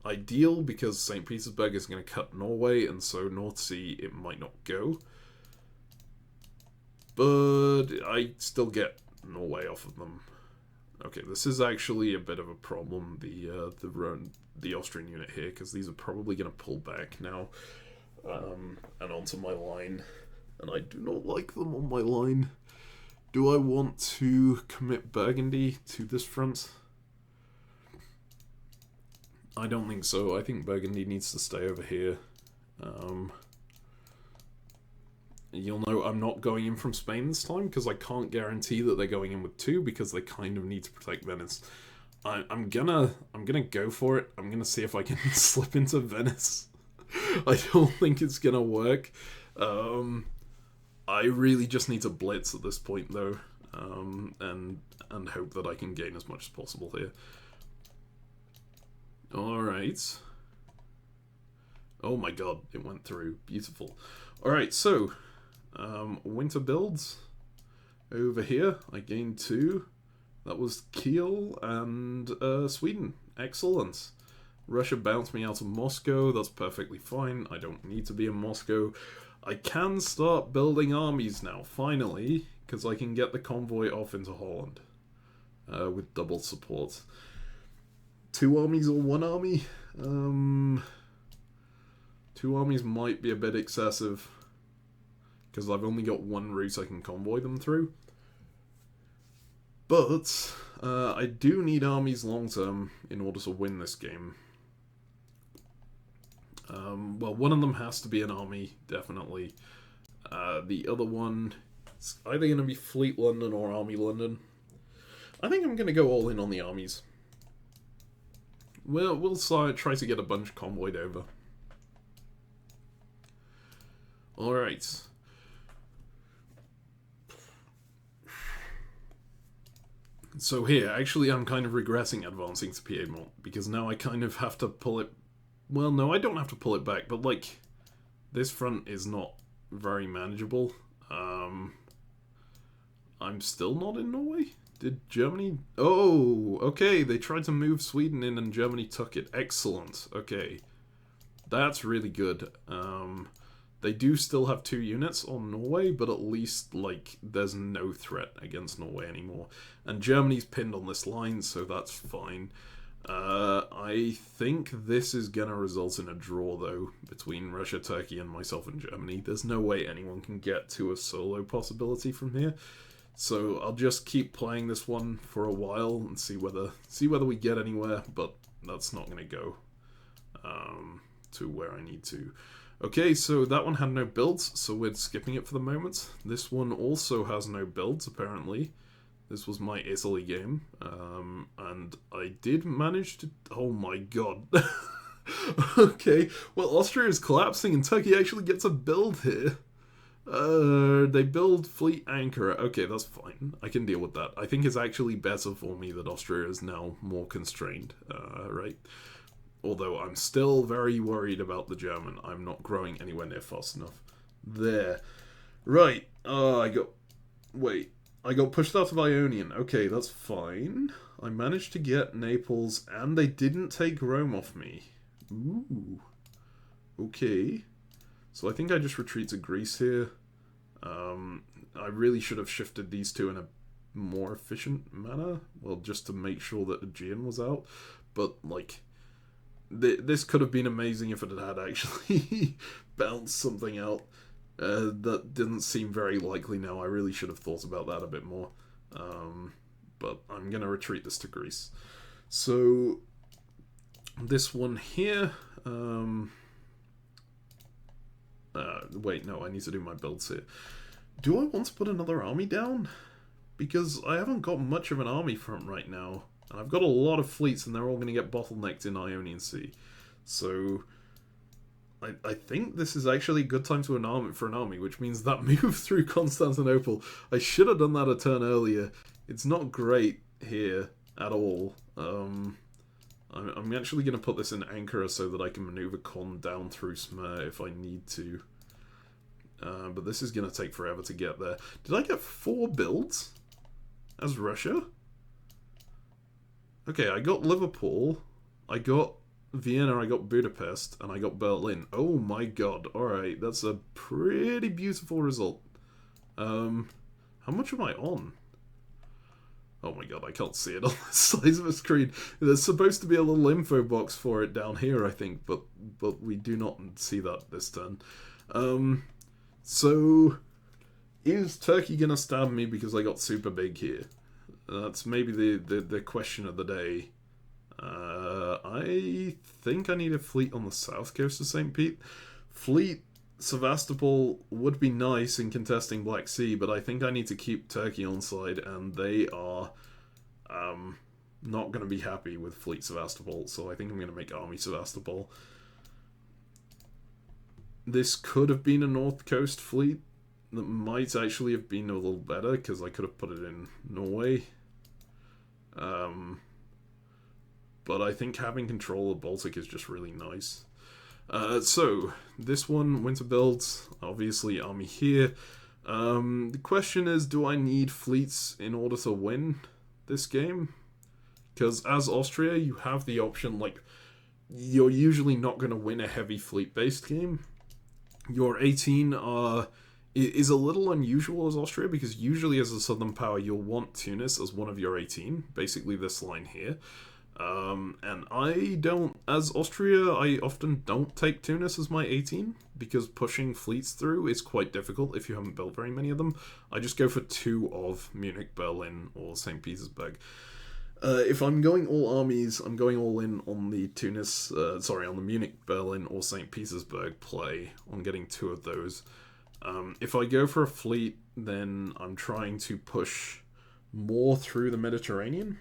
ideal because St. Petersburg is going to cut Norway, and so North Sea it might not go. But I still get Norway off of them. Okay, this is actually a bit of a problem, the Austrian unit here, because these are probably going to pull back now and onto my line. And I do not like them on my line. Do I want to commit Burgundy to this front? I don't think so. I think Burgundy needs to stay over here. You'll know I'm not going in from Spain this time because I can't guarantee that they're going in with 2 because they kind of need to protect Venice. I'm gonna go for it. I'm gonna see if I can slip into Venice. I don't think it's gonna work. I really just need to blitz at this point though, and hope that I can gain as much as possible here. All right. Oh my god, it went through. Beautiful. All right, so. Winter builds over here. I gained 2. That was Kiel and Sweden. Excellent. Russia bounced me out of Moscow. That's perfectly fine. I don't need to be in Moscow. I can start building armies now, finally, because I can get the convoy off into Holland with double support. 2 armies or 1 army? 2 armies might be a bit excessive, because I've only got 1 route I can convoy them through. But I do need armies long term in order to win this game. Well, one of them has to be an army, definitely. The other one is either going to be Fleet London or Army London. I think I'm going to go all in on the armies. We'll try to get a bunch convoyed over. Alright. So here, actually I'm kind of regretting advancing to Piedmont, because now I kind of have to pull it... Well, no, I don't have to pull it back, but like, this front is not very manageable. I'm still not in Norway? Did Germany... Oh, okay, they tried to move Sweden in and Germany took it. Excellent, okay. That's really good. They do still have 2 units on Norway, but at least, like, there's no threat against Norway anymore. And Germany's pinned on this line, so that's fine. I think this is gonna result in a draw, though, between Russia, Turkey, and myself and Germany. There's no way anyone can get to a solo possibility from here. So I'll just keep playing this one for a while and see whether we get anywhere, but that's not gonna go to where I need to. Okay, so that one had no builds, so we're skipping it for the moment. This one also has no builds, apparently. This was my Italy game, and I did manage to... Oh my god. Okay, well, Austria is collapsing and Turkey actually gets a build here. They build Fleet Ankara. Okay, that's fine. I can deal with that. I think it's actually better for me that Austria is now more constrained, right? Although I'm still very worried about the German. I'm not growing anywhere near fast enough. There. Right. I got... Wait. I got pushed out of Ionian. Okay, that's fine. I managed to get Naples, and they didn't take Rome off me. Ooh. Okay. So I think I just retreat to Greece here. I really should have shifted these two in a more efficient manner. Well, just to make sure that Aegean was out. But, like, this could have been amazing if it had actually bounced something out. That didn't seem very likely now. I really should have thought about that a bit more. But I'm going to retreat this to Greece. So, this one here... wait, no, I need to do my builds here. Do I want to put another army down? Because I haven't got much of an army front right now. And I've got a lot of fleets and they're all going to get bottlenecked in Ionian Sea. So... I think this is actually a good time to for an army, which means that move through Constantinople. I should have done that a turn earlier. It's not great here at all. I'm actually going to put this in Ankara so that I can maneuver Con down through Smyrna if I need to. But this is going to take forever to get there. Did I get 4 builds as Russia? Okay, I got Liverpool. I got Vienna, I got Budapest, and I got Berlin. Oh my god. Alright, that's a pretty beautiful result. How much am I on? Oh my god, I can't see it on the size of a screen. There's supposed to be a little info box for it down here, I think, but we do not see that this turn. So, is Turkey gonna stab me because I got super big here? That's maybe the question of the day. I think I need a fleet on the south coast of St. Pete. Fleet Sevastopol would be nice in contesting Black Sea, but I think I need to keep Turkey on side, and they are not going to be happy with Fleet Sevastopol, so I think I'm going to make Army Sevastopol. This could have been a North Coast fleet that might actually have been a little better, because I could have put it in Norway. But I think having control of Baltic is just really nice. So, this one, winter builds, obviously army here. The question is, do I need fleets in order to win this game? Because as Austria, you have the option, like, you're usually not going to win a heavy fleet-based game. Your 18 is a little unusual as Austria, because usually as a southern power, you'll want Tunis as one of your 18, basically this line here. And I don't, as Austria, I often don't take Tunis as my 18, because pushing fleets through is quite difficult if you haven't built very many of them. I just go for 2 of Munich, Berlin, or St. Petersburg. If I'm going all armies, I'm going all in on the on the Munich, Berlin, or St. Petersburg play, on getting 2 of those. If I go for a fleet, then I'm trying to push more through the Mediterranean.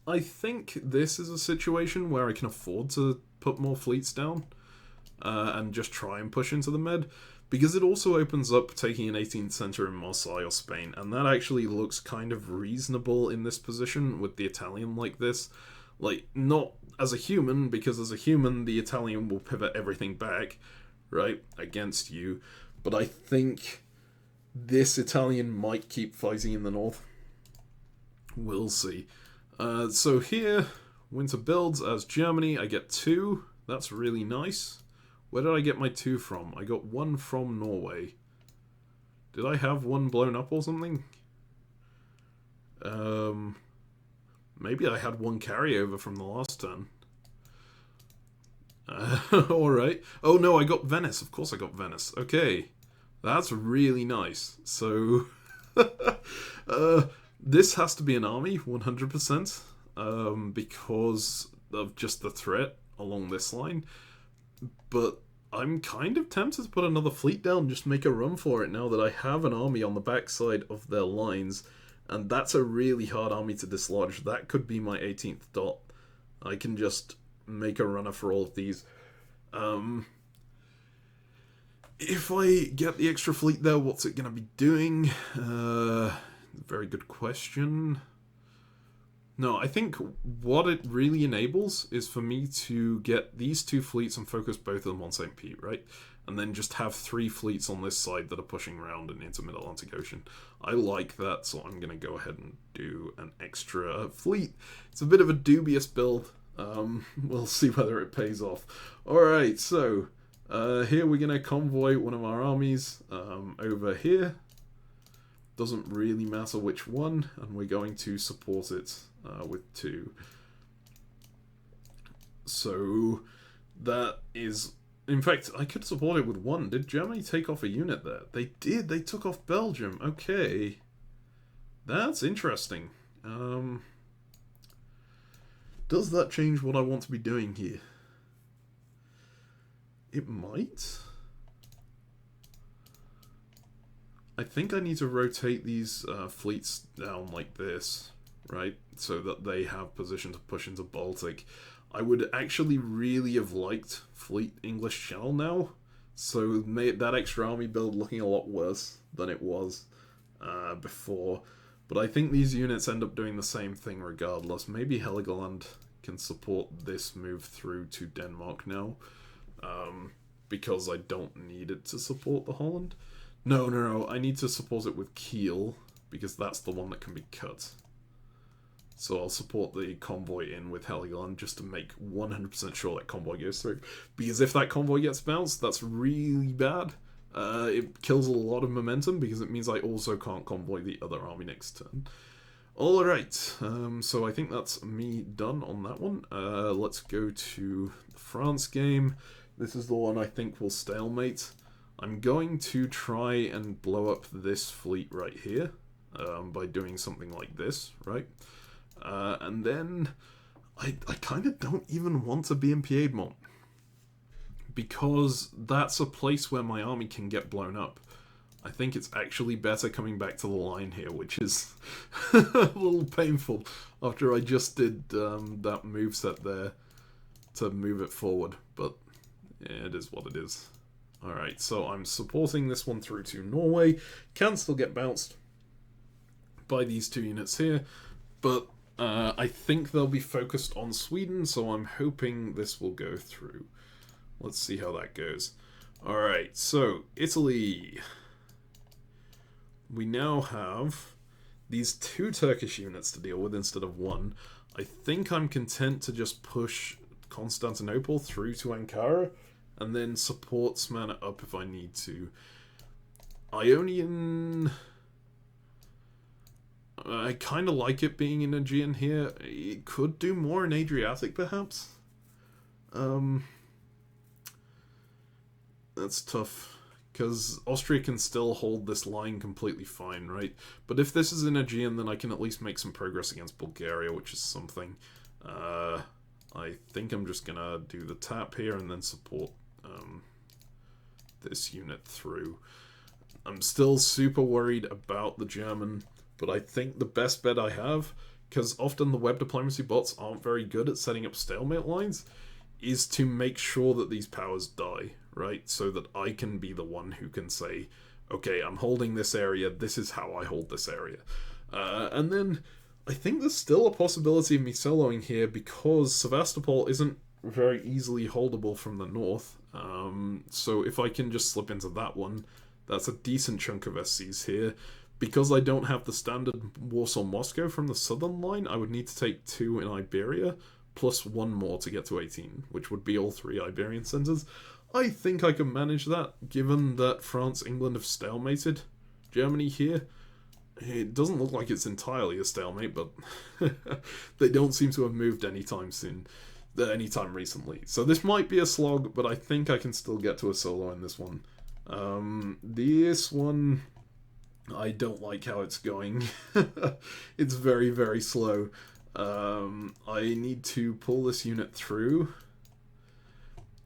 I think this is a situation where I can afford to put more fleets down and just try and push into the Med, because it also opens up taking an 18th centre in Marseille or Spain, and that actually looks kind of reasonable in this position with the Italian like this. Like, not as a human, because as a human, the Italian will pivot everything back, right, against you, but I think this Italian might keep fighting in the north. We'll see. So here, winter builds as Germany, I get 2. That's really nice. Where did I get my 2 from? I got 1 from Norway. Did I have 1 blown up or something? Maybe I had 1 carryover from the last turn. Alright. Oh no, I got Venice. Of course I got Venice. Okay. That's really nice. So... this has to be an army, 100%, because of just the threat along this line. But I'm kind of tempted to put another fleet down, just make a run for it now that I have an army on the backside of their lines. And that's a really hard army to dislodge. That could be my 18th dot. I can just make a runner for all of these. If I get the extra fleet there, what's it going to be doing? Very good question. No, I think what it really enables is for me to get these two fleets and focus both of them on St. Pete, right? And then just have 3 fleets on this side that are pushing around and into Mid-Atlantic Ocean. I like that, so I'm going to go ahead and do an extra fleet. It's a bit of a dubious build. We'll see whether it pays off. Alright, so here we're going to convoy one of our armies over here. Doesn't really matter which one, and we're going to support it with 2. So that is... In fact, I could support it with 1. Did Germany take off a unit there? They did. They took off Belgium. Okay. That's interesting. Does that change what I want to be doing here? It might. I think I need to rotate these fleets down like this, right? So that they have position to push into Baltic. I would actually really have liked Fleet English Channel now, so made that extra army build looking a lot worse than it was before. But I think these units end up doing the same thing regardless. Maybe Heligoland can support this move through to Denmark now, because I don't need it to support the Holland. No, I need to support it with Kiel, because that's the one that can be cut. So I'll support the convoy in with Heligoland just to make 100% sure that convoy goes through. Because if that convoy gets bounced, that's really bad. It kills a lot of momentum because it means I also can't convoy the other army next turn. Alright, so I think that's me done on that one. Let's go to the France game. This is the one I think will stalemate. I'm going to try and blow up this fleet right here by doing something like this, right? And then I kind of don't even want to be in Piedmont, because that's a place where my army can get blown up. I think it's actually better coming back to the line here, which is a little painful after I just did that moveset there to move it forward, but yeah, it is what it is. Alright, so I'm supporting this one through to Norway. Can still get bounced by these 2 units here, but I think they'll be focused on Sweden, so I'm hoping this will go through. Let's see how that goes. Alright, so Italy. We now have these 2 Turkish units to deal with instead of 1. I think I'm content to just push Constantinople through to Ankara and then support Smyrna up if I need to. Ionian... I kind of like it being in Aegean here. It could do more in Adriatic, perhaps? That's tough, because Austria can still hold this line completely fine, right? But if this is in Aegean, then I can at least make some progress against Bulgaria, which is something. I think I'm just going to do the tap here and then support this unit through. I'm still super worried about the German... But I think the best bet I have, because often the web diplomacy bots aren't very good at setting up stalemate lines, is to make sure that these powers die, right? So that I can be the one who can say, okay, I'm holding this area, this is how I hold this area. And then I think there's still a possibility of me soloing here because Sevastopol isn't very easily holdable from the north. So if I can just slip into that one, that's a decent chunk of SCs here. Because I don't have the standard Warsaw-Moscow from the southern line, I would need to take 2 in Iberia, plus 1 more to get to 18, which would be all 3 Iberian centres. I think I can manage that, given that France, England have stalemated Germany here. It doesn't look like it's entirely a stalemate, but they don't seem to have moved anytime soon, anytime recently. So this might be a slog, but I think I can still get to a solo in this one. This one... I don't like how it's going. It's very, very slow. I need to pull this unit through.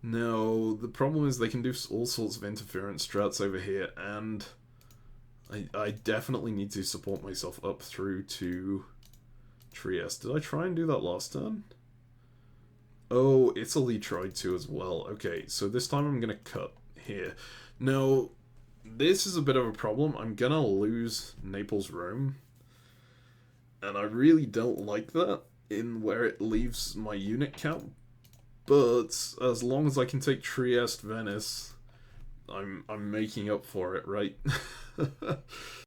Now, the problem is they can do all sorts of interference strats over here, and I definitely need to support myself up through to Trieste. Did I try and do that last turn? Oh, Italy tried to as well. Okay, so this time I'm going to cut here. Now... This is a bit of a problem. I'm gonna lose Naples-Rome. And I really don't like that in where it leaves my unit count. But as long as I can take Trieste, Venice, I'm making up for it, right?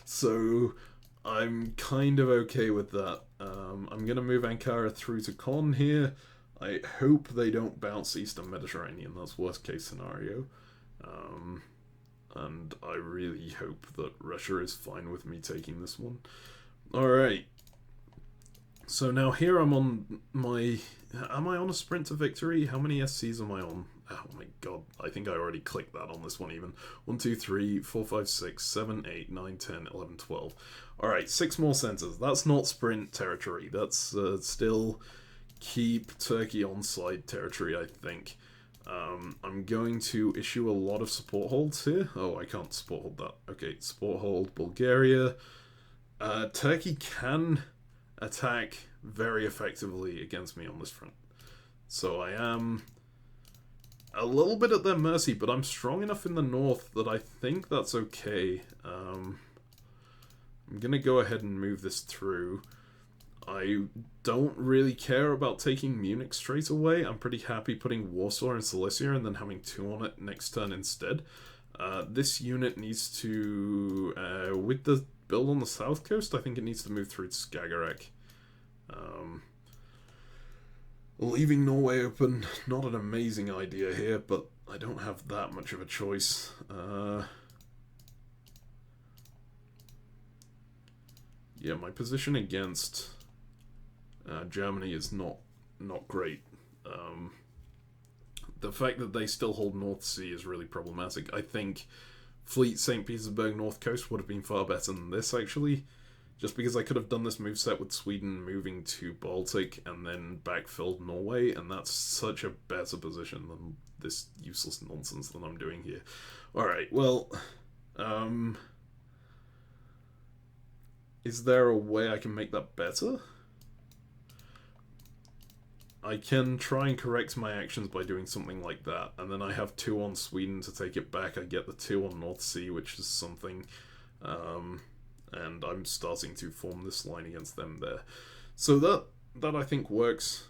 So I'm kind of okay with that. I'm gonna move Ankara through to Con here. I hope they don't bounce Eastern Mediterranean. That's worst case scenario. And I really hope that Russia is fine with me taking this one. Alright. So now here I'm on my... Am I on a sprint to victory? How many SCs am I on? Oh my god, I think I already clicked that on this one even. 1, 2, 3, 4, 5, 6, 7, 8, 9, 10, 11, 12. Alright, 6 more centers. That's not sprint territory. That's still keep Turkey on side territory, I think. I'm going to issue a lot of support holds here. Oh, I can't support hold that. Okay, support hold Bulgaria. Turkey can attack very effectively against me on this front. So I am a little bit at their mercy, but I'm strong enough in the north that I think that's okay. I'm going to go ahead and move this through. I don't really care about taking Munich straight away. I'm pretty happy putting Warsaw and Silesia and then having 2 on it next turn instead. This unit needs to, with the build on the south coast, I think it needs to move through to Skagerrak. Leaving Norway open, not an amazing idea here, but I don't have that much of a choice. Yeah, my position against Germany is not great. The fact that they still hold North Sea is really problematic. I think Fleet St. Petersburg North Coast would have been far better than this, actually. Just because I could have done this moveset with Sweden moving to Baltic and then backfilled Norway, and that's such a better position than this useless nonsense that I'm doing here. Alright, well, is there a way I can make that better? I can try and correct my actions by doing something like that, and then I have 2 on Sweden to take it back. I get the 2 on North Sea, which is something, and I'm starting to form this line against them there. So that I think works.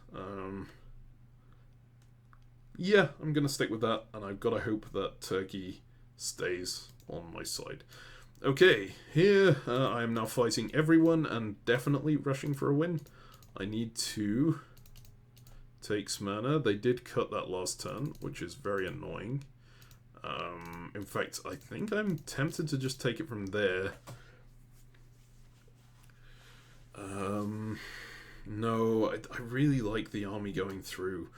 Yeah, I'm going to stick with that, and I've got to hope that Turkey stays on my side. Okay, here I am now fighting everyone and definitely rushing for a win. I need to take Smyrna. They did cut that last turn, which is very annoying. In fact, I think I'm tempted to just take it from there. No, I really like the army going through.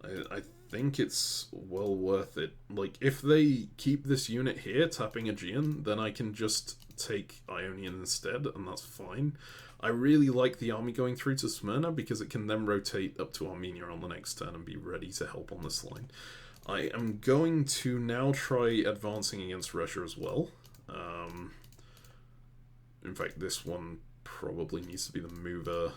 I think it's well worth it. Like, if they keep this unit here, tapping Aegean, then I can just take Ionian instead, and that's fine. I really like the army going through to Smyrna because it can then rotate up to Armenia on the next turn and be ready to help on this line. I am going to now try advancing against Russia as well. In fact, this one probably needs to be the mover.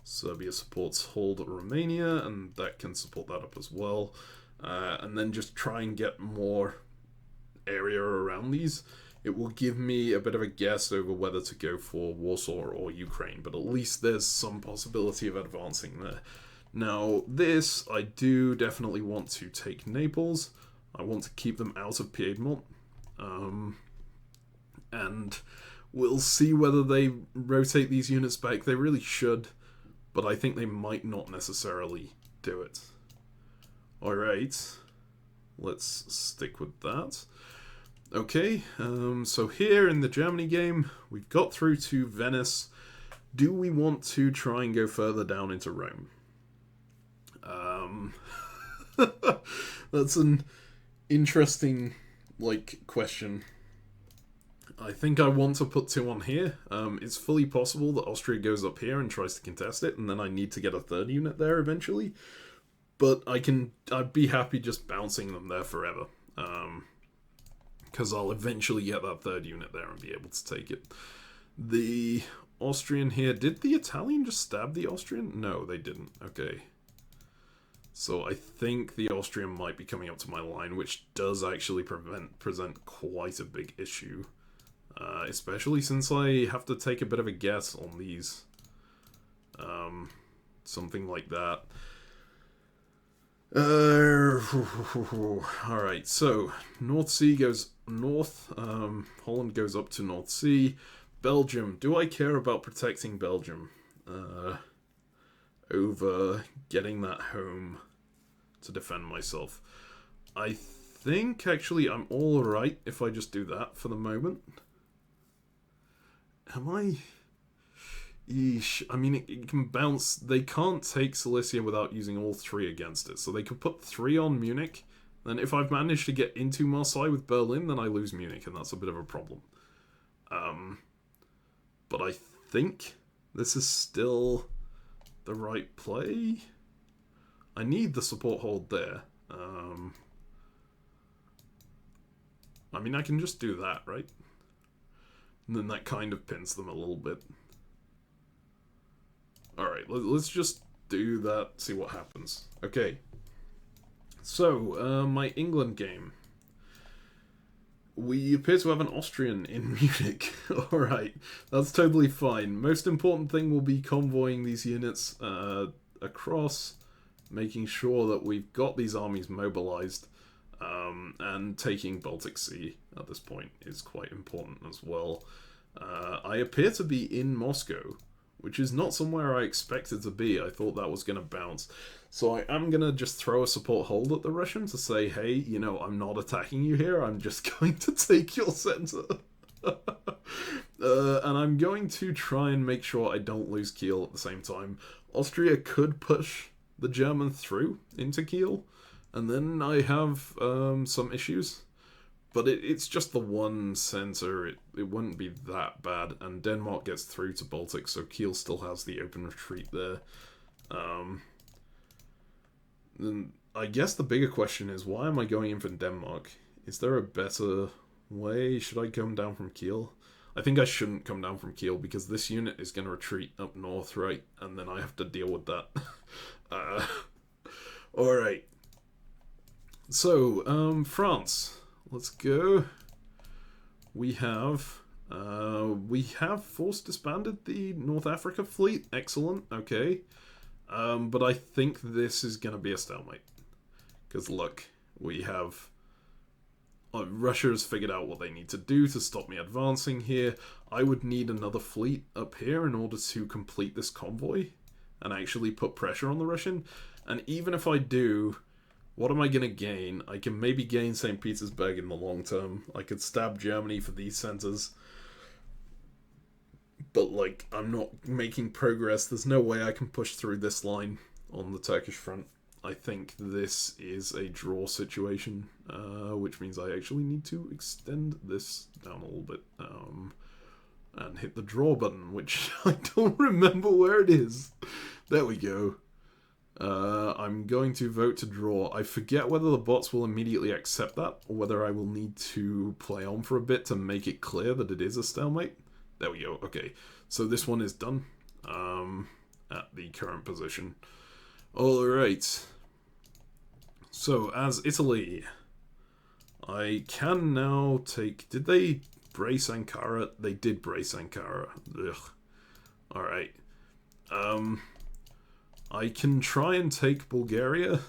Serbia supports hold Romania, and that can support that up as well. And then just try and get more area around these. It will give me a bit of a guess over whether to go for Warsaw or Ukraine, but at least there's some possibility of advancing there. Now, this, I do definitely want to take Naples. I want to keep them out of Piedmont. And we'll see whether they rotate these units back. They really should, but I think they might not necessarily do it. Alright, let's stick with that. Okay, so here in the Germany game, we've got through to Venice. Do we want to try and go further down into Rome? That's an interesting, question. I think I want to put 2 on here. It's fully possible that Austria goes up here and tries to contest it, and then I need to get a 3rd unit there eventually. But I'd be happy just bouncing them there forever. Because I'll eventually get that 3rd unit there and be able to take it. The Austrian here, did the Italian just stab the Austrian? No, they didn't. Okay. So I think the Austrian might be coming up to my line, which does actually present quite a big issue. Especially since I have to take a bit of a guess on these. Something like that. Alright, so North Sea goes north, Holland goes up to North Sea. Belgium, do I care about protecting Belgium over getting that home to defend myself? I think actually I'm alright if I just do that for the moment. Am I? Yeesh. I mean, it can bounce. They can't take Silesia without using all three against it. So they could put 3 on Munich. Then if I've managed to get into Marseille with Berlin, then I lose Munich, and that's a bit of a problem. But I think this is still the right play. I need the support hold there. I mean, I can just do that, right? And then that kind of pins them a little bit. Alright, let's just do that, see what happens. Okay. So, my England game. We appear to have an Austrian in Munich. Alright, that's totally fine. Most important thing will be convoying these units across, making sure that we've got these armies mobilized, and taking Baltic Sea at this point is quite important as well. I appear to be in Moscow, which is not somewhere I expected to be. I thought that was going to bounce. So I am going to just throw a support hold at the Russians to say, hey, you know, I'm not attacking you here. I'm just going to take your center. And I'm going to try and make sure I don't lose Kiel at the same time. Austria could push the German through into Kiel, and then I have some issues. But it's just the one center, it wouldn't be that bad. And Denmark gets through to Baltic, so Kiel still has the open retreat there. Then I guess the bigger question is, why am I going in for Denmark? Is there a better way? Should I come down from Kiel? I think I shouldn't come down from Kiel, because this unit is going to retreat up north, right? And then I have to deal with that. Alright. So, France. Let's go. We have force disbanded the North Africa fleet. Excellent. Okay. But I think this is going to be a stalemate. Because look, we have... Russia has figured out what they need to do to stop me advancing here. I would need another fleet up here in order to complete this convoy and actually put pressure on the Russian. And even if I do... What am I going to gain? I can maybe gain St. Petersburg in the long term. I could stab Germany for these centers. But, like, I'm not making progress. There's no way I can push through this line on the Turkish front. I think this is a draw situation, which means I actually need to extend this down a little bit. And hit the draw button, which I don't remember where it is. There we go. I'm going to vote to draw. I forget whether the bots will immediately accept that, or whether I will need to play on for a bit to make it clear that it is a stalemate. There we go. Okay, so this one is done at the current position. Alright. So, as Italy, I can now take... Did they brace Ankara? They did brace Ankara. Ugh. Alright. I can try and take Bulgaria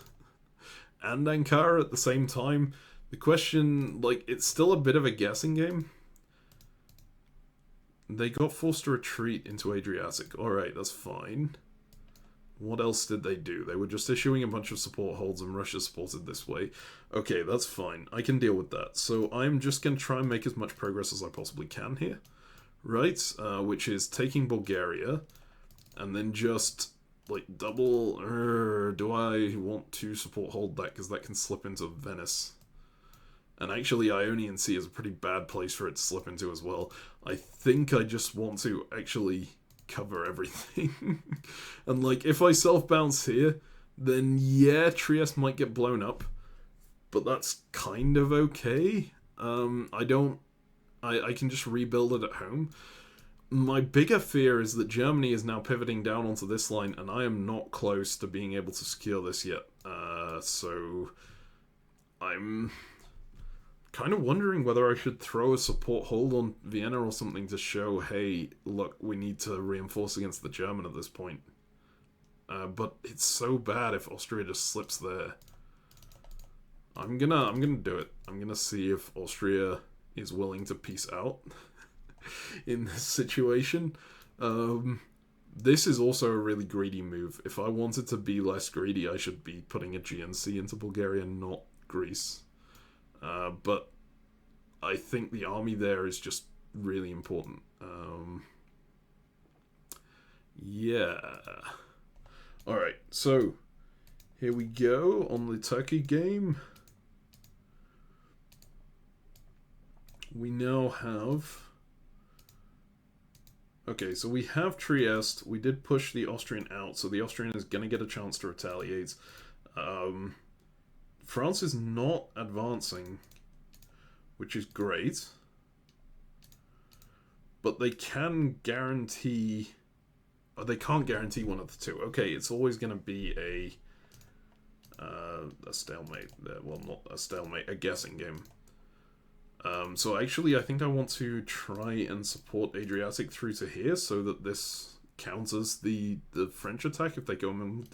and Ankara at the same time. The question, like, it's still a bit of a guessing game. They got forced to retreat into Adriatic. Alright, that's fine. What else did they do? They were just issuing a bunch of support holds and Russia supported this way. Okay, that's fine. I can deal with that. So I'm just going to try and make as much progress as I possibly can here. Right? Which is taking Bulgaria and then just... like, double, do I want to support hold that, because that can slip into Venice. And actually, Ionian Sea is a pretty bad place for it to slip into as well. I think I just want to actually cover everything. And, like, if I self-bounce here, then yeah, Trieste might get blown up. But that's kind of okay. I can just rebuild it at home. My bigger fear is that Germany is now pivoting down onto this line, and I am not close to being able to secure this yet. So I'm kind of wondering whether I should throw a support hold on Vienna or something to show, hey, look, we need to reinforce against the German at this point. But it's so bad if Austria just slips there. I'm gonna do it. I'm gonna see if Austria is willing to peace out in this situation. This is also a really greedy move. If I wanted to be less greedy, I should be putting a GNC into Bulgaria, not Greece. But I think the army there is just really important. Yeah. Alright, so here we go on the Turkey game. We now have... Okay, so we have Trieste. We did push the Austrian out, so the Austrian is going to get a chance to retaliate. France is not advancing, which is great. But they can guarantee... Oh, they can't guarantee one of the two. Okay, it's always going to be a stalemate. Well, not a stalemate, a guessing game. So actually, I think I want to try and support Adriatic through to here so that this counters the French attack if they come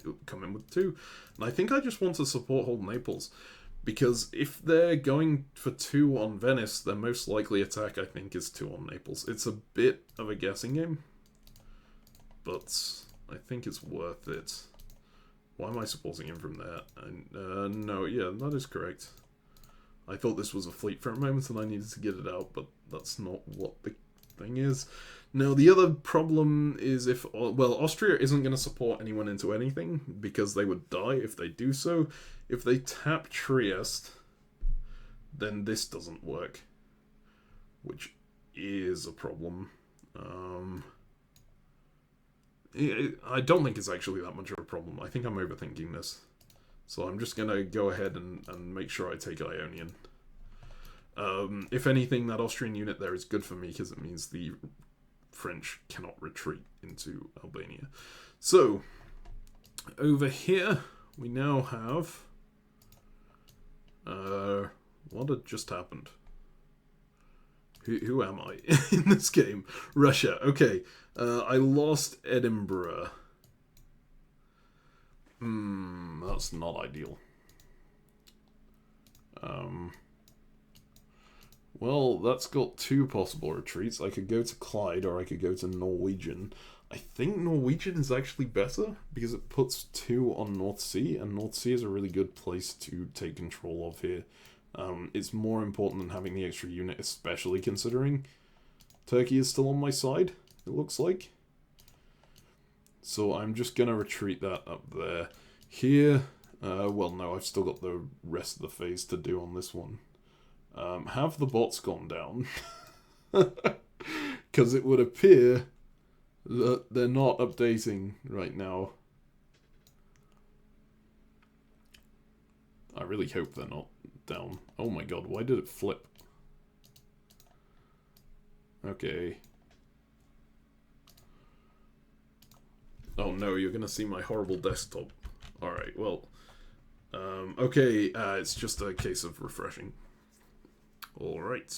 in with two. And I think I just want to support hold Naples. Because if they're going for 2 on Venice, their most likely attack, I think, is 2 on Naples. It's a bit of a guessing game, but I think it's worth it. Why am I supporting him from there? No, yeah, that is correct. I thought this was a fleet for a moment and I needed to get it out, but that's not what the thing is. Now, the other problem is if... Well, Austria isn't going to support anyone into anything because they would die if they do so. If they tap Trieste, then this doesn't work, which is a problem. I don't think it's actually that much of a problem. I think I'm overthinking this. So I'm just going to go ahead and make sure I take Ionian. If anything, that Austrian unit there is good for me because it means the French cannot retreat into Albania. So, over here, we now have... what had just happened? Who am I in this game? Russia. Okay. I lost Edinburgh. That's not ideal. Well, that's got 2 possible retreats. I could go to Clyde or I could go to Norwegian. I think Norwegian is actually better because it puts 2 on North Sea, and North Sea is a really good place to take control of here. It's more important than having the extra unit, especially considering Turkey is still on my side, it looks like. So I'm just going to retreat that up there. Here, well, no, I've still got the rest of the phase to do on this one. Have the bots gone down? Because it would appear that they're not updating right now. I really hope they're not down. Oh my god, why did it flip? Okay. Oh no, you're gonna see my horrible desktop. Alright, well. Okay, it's just a case of refreshing. Alright.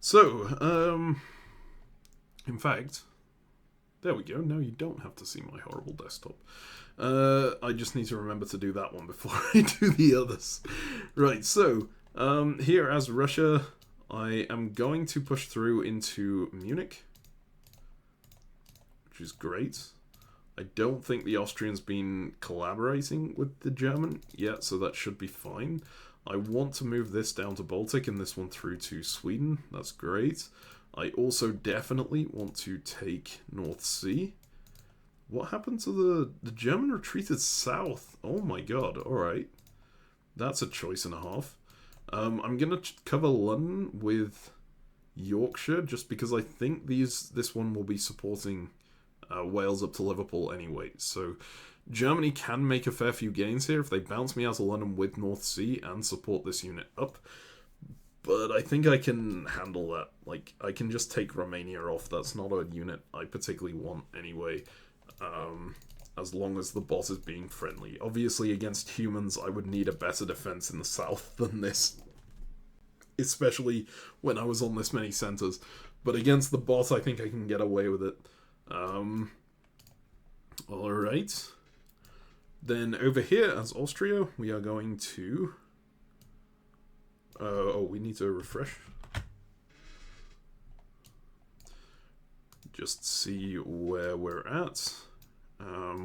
So, in fact, there we go. Now you don't have to see my horrible desktop. I just need to remember to do that one before I do the others. Right, so, here as Russia, I am going to push through into Munich, which is great. I don't think the Austrians been collaborating with the German yet, so that should be fine. I want to move this down to Baltic and this one through to Sweden. That's great. I also definitely want to take North Sea. What happened to the German retreated south? Oh my god, alright. That's a choice and a half. I'm going to cover London with Yorkshire, just because I think this one will be supporting Wales up to Liverpool anyway. So Germany can make a fair few gains here if they bounce me out of London with North Sea and support this unit up. But I think I can handle that. Like, I can just take Romania off. That's not a unit I particularly want anyway. As long as the boss is being friendly. Obviously, against humans, I would need a better defense in the south than this. especially when I was on this many centers. But against the bot, I think I can get away with it. Alright. Then over here, as Austria, we are going to... we need to refresh. Just see where we're at.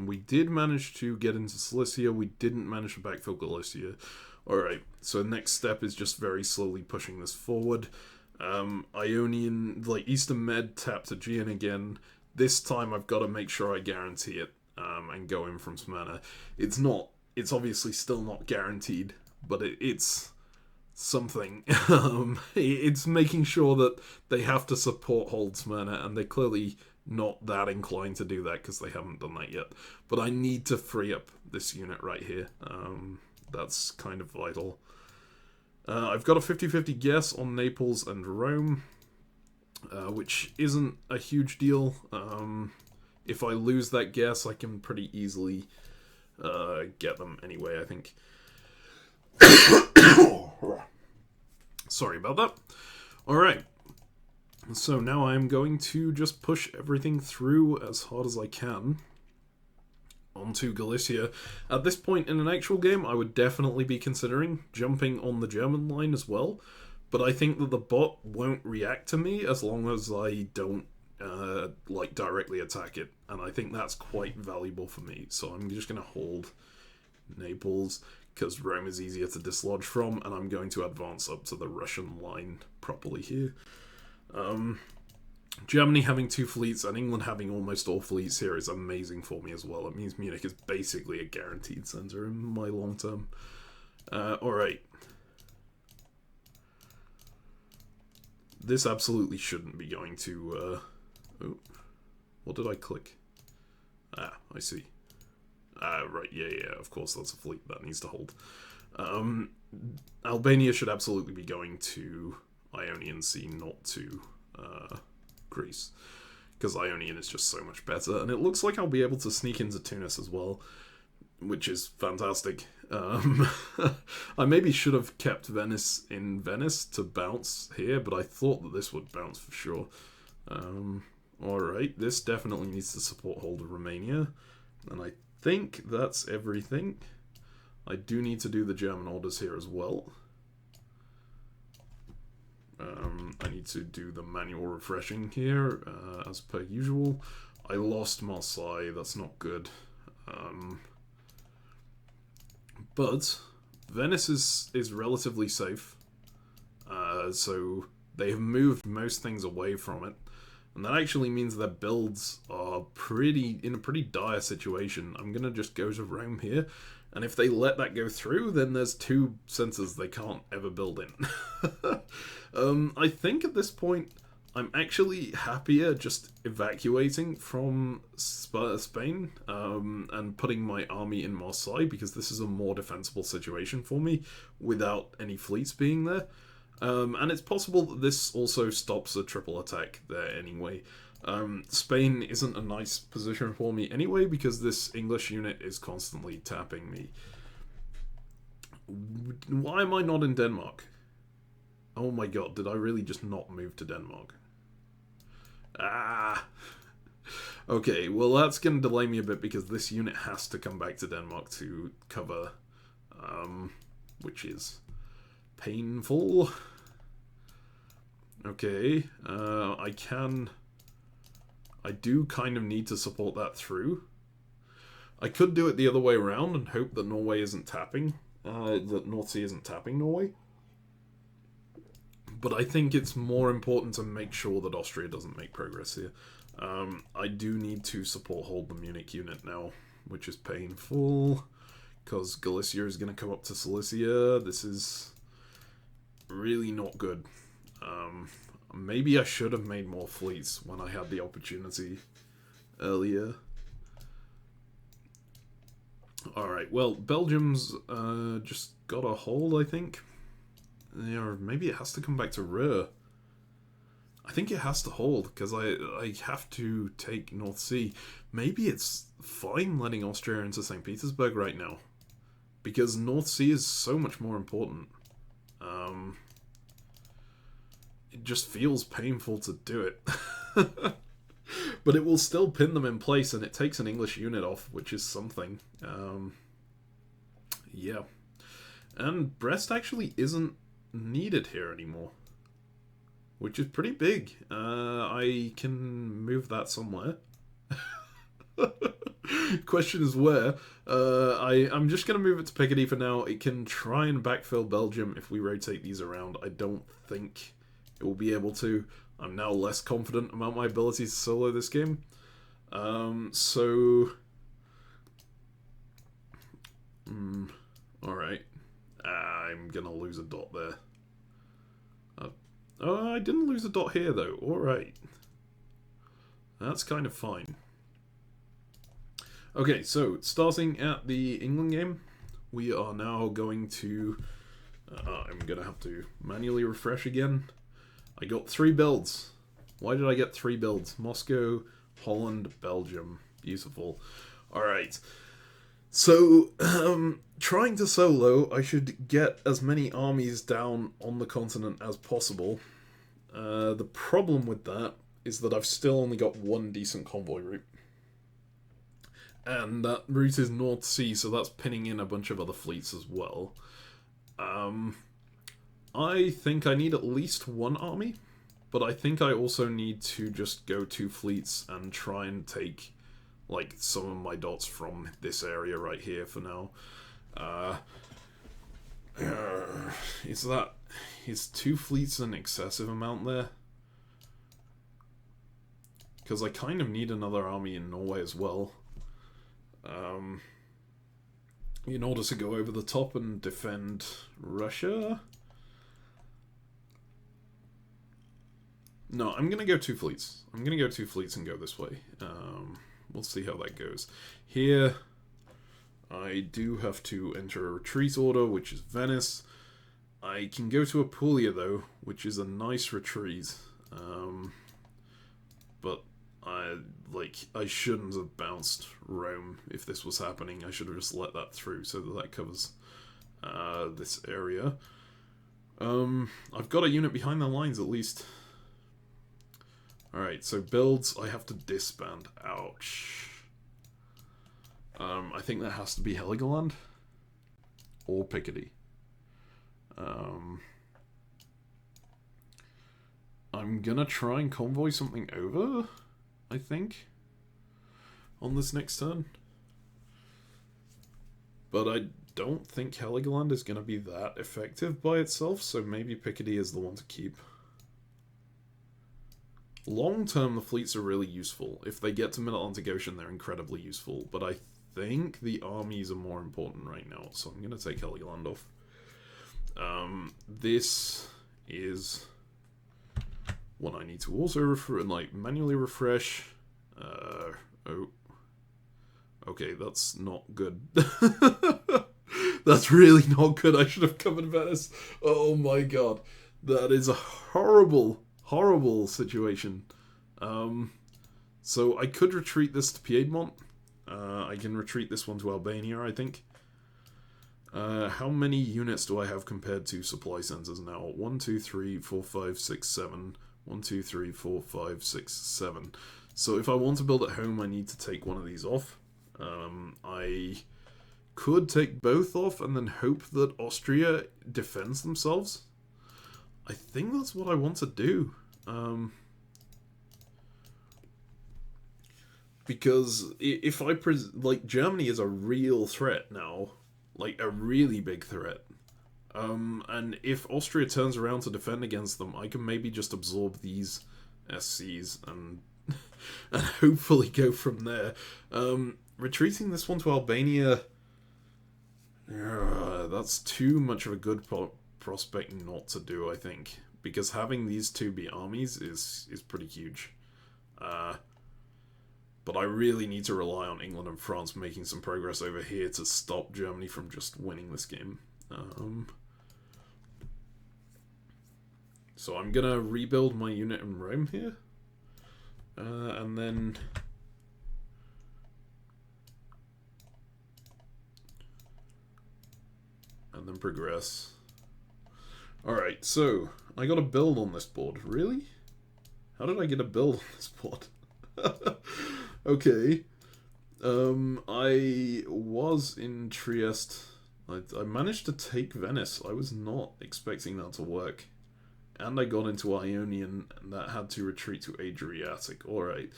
We did manage to get into Cilicia. We didn't manage to backfill Galicia. Alright, so next step is just very slowly pushing this forward. Ionian, like Eastern Med, tapped Aegean again. This time I've got to make sure I guarantee it and go in from Smyrna. It's obviously still not guaranteed, but it's something. It's making sure that they have to support hold Smyrna, and they're clearly not that inclined to do that because they haven't done that yet. But I need to free up this unit right here. That's kind of vital. I've got a 50-50 guess on Naples and Rome, which isn't a huge deal. If I lose that guess, I can pretty easily get them anyway, I think. Sorry about that. Alright. So now I'm going to just push everything through as hard as I can onto Galicia. At this point in an actual game, I would definitely be considering jumping on the German line as well, but I think that the bot won't react to me as long as I don't like directly attack it, and I think that's quite valuable for me. So I'm just going to hold Naples because Rome is easier to dislodge from, and I'm going to advance up to the Russian line properly here. Germany having 2 fleets and England having almost all fleets here is amazing for me as well. It means Munich is basically a guaranteed center in my long term. Alright. This absolutely shouldn't be going to... oh, what did I click? Ah, I see. Right, yeah, of course that's a fleet that needs to hold. Albania should absolutely be going to Ionian Sea, not to Greece, because Ionian is just so much better, and it looks like I'll be able to sneak into Tunis as well, which is fantastic. I maybe should have kept Venice in Venice to bounce here, but I thought that this would bounce for sure. Alright, this definitely needs to support hold of Romania, and I think that's everything. I do need to do the German orders here as well. I need to do the manual refreshing here, as per usual. I lost Marseille, that's not good. But Venice is relatively safe. So they have moved most things away from it. And that actually means their builds are in a pretty dire situation. I'm going to just go to Rome here. And if they let that go through, then there's 2 centers they can't ever build in. I think at this point, I'm actually happier just evacuating from Spain and putting my army in Marseille, because this is a more defensible situation for me without any fleets being there. And it's possible that this also stops a triple attack there anyway. Spain isn't a nice position for me anyway, because this English unit is constantly tapping me. Why am I not in Denmark? Oh my god, did I really just not move to Denmark? Ah! Okay, well that's going to delay me a bit, because this unit has to come back to Denmark to cover, which is painful. Okay, I do kind of need to support that through. I could do it the other way around and hope that Norway isn't tapping, that North Sea isn't tapping Norway. But I think it's more important to make sure that Austria doesn't make progress here. I do need to support hold the Munich unit now, which is painful, because Galicia is going to come up to Cilicia. This is really not good. Maybe I should have made more fleets when I had the opportunity earlier. Alright, well, Belgium's just got a hold, I think. Yeah, or maybe it has to come back to Ruhr. I think it has to hold, because I have to take North Sea. Maybe it's fine letting Austria into St. Petersburg right now, because North Sea is so much more important. it just feels painful to do it. But it will still pin them in place, and it takes an English unit off, which is something. Yeah. And Brest actually isn't needed here anymore, which is pretty big. I can move that somewhere. Question is where. I'm just going to move it to Picardy for now. It can try and backfill Belgium if we rotate these around. I don't think it will be able to. I'm now less confident about my ability to solo this game. Alright. I'm going to lose a dot there. Oh, I didn't lose a dot here, though. Alright. That's kind of fine. Okay, so starting at the England game, we are now going to... I'm going to have to manually refresh again. I got 3 builds. Why did I get 3 builds? Moscow, Holland, Belgium. Beautiful. Alright. So, trying to solo, I should get as many armies down on the continent as possible. The problem with that is that I've still only got 1 decent convoy route. And that route is North Sea, so that's pinning in a bunch of other fleets as well. I think I need at least 1 army, but I think I also need to just go 2 fleets and try and take, like, some of my dots from this area right here for now. Is 2 fleets an excessive amount there? Because I kind of need another army in Norway as well. In order to go over the top and defend Russia? No, I'm going to go 2 fleets. I'm going to go 2 fleets and go this way. We'll see how that goes. Here, I do have to enter a retreat order, which is Venice. I can go to Apulia, though, which is a nice retreat. But I shouldn't have bounced Rome if this was happening. I should have just let that through so that covers this area. I've got a unit behind the lines at least. Alright, so builds, I have to disband. Ouch. I think that has to be Heligoland. Or Picardy. I'm gonna try and convoy something over, I think, on this next turn. But I don't think Heligoland is gonna be that effective by itself, so maybe Picardy is the one to keep. Long term, the fleets are really useful. If they get to Mid-Atlantic Ocean, they're incredibly useful. But I think the armies are more important right now, so I'm going to take Heligoland off. This is one I need to also manually refresh. Oh, okay, that's not good. That's really not good. I should have covered Venice. Oh my god, that is a horrible situation. So I could retreat this to Piedmont. I can retreat this one to Albania, I think. How many units do I have compared to supply centers now? 1, 2, 3, 4, 5, 6, 7. 1, 2, 3, 4, 5, 6, 7. So if I want to build at home, I need to take one of these off. I could take both off and then hope that Austria defends themselves. I think that's what I want to do. Because if Germany is a real threat now, like a really big threat. And if Austria turns around to defend against them, I can maybe just absorb these SCs and and hopefully go from there. Retreating this one to Albania, that's too much of a good prospect not to do, I think. Because having these 2 be armies is pretty huge. But I really need to rely on England and France making some progress over here to stop Germany from just winning this game. So I'm gonna rebuild my unit in Rome here. And then progress. Alright, so I got a build on this board. Really? How did I get a build on this board? Okay. I was in Trieste. I managed to take Venice. I was not expecting that to work. And I got into Ionian, and that had to retreat to Adriatic. Alright.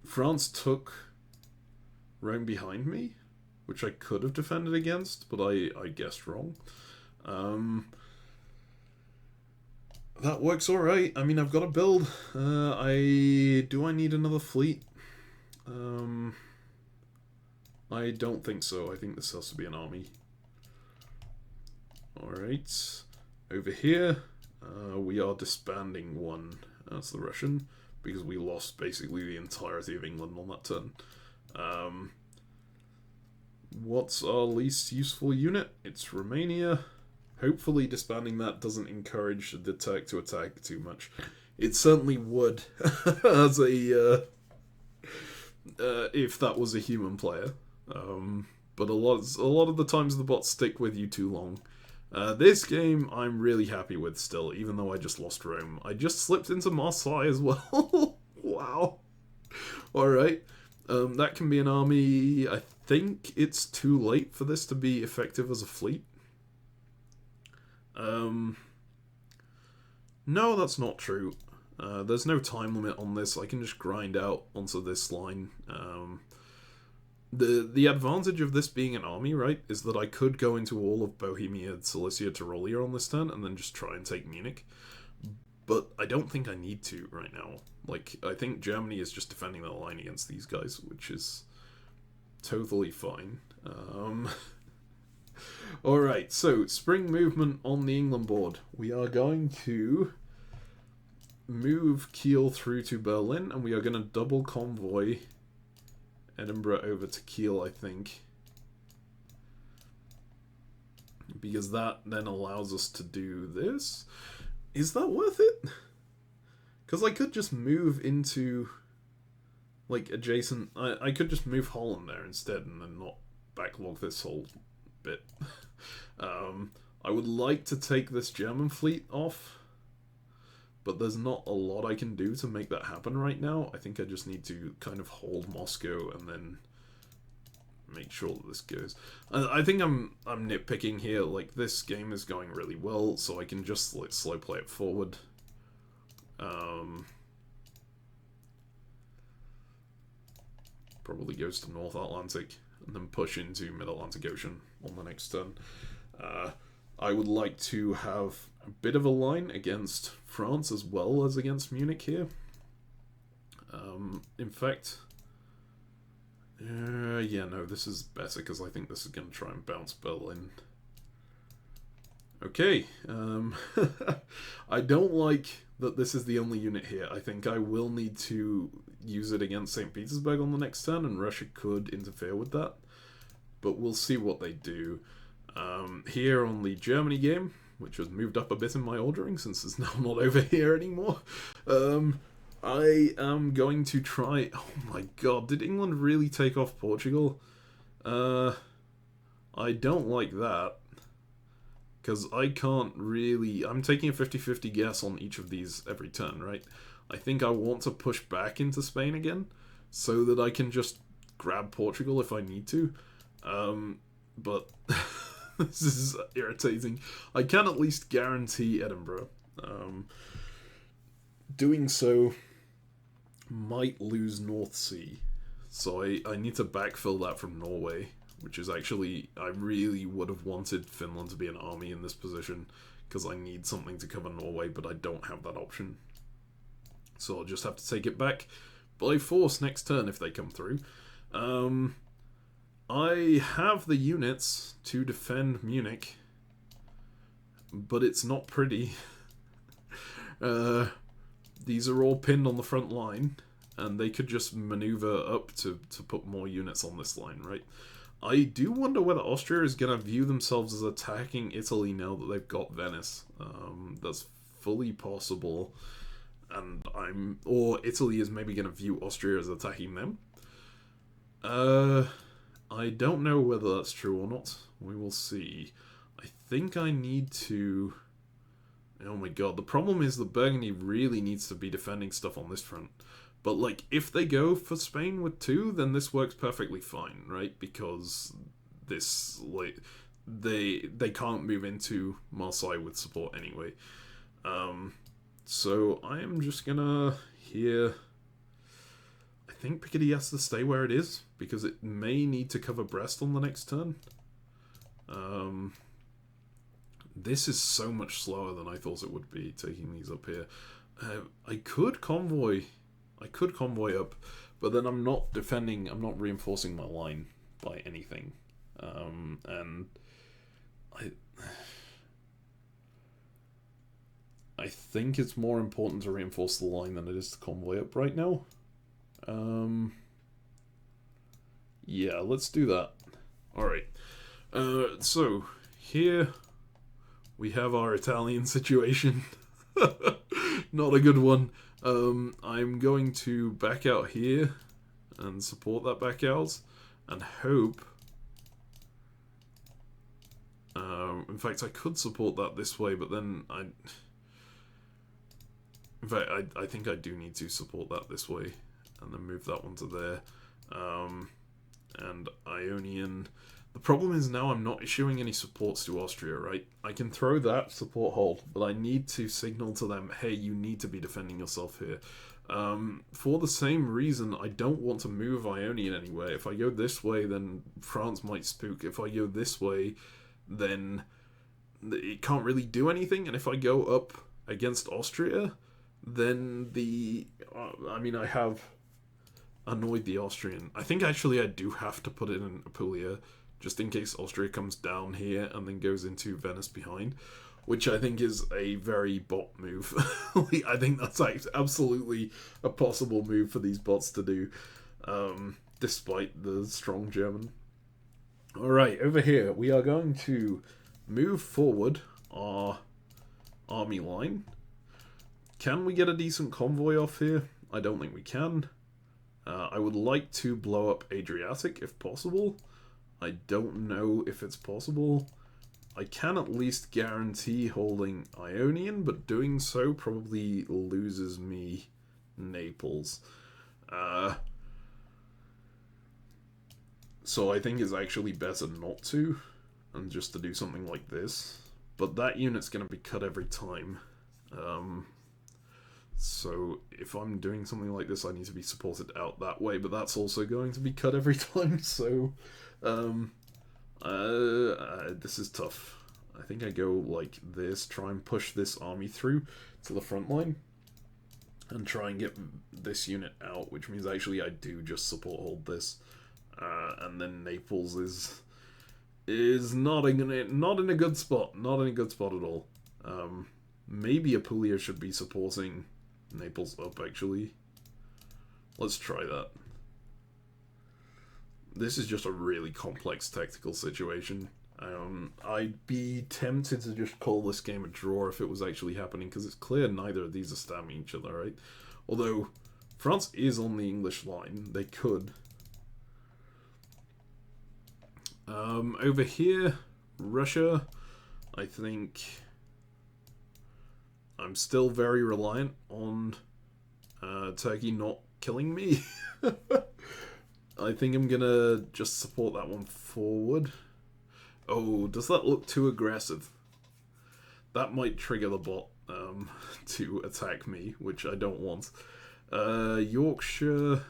France took Rome behind me, which I could have defended against, but I guessed wrong. That works alright. I mean, I've got a build. Do I need another fleet? I don't think so. I think this has to be an army. Alright. Over here, we are disbanding one. That's the Russian, because we lost basically the entirety of England on that turn. What's our least useful unit? It's Romania. Hopefully disbanding that doesn't encourage the Turk to attack too much. It certainly would, as a if that was a human player. But a lot of the times the bots stick with you too long. This game I'm really happy with still, even though I just lost Rome. I just slipped into Marseille as well. Wow. Alright. That can be an army. I think it's too late for this to be effective as a fleet. No, that's not true. There's no time limit on this. I can just grind out onto this line. The advantage of this being an army, right, is that I could go into all of Bohemia, Silesia, Tyrolia on this turn and then just try and take Munich. But I don't think I need to right now. Like, I think Germany is just defending their line against these guys, which is totally fine. Alright, so spring movement on the England board. We are going to move Kiel through to Berlin, and we are going to double convoy Edinburgh over to Kiel, I think. Because that then allows us to do this. Is that worth it? Because I could just move into, like, adjacent... I could just move Holland there instead and then not backlog this whole bit. I would like to take this German fleet off, but there's not a lot I can do to make that happen right now. I think I just need to kind of hold Moscow and then make sure that this goes. I think I'm nitpicking here. Like, this game is going really well, so I can just like slow play it forward. Probably goes to North Atlantic and then push into Mid-Atlantic Ocean on the next turn. I would like to have a bit of a line against France as well as against Munich here. In fact, yeah, no, this is better because I think this is going to try and bounce Berlin. Okay, I don't like that this is the only unit here. I think I will need to use it against St. Petersburg on the next turn, and Russia could interfere with that. But we'll see what they do. Here on the Germany game, which was moved up a bit in my ordering since it's now not over here anymore, I am going to try... Oh my god, did England really take off Portugal? I don't like that. Because I can't really... I'm taking a 50-50 guess on each of these every turn, right? I think I want to push back into Spain again, so that I can just grab Portugal if I need to. But this is irritating. I can at least guarantee Edinburgh. Doing so might lose North Sea. So I need to backfill that from Norway, which is actually... I really would have wanted Finland to be an army in this position, because I need something to cover Norway, but I don't have that option. So I'll just have to take it back by force next turn if they come through. I have the units to defend Munich, but it's not pretty. These are all pinned on the front line, and they could just maneuver up to put more units on this line, right? I do wonder whether Austria is going to view themselves as attacking Italy now that they've got Venice. That's fully possible. And or Italy is maybe going to view Austria as attacking them. I don't know whether that's true or not. We will see. I think I need to Oh my god, the problem is that Burgundy really needs to be defending stuff on this front. But, like, if they go for Spain with 2, then this works perfectly fine, right? Because this, like, they can't move into Marseille with support anyway. So I am just gonna here. I think Picardy has to stay where it is because it may need to cover Brest on the next turn. This is so much slower than I thought it would be, taking these up here. I could convoy up, but then I'm not defending, I'm not reinforcing my line by anything. And I think it's more important to reinforce the line than it is to convoy up right now. Yeah, let's do that. Alright. So, here we have our Italian situation. Not a good one. I'm going to back out here and support that back out and hope. In fact, I could support that this way, but then in fact, I think I do need to support that this way and then move that one to there. And Ionian. The problem is now I'm not issuing any supports to Austria, right? I can throw that support hold, but I need to signal to them, hey, you need to be defending yourself here. For the same reason, I don't want to move Ionian anywhere. If I go this way, then France might spook. If I go this way, then it can't really do anything. And if I go up against Austria, then I have annoyed the Austrian. I think actually I do have to put it in Apulia, just in case Austria comes down here and then goes into Venice behind, which I think is a very bot move. I think that's absolutely a possible move for these bots to do, despite the strong German. Alright, over here, we are going to move forward our army line. Can we get a decent convoy off here? I don't think we can. I would like to blow up Adriatic if possible. I don't know if it's possible. I can at least guarantee holding Ionian, but doing so probably loses me Naples. So I think it's actually better not to, and just to do something like this. But that unit's going to be cut every time. So if I'm doing something like this, I need to be supported out that way, but that's also going to be cut every time, so this is tough. I think I go like this, try and push this army through to the front line, and try and get this unit out, which means actually I do just support hold this, and then Naples is not in a good spot, not in a good spot at all. Maybe Apulia should be supporting Naples up, actually. Let's try that. This is just a really complex tactical situation. I'd be tempted to just call this game a draw if it was actually happening, because it's clear neither of these are stabbing each other, right? Although, France is on the English line. They could. Over here, Russia, I think I'm still very reliant on Turkey not killing me. I think I'm gonna just support that one forward. Oh, does that look too aggressive? That might trigger the bot to attack me, which I don't want. Yorkshire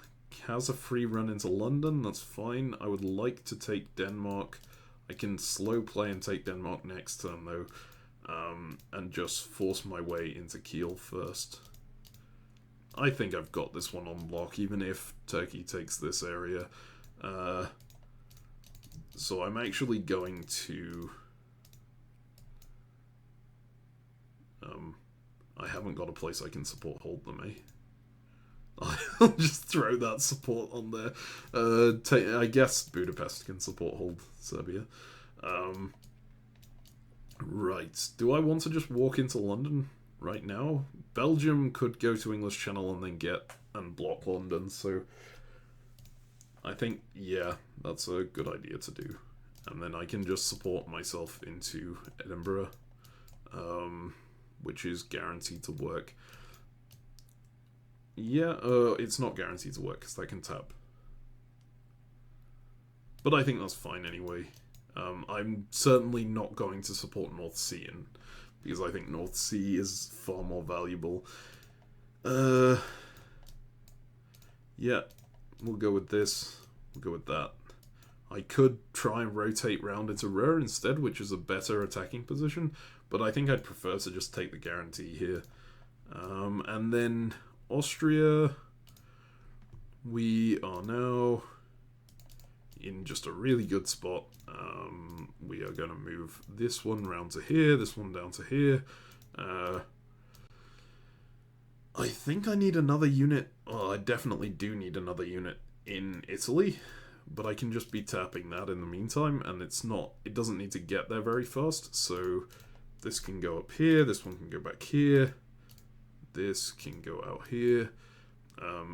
has a free run into London, that's fine. I would like to take Denmark. I can slow play and take Denmark next turn, though, and just force my way into Kiel first. I think I've got this one on lock, even if Turkey takes this area. So I'm actually going to... I haven't got a place I can support hold them, eh? I'll just throw that support on there. I guess Budapest can support hold Serbia. Right. Do I want to just walk into London right now? Belgium could go to English Channel and then get and block London, so I think, yeah, that's a good idea to do. And then I can just support myself into Edinburgh. which is guaranteed to work. Yeah, it's not guaranteed to work because that can tap. But I think that's fine anyway. I'm certainly not going to support North Sea because I think North Sea is far more valuable. Yeah, we'll go with this. We'll go with that. I could try and rotate round into Ruhr instead, which is a better attacking position, but I think I'd prefer to just take the guarantee here. And then Austria, we are now in just a really good spot. We are going to move this one round to here, this one down to here. I think I need another unit. Well, I definitely do need another unit in Italy, but I can just be tapping that in the meantime, and it doesn't need to get there very fast. So this can go up here, this one can go back here, this can go out here.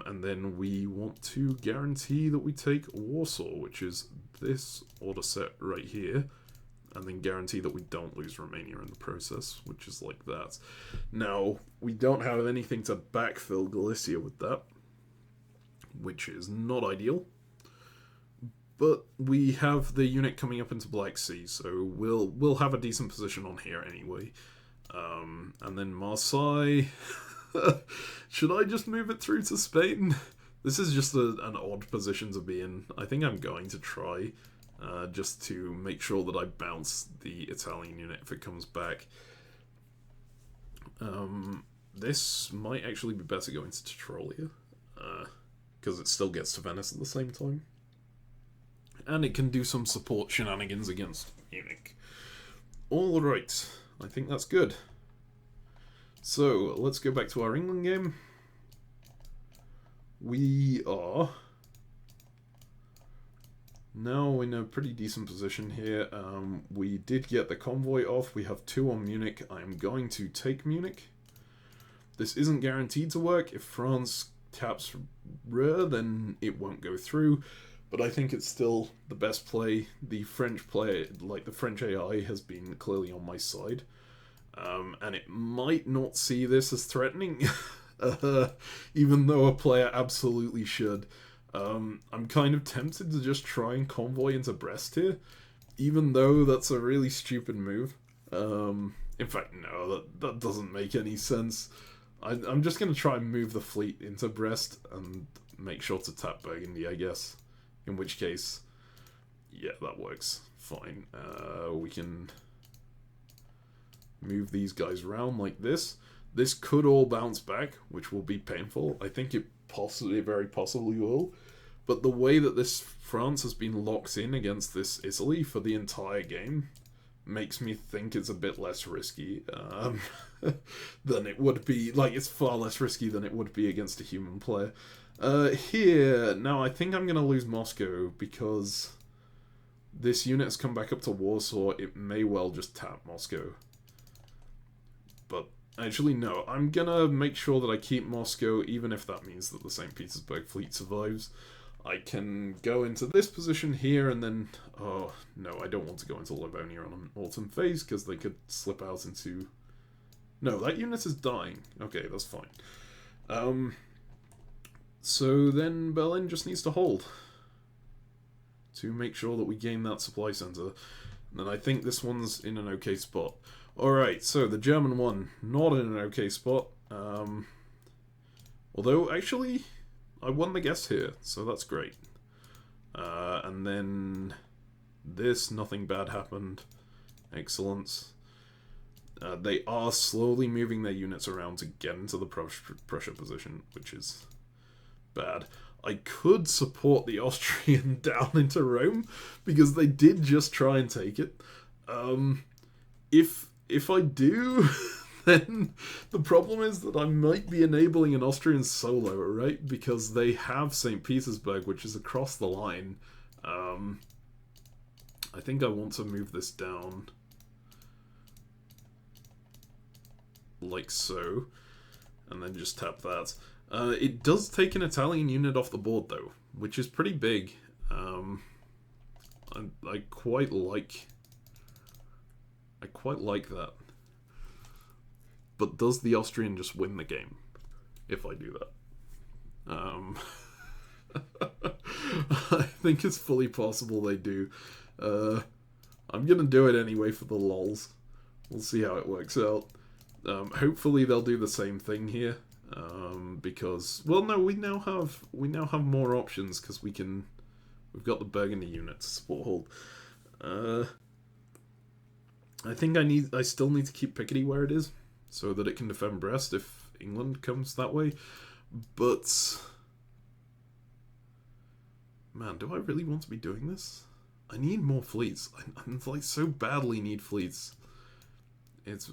And then we want to guarantee that we take Warsaw, which is this order set right here, and then guarantee that we don't lose Romania in the process, which is like that. Now, we don't have anything to backfill Galicia with that, which is not ideal. But we have the unit coming up into Black Sea, so we'll have a decent position on here anyway. And then Marseille... Should I just move it through to Spain? This is just an odd position to be in. I think I'm going to try, just to make sure that I bounce the Italian unit if it comes back. This might actually be better going to Tetrolia, because it still gets to Venice at the same time. And it can do some support shenanigans against Munich. Alright, I think that's good. So, let's go back to our England game. We are now in a pretty decent position here. We did get the convoy off. We have 2 on Munich. I am going to take Munich. This isn't guaranteed to work. If France taps Ruhr, then it won't go through. But I think it's still the best play. The French play, like the French AI, has been clearly on my side. And it might not see this as threatening, even though a player absolutely should. I'm kind of tempted to just try and convoy into Brest here, even though that's a really stupid move. In fact, no, that doesn't make any sense. I'm just going to try and move the fleet into Brest and make sure to tap Burgundy, I guess. In which case, yeah, that works fine. We can move these guys around like this. This could all bounce back, which will be painful. I think it very possibly will. But the way that this France has been locked in against this Italy for the entire game makes me think it's a bit less risky than it would be. Like, it's far less risky than it would be against a human player. Here, now I think I'm going to lose Moscow because this unit has come back up to Warsaw. It may well just tap Moscow. But actually, no. I'm going to make sure that I keep Moscow, even if that means that the St. Petersburg fleet survives. I can go into this position here and then... Oh, no, I don't want to go into Livonia on an autumn phase because they could slip out into... No, that unit is dying. Okay, that's fine. So then Berlin just needs to hold to make sure that we gain that supply center. And then I think this one's in an okay spot. Alright, so the German one, not in an okay spot. Although, actually, I won the guess here, so that's great. And then this, nothing bad happened. Excellent. They are slowly moving their units around to get into the Prussia position, which is bad. I could support the Austrian down into Rome, because they did just try and take it. If I do, then the problem is that I might be enabling an Austrian solo, right? Because they have St. Petersburg, which is across the line. I think I want to move this down like so, and then just tap that. It does take an Italian unit off the board, though, which is pretty big. I quite like that. but does the Austrian just win the game if I do that? I think it's fully possible they do. I'm gonna do it anyway for the lols. We'll see how it works out. Hopefully they'll do the same thing here, because, well, no, we now have more options because we've got the Burgundy unit to support hold. I think I still need to keep Picardy where it is so that it can defend Brest if England comes that way. But man, do I really want to be doing this? I need more fleets. I like so badly need fleets. It's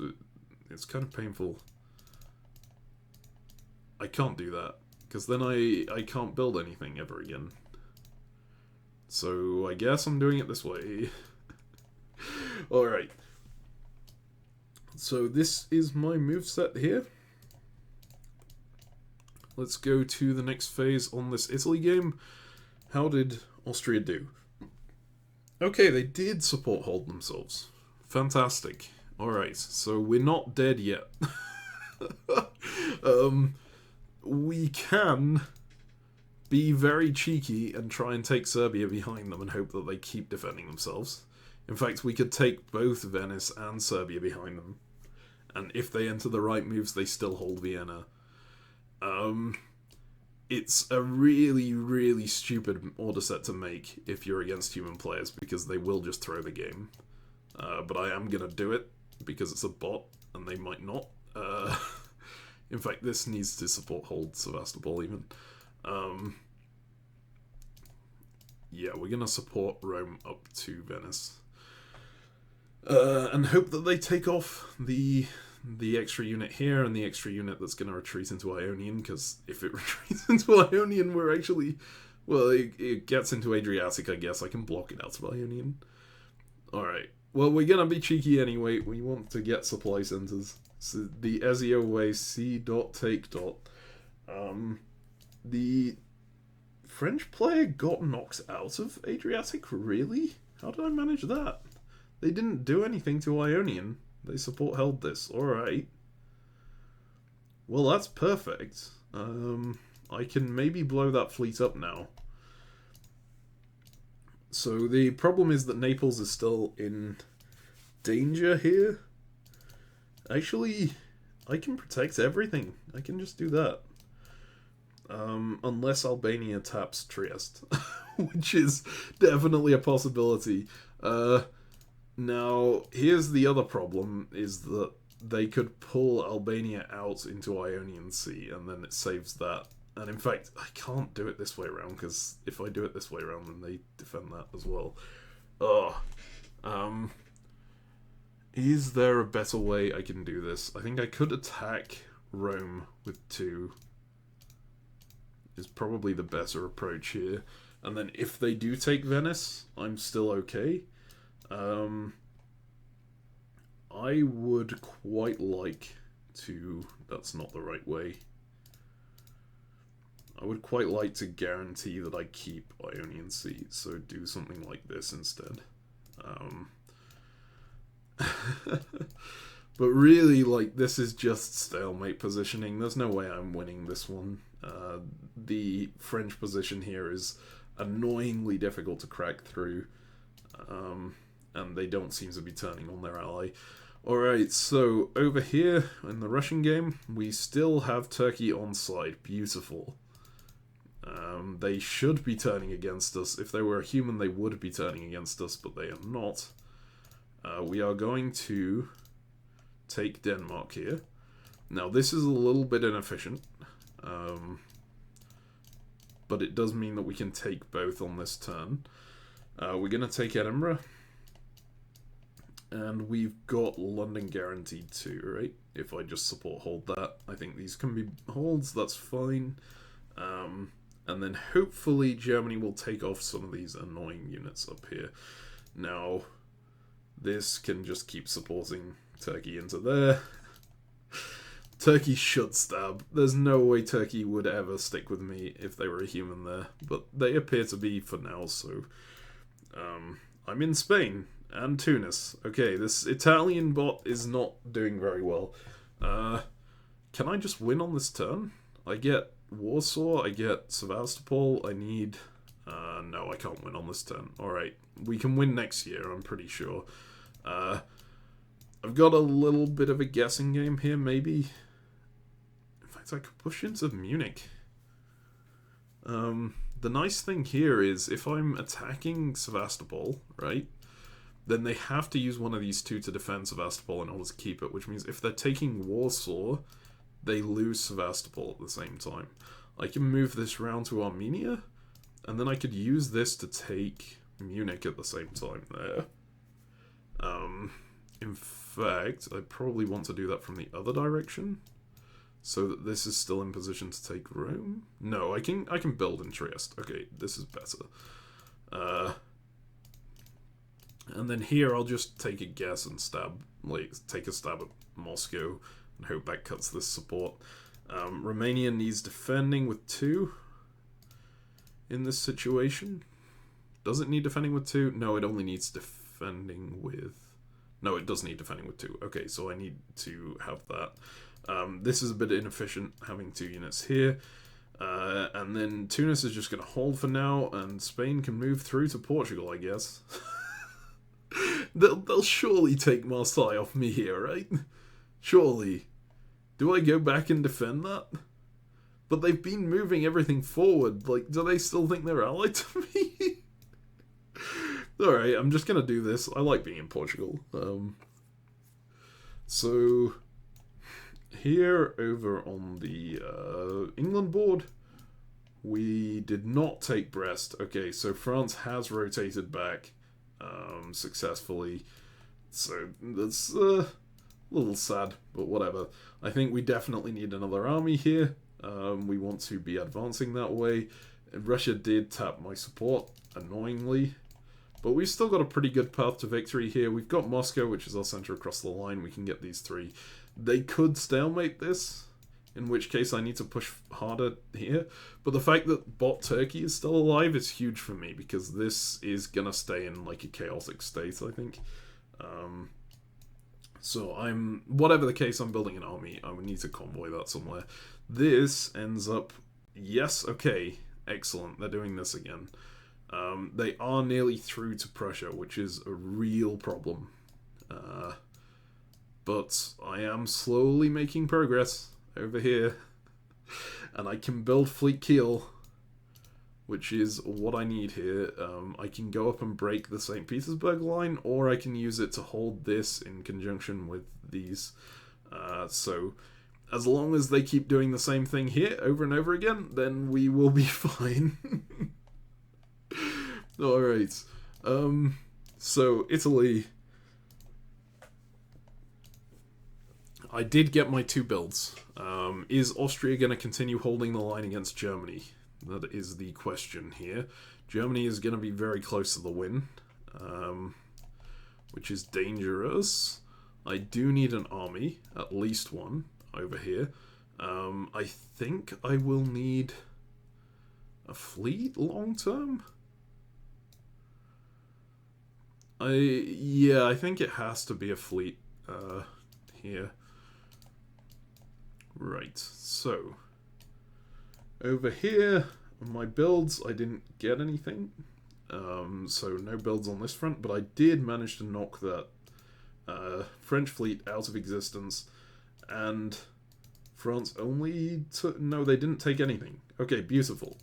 kind of painful. I can't do that because then I can't build anything ever again. So I guess I'm doing it this way. Alright. So this is my moveset here. Let's go to the next phase on this Italy game. How did Austria do? Okay, they did support hold themselves. Fantastic. Alright, so we're not dead yet. We can be very cheeky and try and take Serbia behind them and hope that they keep defending themselves. In fact, we could take both Venice and Serbia behind them. And if they enter the right moves, they still hold Vienna. It's a really, really stupid order set to make if you're against human players, because they will just throw the game. But I am going to do it, because it's a bot, and they might not. In fact, this needs to support hold Sevastopol even. Yeah, we're going to support Rome up to Venice. And hope that they take off the extra unit here and the extra unit that's going to retreat into Ionian, because if it retreats into Ionian, we're actually... Well, it gets into Adriatic, I guess. I can block it out of Ionian. Alright. Well, we're going to be cheeky anyway. We want to get supply centers. So the Ezio way, C. Take. The French player got knocked out of Adriatic? Really? How did I manage that? They didn't do anything to Ionian. They support held this. Alright. Well, that's perfect. I can maybe blow that fleet up now. So the problem is that Naples is still in danger here. Actually, I can protect everything. I can just do that. Unless Albania taps Trieste, which is definitely a possibility. Now, here's the other problem, is that they could pull Albania out into Ionian Sea, and then it saves that. And in fact, I can't do it this way around, because if I do it this way around, then they defend that as well. Is there a better way I can do this? I think I could attack Rome with 2. Is probably the better approach here. And then if they do take Venice, I'm still okay. I would quite like to... That's not the right way. I would quite like to guarantee that I keep Ionian Sea, so do something like this instead. But really, like, this is just stalemate positioning. There's no way I'm winning this one. The French position here is annoyingly difficult to crack through. And they don't seem to be turning on their ally. Alright, so over here in the Russian game, we still have Turkey on side. Beautiful. They should be turning against us. If they were a human, they would be turning against us, but they are not. We are going to take Denmark here. Now, this is a little bit inefficient. But it does mean that we can take both on this turn. We're going to take Edinburgh. And we've got London guaranteed too, right? If I just support hold that. I think these can be holds, that's fine. And then hopefully Germany will take off some of these annoying units up here. Now, this can just keep supporting Turkey into there. Turkey should stab. There's no way Turkey would ever stick with me if they were a human there. But they appear to be for now, so... I'm in Spain and Tunis. Okay, this Italian bot is not doing very well. Can I just win on this turn? I get Warsaw, I get Sevastopol, I need... no, I can't win on this turn. Alright, we can win next year, I'm pretty sure. I've got a little bit of a guessing game here, maybe. In fact, I could push into Munich. The nice thing here is, if I'm attacking Sevastopol, right, then they have to use one of these two to defend Sevastopol in order to keep it, which means if they're taking Warsaw, they lose Sevastopol at the same time. I can move this round to Armenia, and then I could use this to take Munich at the same time there. In fact, I probably want to do that from the other direction, so that this is still in position to take Rome. No, I can build in Trieste. Okay, this is better. And then here I'll just take a guess and take a stab at Moscow and hope that cuts this support. Romania needs defending with 2 in this situation. Does it need defending with 2? No, it only needs defending with... No, it does need defending with 2. Okay, so I need to have that. This is a bit inefficient, having 2 units here. And then Tunis is just going to hold for now, and Spain can move through to Portugal, I guess. They'll surely take Marseille off me here, right? Surely. Do I go back and defend that? But they've been moving everything forward. Like, do they still think they're allied to me? Alright, I'm just going to do this. I like being in Portugal. So, here over on the England board, we did not take Brest. Okay, so France has rotated back successfully. So, that's a little sad, but whatever. I think we definitely need another army here. We want to be advancing that way. Russia did tap my support, annoyingly. But we've still got a pretty good path to victory here. We've got Moscow, which is our center across the line. We can get these 3. They could stalemate this, in which case I need to push harder here. But the fact that bot Turkey is still alive is huge for me, because this is going to stay in like a chaotic state, I think. So whatever the case, I'm building an army. I would need to convoy that somewhere. This ends up, yes, okay, excellent. They're doing this again. They are nearly through to Prussia, which is a real problem. But I am slowly making progress over here. And I can build Fleet Kiel, which is what I need here. I can go up and break the St. Petersburg line, or I can use it to hold this in conjunction with these. So, as long as they keep doing the same thing here over and over again, then we will be fine. Alright. So, Italy. I did get my 2 builds. Is Austria going to continue holding the line against Germany? That is the question here. Germany is going to be very close to the win, which is dangerous. I do need an army, at least one, over here. I think I will need a fleet long term. Yeah, I think it has to be a fleet here. Right, so over here on my builds, I didn't get anything. So no builds on this front, but I did manage to knock that French fleet out of existence, and France only took... No, they didn't take anything. Okay, beautiful.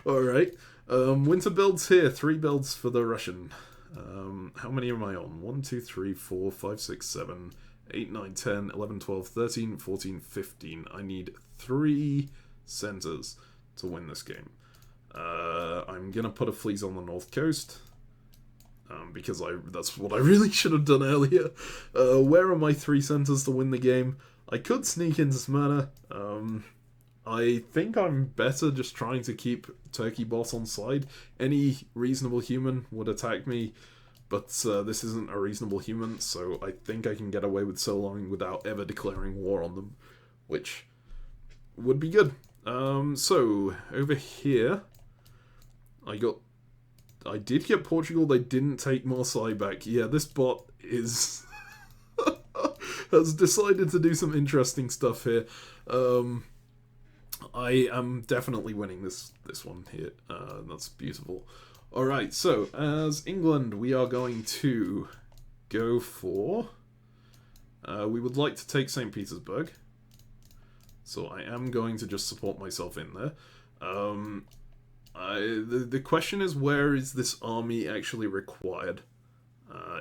Alright. Winter builds here. 3 builds for the Russian. How many am I on? 1, 2, 3, 4, 5, 6, 7, 8, 9, 10, 11, 12, 13, 14, 15. I need 3 centers to win this game. I'm going to put a fleet on the north coast. Because that's what I really should have done earlier. Where are my 3 centers to win the game? I could sneak into Smyrna. I think I'm better just trying to keep Turkey bot on side. Any reasonable human would attack me, but this isn't a reasonable human, so I think I can get away with so long without ever declaring war on them, which would be good. So, over here, I did get Portugal. They didn't take Marseille back. Yeah, this bot is has decided to do some interesting stuff here. I am definitely winning this one here. That's beautiful. Alright, so as England, we are going to go for... we would like to take St. Petersburg. So I am going to just support myself in there. The question is, where is this army actually required?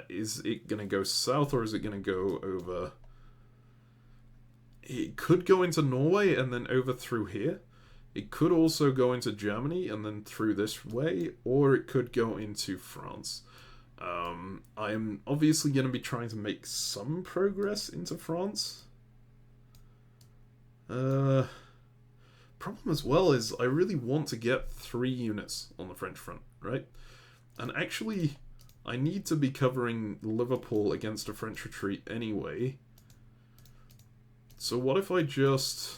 Is it going to go south, or is it going to go over... It could go into Norway and then over through here. It could also go into Germany and then through this way, or it could go into France. I am obviously going to be trying to make some progress into France. Problem as well is I really want to get 3 units on the French front, right? And actually, I need to be covering Liverpool against a French retreat anyway. So what if I just...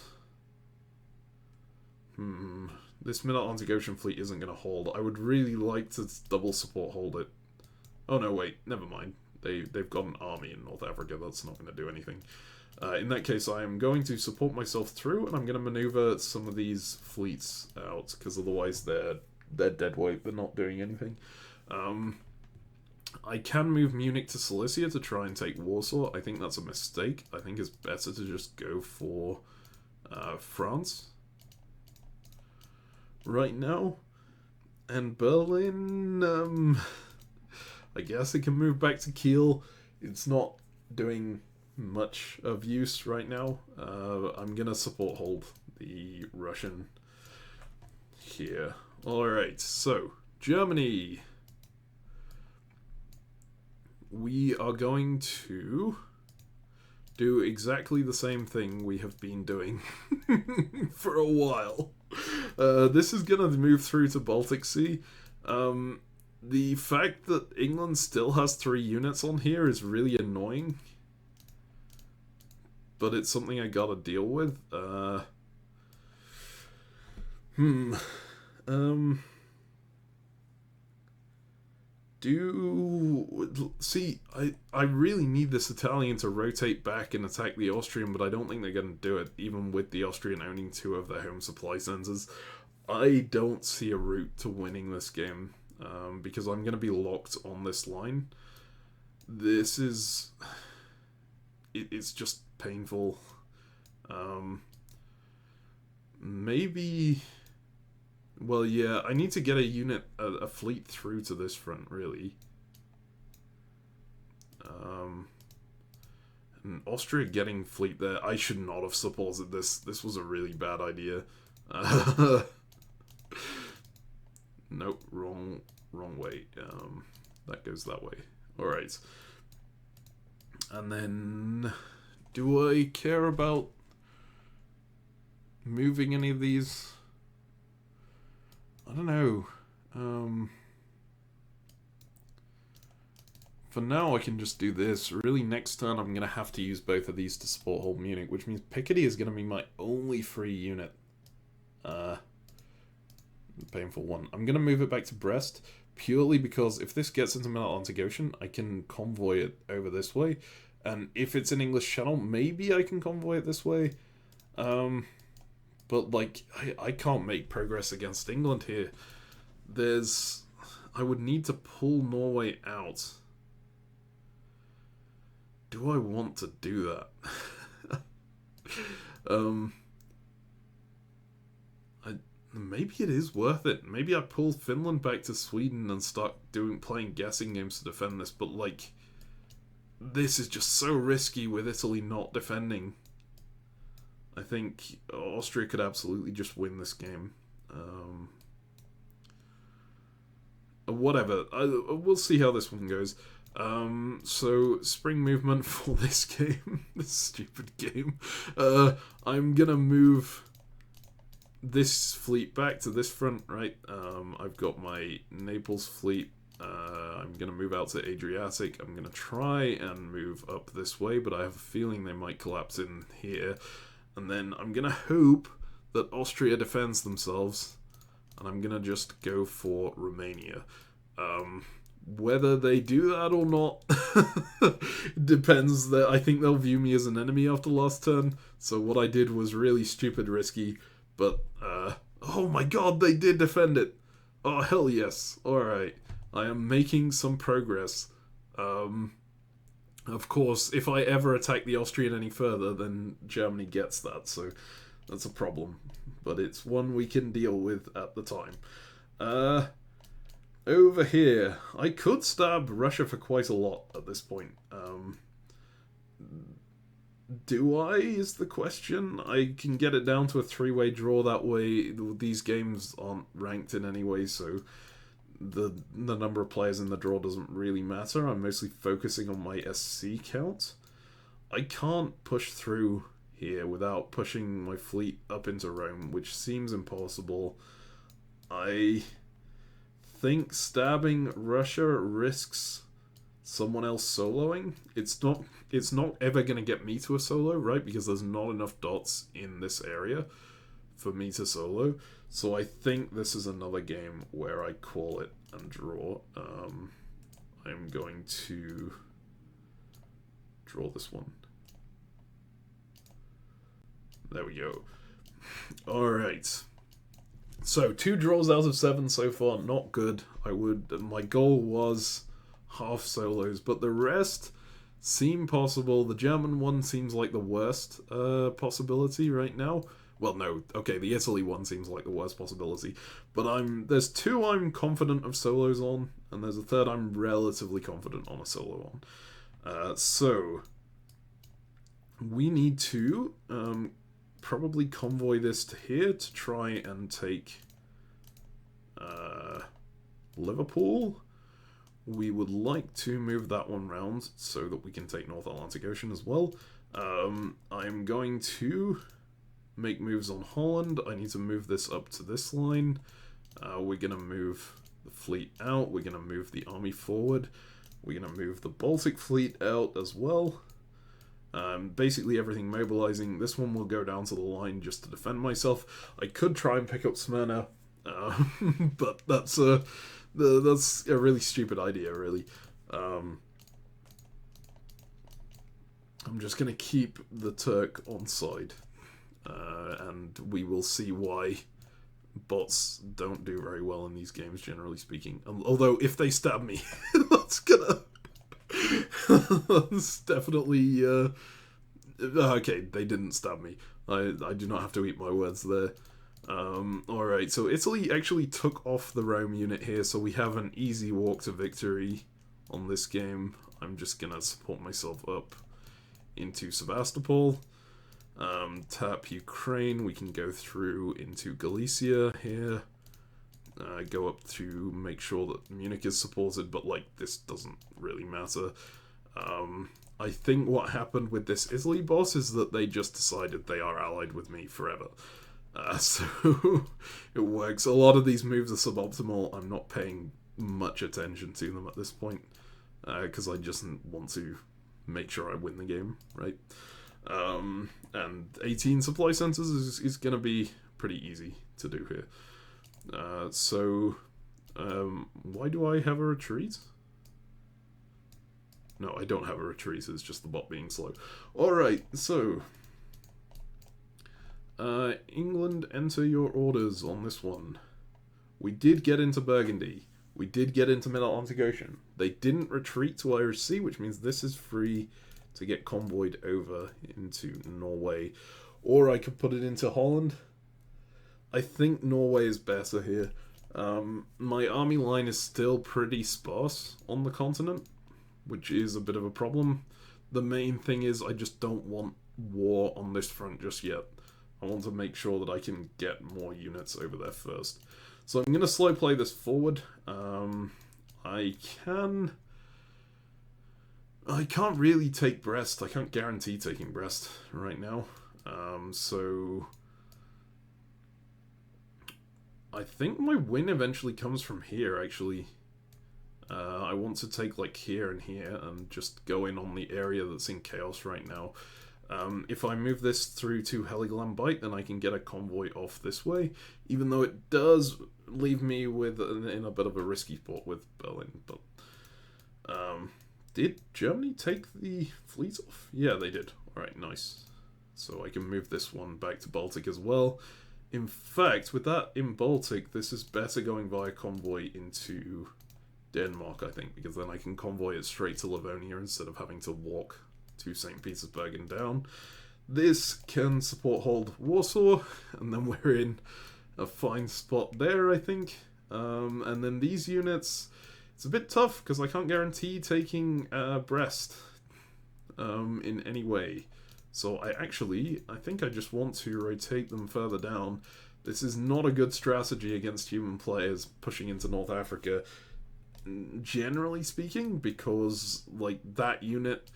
This Mid-Atlantic Ocean fleet isn't going to hold. I would really like to double support hold it. Oh no, wait, never mind. They've got an army in North Africa. That's not going to do anything. In that case, I am going to support myself through, and I'm going to maneuver some of these fleets out, because otherwise they're dead weight. They're not doing anything. I can move Munich to Silesia to try and take Warsaw. I think that's a mistake. I think it's better to just go for France right now. And Berlin, I guess it can move back to Kiel. It's not doing much of use right now. I'm gonna support hold the Russian here. Alright, so Germany. We are going to do exactly the same thing we have been doing for a while. This is gonna move through to Baltic Sea. The fact that England still has 3 units on here is really annoying. But it's something I gotta deal with. See, I really need this Italian to rotate back and attack the Austrian, but I don't think they're going to do it, even with the Austrian owning 2 of their home supply centers. I don't see a route to winning this game, because I'm going to be locked on this line. This is... It's just painful. Maybe... Well, yeah, I need to get a fleet through to this front, really. And Austria getting fleet there, I should not have supported this. This was a really bad idea. Nope, wrong way. That goes that way. Alright. And then, do I care about moving any of these? I don't know. For now, I can just do this. Really, next turn, I'm going to have to use both of these to support hold Munich, which means Picardy is going to be my only free unit. Painful one. I'm going to move it back to Brest, purely because if this gets into Mid-Atlantic Ocean, I can convoy it over this way. And if it's an English Channel, maybe I can convoy it this way. But, like, I can't make progress against England here. I would need to pull Norway out. Do I want to do that? Maybe it is worth it. Maybe I pull Finland back to Sweden and start playing guessing games to defend this, but, like, this is just so risky with Italy not defending. I think Austria could absolutely just win this game. Whatever. We'll see how this one goes. So, spring movement for this game. This stupid game. I'm gonna move this fleet back to this front, right? I've got my Naples fleet. I'm gonna move out to Adriatic. I'm gonna try and move up this way, but I have a feeling they might collapse in here. And then I'm going to hope that Austria defends themselves. And I'm going to just go for Romania. Whether they do that or not depends. That I think they'll view me as an enemy after last turn. So what I did was really stupid, risky. But oh my god, they did defend it. Oh hell yes! All right, I am making some progress. Of course, if I ever attack the Austrian any further, then Germany gets that. So that's a problem. But it's one we can deal with at the time. Over here, I could stab Russia for quite a lot at this point. Do I, is the question. I can get it down to a 3-way draw that way. These games aren't ranked in any way, so the number of players in the draw doesn't really matter. I'm mostly focusing on my SC count. I can't push through here without pushing my fleet up into Rome, which seems impossible. I think stabbing Russia risks someone else soloing. It's not ever going to get me to a solo, right? Because there's not enough dots in this area for me to solo. So I think this is another game where I call it and draw. I'm going to draw this one. There we go. Alright. So 2 draws out of 7 so far, not good. My goal was half solos, but the rest seem possible. The German one seems like the worst possibility right now. Well, no, okay, the Italy one seems like the worst possibility. But there's 2 I'm confident of solos on, and there's a 3rd I'm relatively confident on a solo on. So we need to probably convoy this to here to try and take Liverpool. We would like to move that one round so that we can take North Atlantic Ocean as well. I'm going to make moves on Holland. I need to move this up to this line. We're going to move the fleet out. We're going to move the army forward. We're going to move the Baltic fleet out as well. Basically everything mobilizing. This one will go down to the line just to defend myself. I could try and pick up Smyrna, but that's a really stupid idea, really. I'm just going to keep the Turk on side, and we will see why bots don't do very well in these games, generally speaking. Although, if they stab me, that's definitely... okay, they didn't stab me. I do not have to eat my words there. Alright, so Italy actually took off the Rome unit here, so we have an easy walk to victory on this game. I'm just gonna support myself up into Sevastopol. Tap Ukraine, we can go through into Galicia here. Go up to make sure that Munich is supported, but like this doesn't really matter. I think what happened with this Italy boss is that they just decided they are allied with me forever. So it works. A lot of these moves are suboptimal. I'm not paying much attention to them at this point because I just want to make sure I win the game, right? And 18 supply centers is going to be pretty easy to do here. Why do I have a retreat? No, I don't have a retreat, it's just the bot being slow. Alright, so... England, enter your orders on this one. We did get into Burgundy. We did get into Mid-Atlantic Ocean. They didn't retreat to Irish Sea, which means this is free to get convoyed over into Norway. Or I could put it into Holland. I think Norway is better here. My army line is still pretty sparse on the continent, which is a bit of a problem. The main thing is I just don't want war on this front just yet. I want to make sure that I can get more units over there first. So I'm going to slow play this forward. I can't really take Brest. I can't guarantee taking Brest right now. So I think my win eventually comes from here, actually. I want to take like here and here and just go in on the area that's in chaos right now. If I move this through to Heligoland, then I can get a convoy off this way, even though it does leave me with in a bit of a risky spot with Berlin. But Did Germany take the fleet off? Yeah, they did. Alright, nice. So I can move this one back to Baltic as well. In fact, with that in Baltic, this is better going via convoy into Denmark, I think, because then I can convoy it straight to Livonia instead of having to walk to St. Petersburg and down. This can support hold Warsaw, and then we're in a fine spot there, I think. And then these units, it's a bit tough because I can't guarantee taking Brest in any way. So I think I just want to rotate them further down. This is not a good strategy against human players pushing into North Africa, generally speaking, because like that unit,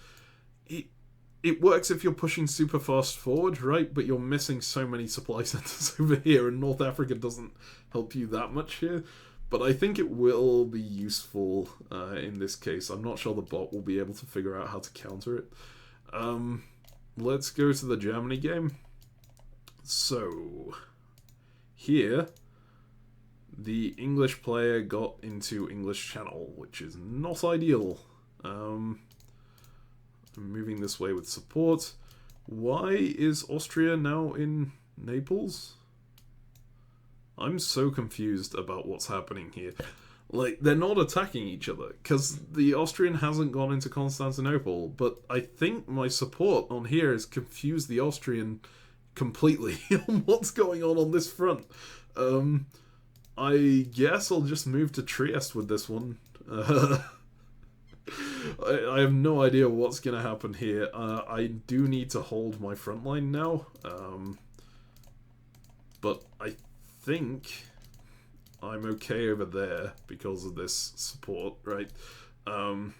it works if you're pushing super fast forward, right? But you're missing so many supply centers over here, and North Africa doesn't help you that much here. But I think it will be useful in this case. I'm not sure the bot will be able to figure out how to counter it. Let's go to the Germany game. So, here, the English player got into English Channel, which is not ideal. I'm moving this way with support. Why is Austria now in Naples? I'm so confused about what's happening here. Like, they're not attacking each other, because the Austrian hasn't gone into Constantinople, but I think my support on here has confused the Austrian completely on what's going on this front. I guess I'll just move to Trieste with this one. I have no idea what's going to happen here. I do need to hold my front line now, but I think I'm okay over there because of this support, right? I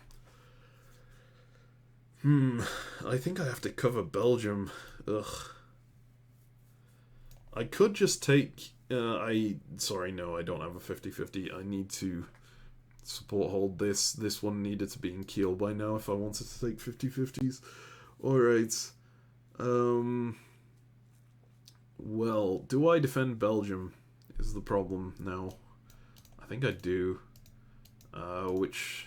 think I have to cover Belgium. Ugh. I could just take... Sorry, no, I don't have a 50-50. I need to support hold this. This one needed to be in Kiel by now if I wanted to take 50-50s. Alright. Well, do I defend Belgium is the problem now. I think I do. Which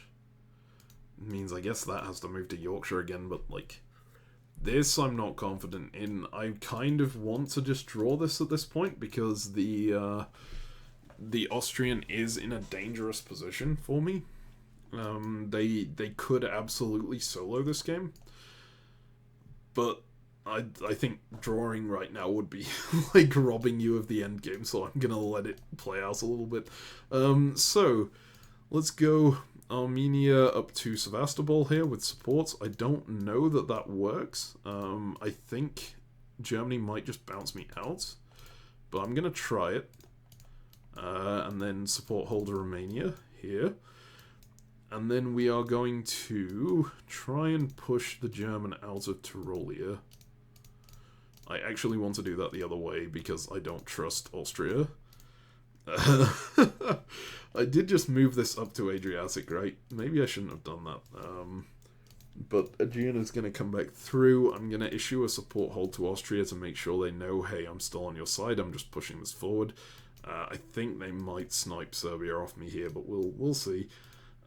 means I guess that has to move to Yorkshire again, but like... This I'm not confident in. I kind of want to just draw this at this point because the Austrian is in a dangerous position for me. They could absolutely solo this game, but I think drawing right now would be like robbing you of the end game, so I'm gonna let it play out a little bit. So let's go Armenia up to Sevastopol here with support. I don't know that that works. I think Germany might just bounce me out, but I'm gonna try it. And then support hold Romania here. And then we are going to try and push the German out of Tyrolia. I actually want to do that the other way because I don't trust Austria. I did just move this up to Adriatic, right? Maybe I shouldn't have done that. But Aegean is going to come back through. I'm going to issue a support hold to Austria to make sure they know, hey, I'm still on your side. I'm just pushing this forward. I think they might snipe Serbia off me here, but we'll see.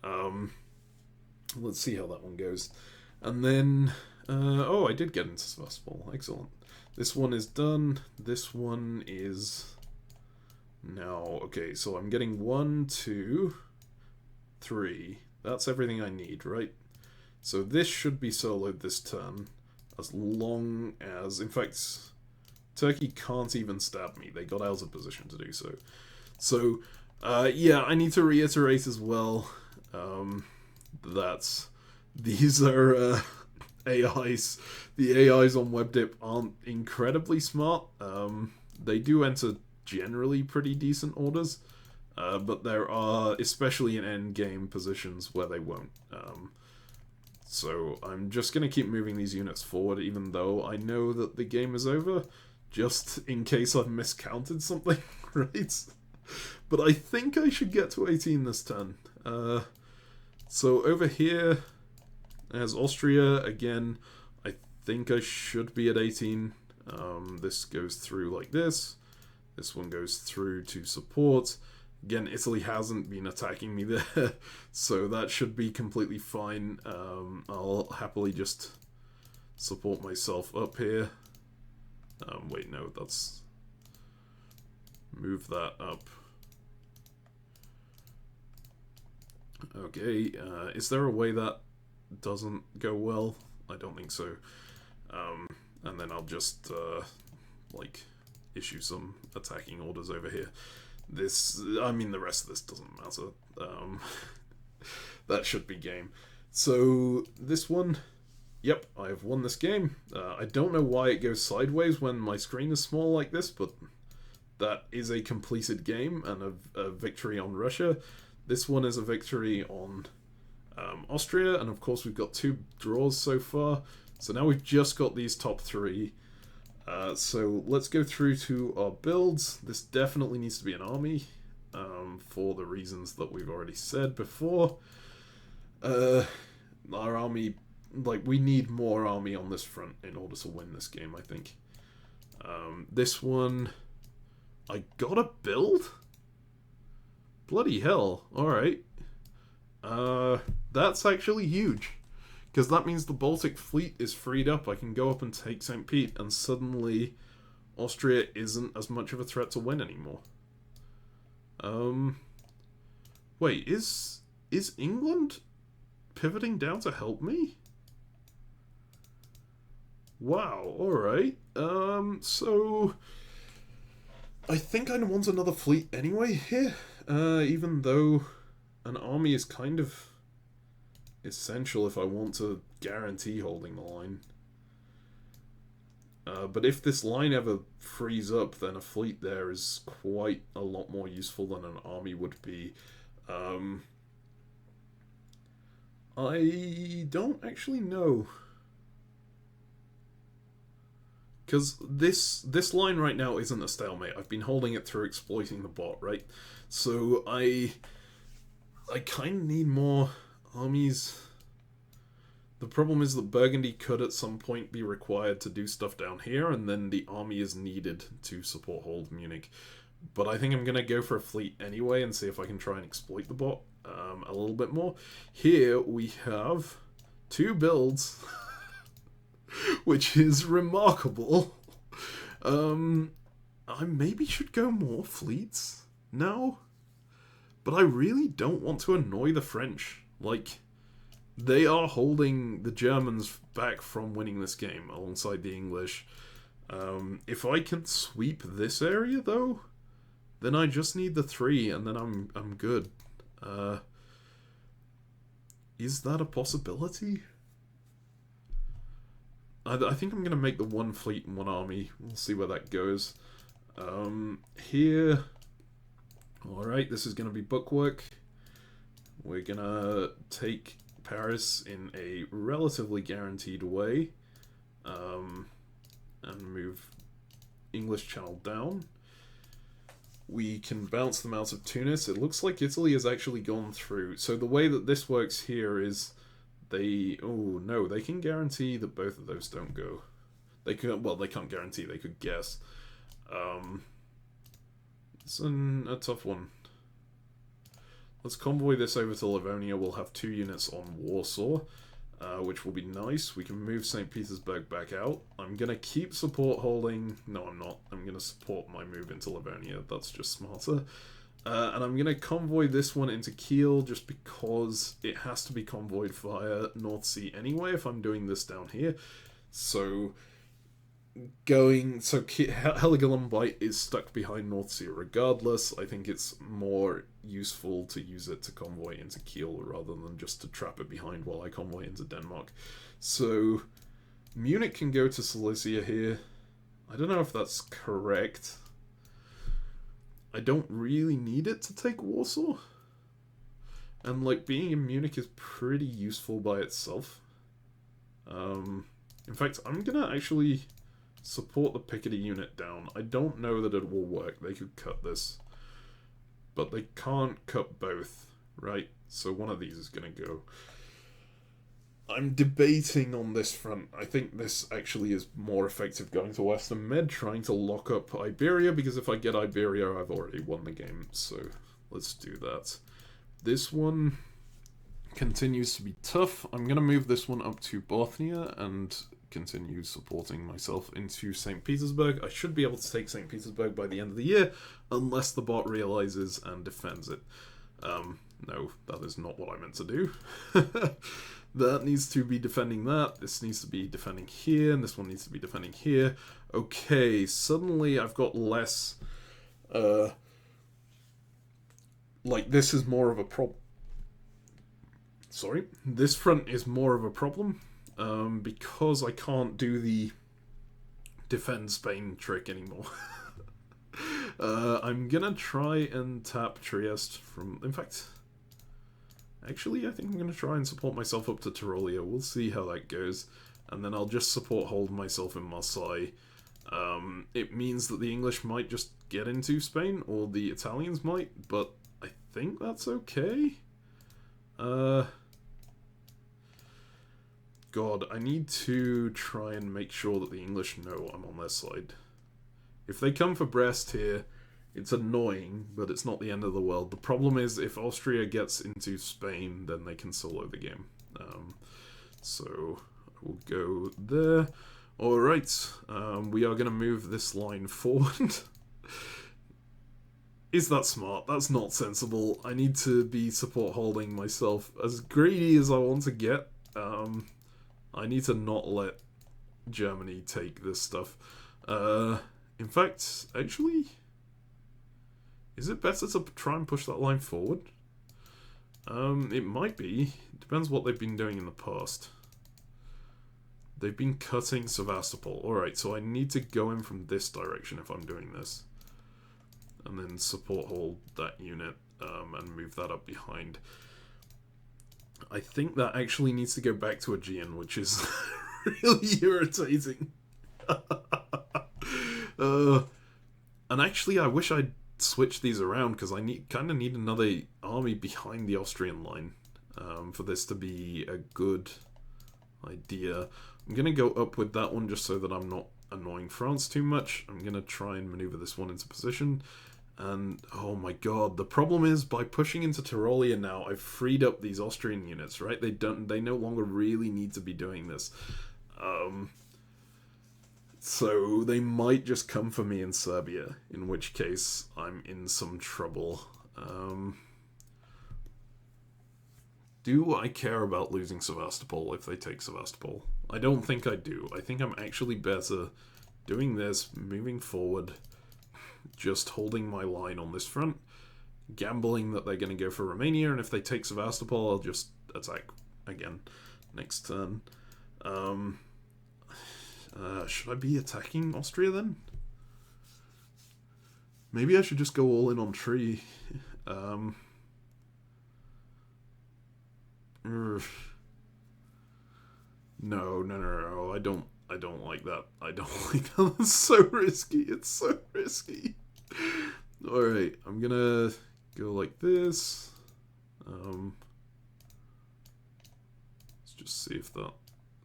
Let's see how that one goes. And then, oh, I did get into Sevastopol. Excellent. This one is done. This one is now, okay, so I'm getting 1, 2, 3. That's everything I need, right? So this should be soloed this turn, as long as, in fact, Turkey can't even stab me. They got out of position to do so. So, yeah, I need to reiterate as well that these are AIs. The AIs on WebDip aren't incredibly smart. They do enter generally pretty decent orders, but there are, especially in endgame positions, where they won't. So I'm just going to keep moving these units forward, even though I know that the game is over, just in case I've miscounted something, right? But I think I should get to 18 this turn. So over here, as Austria, again, I think I should be at 18. This goes through like this. This one goes through to support. Again, Italy hasn't been attacking me there, so that should be completely fine. I'll happily just support myself up here. Wait, no, that's... Move that up. Okay, is there a way that doesn't go well? I don't think so. And then I'll just, like, issue some attacking orders over here. I mean, the rest of this doesn't matter. That should be game. So, this one, yep, I have won this game. I don't know why it goes sideways when my screen is small like this, but that is a completed game and a victory on Russia. This one is a victory on Austria, and of course we've got 2 draws so far. So now we've just got these top 3. So let's go through to our builds. This definitely needs to be an army, for the reasons that we've already said before. Our army, like, we need more army on this front in order to win this game, I think. This one, I gotta build? Bloody hell, alright. That's actually huge. Because that means the Baltic fleet is freed up. I can go up and take St. Pete, and suddenly Austria isn't as much of a threat to win anymore. Wait, is England pivoting down to help me? Wow, alright. So I think I want another fleet anyway here. Even though an army is kind of essential if I want to guarantee holding the line. But if this line ever frees up, then a fleet there is quite a lot more useful than an army would be. I don't actually know. Because this line right now isn't a stalemate. I've been holding it through exploiting the bot, right? So I kind of need more armies. The problem is that Burgundy could at some point be required to do stuff down here, and then the army is needed to support hold Munich. But I think I'm going to go for a fleet anyway and see if I can try and exploit the bot a little bit more. Here we have 2 builds, which is remarkable. I maybe should go more fleets now, but I really don't want to annoy the French. Like, they are holding the Germans back from winning this game alongside the English. If I can sweep this area though, then I just need the 3 and then I'm good. Is that a possibility? I think I'm going to make the 1 fleet and 1 army. We'll see where that goes. Here... Alright, this is going to be bookwork. We're going to take Paris in a relatively guaranteed way. And move English Channel down. We can bounce them out of Tunis. It looks like Italy has actually gone through. So the way that this works here is... Oh, no, they can guarantee that both of those don't go. They could, well, they can't guarantee, they could guess. It's a tough one. Let's convoy this over to Livonia. We'll have 2 units on Warsaw, which will be nice. We can move St. Petersburg back out. I'm going to keep support holding... No, I'm not. I'm going to support my move into Livonia. That's just smarter. And I'm going to convoy this one into Kiel just because it has to be convoyed via North Sea anyway if I'm doing this down here. So Heligoland is stuck behind North Sea regardless. I think it's more useful to use it to convoy into Kiel rather than just to trap it behind while I convoy into Denmark. So Munich can go to Silesia here. I don't know if that's correct. I don't really need it to take Warsaw. And, like, being in Munich is pretty useful by itself. In fact, I'm gonna actually support the Picardy unit down. I don't know that it will work. They could cut this. But they can't cut both, right? So one of these is gonna go. I'm debating on this front. I think this actually is more effective going to Western Med, trying to lock up Iberia, because if I get Iberia, I've already won the game. So let's do that. This one continues to be tough. I'm going to move this one up to Bothnia and continue supporting myself into St. Petersburg. I should be able to take St. Petersburg by the end of the year, unless the bot realizes and defends it. No, that is not what I meant to do. That needs to be defending that. This needs to be defending here, and this one needs to be defending here. Okay, suddenly I've got less... like, this is more of a problem. Sorry. This front is more of a problem, because I can't do the defend Spain trick anymore. I'm gonna try and tap Trieste from... In fact... Actually, I think I'm going to try and support myself up to Tyrolia. We'll see how that goes. And then I'll just support hold myself in Marseille. It means that the English might just get into Spain, or the Italians might, but I think that's okay. God, I need to try and make sure that the English know I'm on their side. If they come for Brest here, it's annoying, but it's not the end of the world. The problem is, if Austria gets into Spain, then they can solo the game. So, I will go there. Alright, we are going to move this line forward. Is that smart? That's not sensible. I need to be support holding myself. As greedy as I want to get, I need to not let Germany take this stuff. In fact, actually... Is it better to try and push that line forward? It might be. It depends what they've been doing in the past. They've been cutting Sevastopol. Alright, so I need to go in from this direction if I'm doing this. And then support hold that unit and move that up behind. I think that actually needs to go back to Aegean, which is really irritating. And actually, I wish I'd switch these around, because I kind of need another army behind the Austrian line for this to be a good idea. I'm going to go up with that one just so that I'm not annoying France too much. I'm going to try and maneuver this one into position. And, oh my god, the problem is, by pushing into Tyrolia now, I've freed up these Austrian units, right? They no longer really need to be doing this. So they might just come for me in Serbia, in which case I'm in some trouble. Do I care about losing Sevastopol if they take Sevastopol? I don't think I do. I think I'm actually better doing this, moving forward, just holding my line on this front, gambling that they're going to go for Romania, and if they take Sevastopol, I'll just attack again next turn. Should I be attacking Austria then? Maybe I should just go all in on tree. No, I don't like that. I don't like that. It's so risky. It's so risky. Alright, I'm gonna go like this. Let's just see if that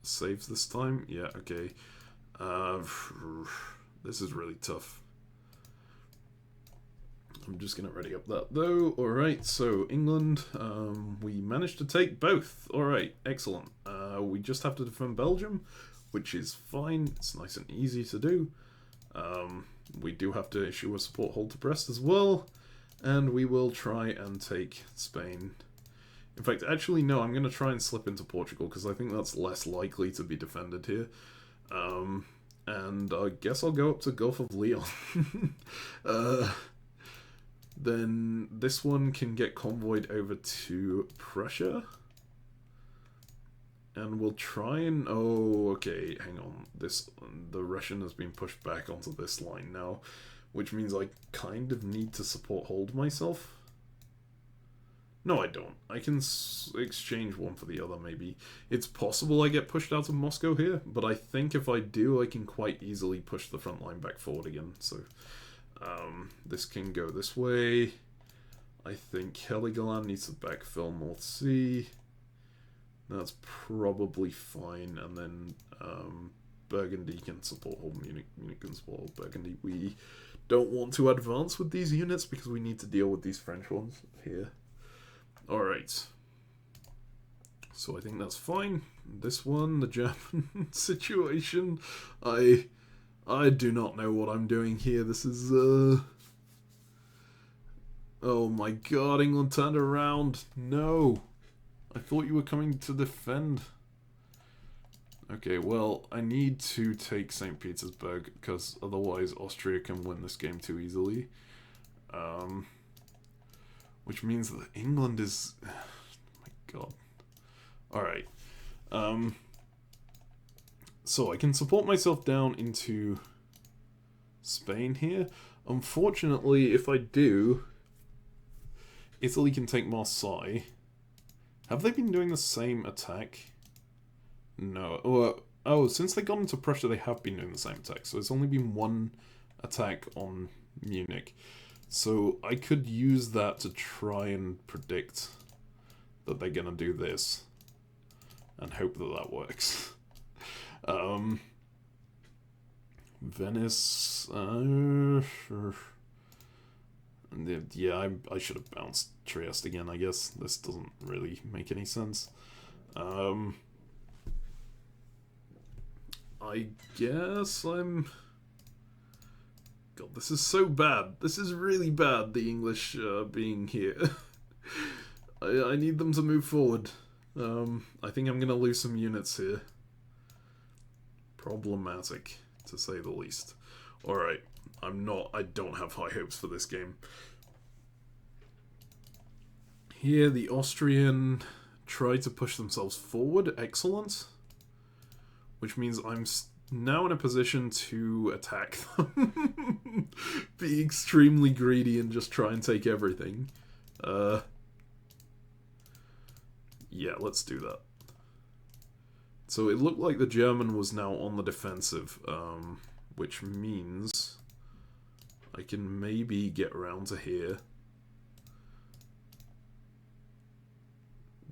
saves this time. Yeah, okay. This is really tough. I'm just going to ready up that though. Alright, so England, we managed to take both. Alright, excellent. We just have to defend Belgium, which is fine. It's nice and easy to do. We do have to issue a support hold to Brest as well. And we will try and take Spain. In fact, actually, no, I'm going to try and slip into Portugal, because I think that's less likely to be defended here. And I guess I'll go up to Gulf of Leon. Then this one can get convoyed over to Prussia. And we'll try and... Oh, okay, hang on. The Russian has been pushed back onto this line now, which means I kind of need to support hold myself. No, I don't. I can exchange one for the other, maybe. It's possible I get pushed out of Moscow here, but I think if I do, I can quite easily push the front line back forward again. So, this can go this way. I think Heligoland needs to backfill North Sea. That's probably fine. And then, Burgundy can support hold Munich. Munich can support hold Burgundy. We don't want to advance with these units because we need to deal with these French ones here. Alright. So I think that's fine. This one, the German situation, I do not know what I'm doing here. This is, oh my god, England turned around. No. I thought you were coming to defend. Okay, well, I need to take St. Petersburg, because otherwise Austria can win this game too easily. Which means that England is... Oh my god. Alright. So I can support myself down into Spain here. Unfortunately, if I do, Italy can take Marseille. Have they been doing the same attack? No. Oh, since they got into Prussia, they have been doing the same attack. So it's only been one attack on Munich. So I could use that to try and predict that they're going to do this. And hope that that works. Venice... yeah, I should have bounced Trieste again, I guess. This doesn't really make any sense. I guess I'm... God, this is so bad. This is really bad, the English being here. I need them to move forward. I think I'm going to lose some units here. Problematic, to say the least. Alright, I don't have high hopes for this game. Here, the Austrian tried to push themselves forward. Excellent. Which means I'm now in a position to attack them. Be extremely greedy and just try and take everything. Yeah, let's do that. So it looked like the German was now on the defensive, which means I can maybe get around to here.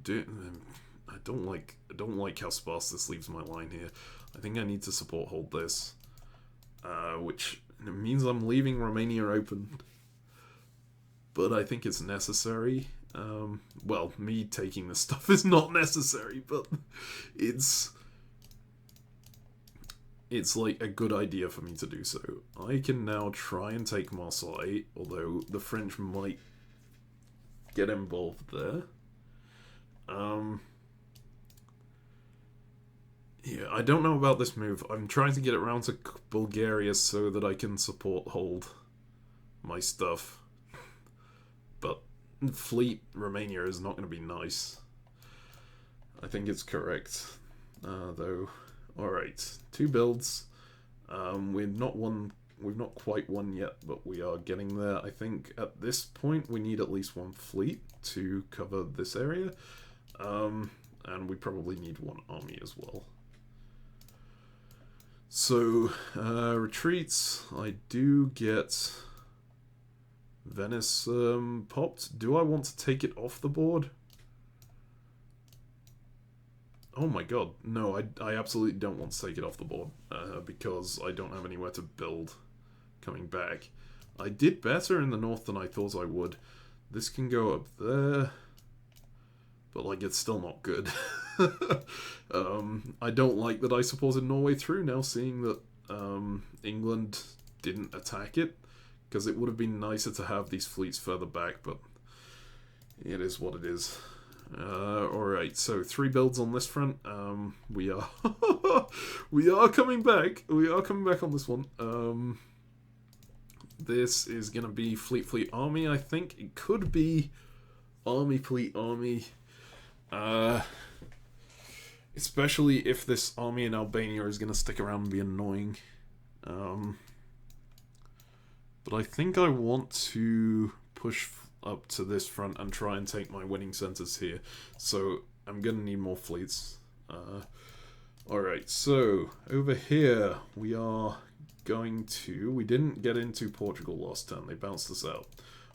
I don't like how sparse this leaves my line here. I think I need to support hold this, which means I'm leaving Romania open. But I think it's necessary. Well, me taking this stuff is not necessary, but it's like a good idea for me to do so. I can now try and take Marseille, although the French might get involved there. Yeah, I don't know about this move. I'm trying to get it around to Bulgaria so that I can support hold my stuff. But fleet Romania is not going to be nice. I think it's correct, though. Alright, 2 builds. We've not quite won yet, but we are getting there. I think at this point we need at least 1 fleet to cover this area. And we probably need 1 army as well. So, retreats. I do get Venice popped. Do I want to take it off the board? Oh my god, no, I absolutely don't want to take it off the board, because I don't have anywhere to build coming back. I did better in the north than I thought I would. This can go up there, but like it's still not good. I don't like that I supported Norway through now, seeing that England didn't attack it, because it would have been nicer to have these fleets further back, but it is what it is. Alright, so 3 builds on this front. We are we are coming back. We are coming back on this one. This is gonna be fleet army, I think. It could be army fleet army. Especially if this army in Albania is gonna stick around and be annoying. But I think I want to push up to this front and try and take my winning centers here. So I'm gonna need more fleets. Alright, so over here we are going to... We didn't get into Portugal last turn. They bounced us out.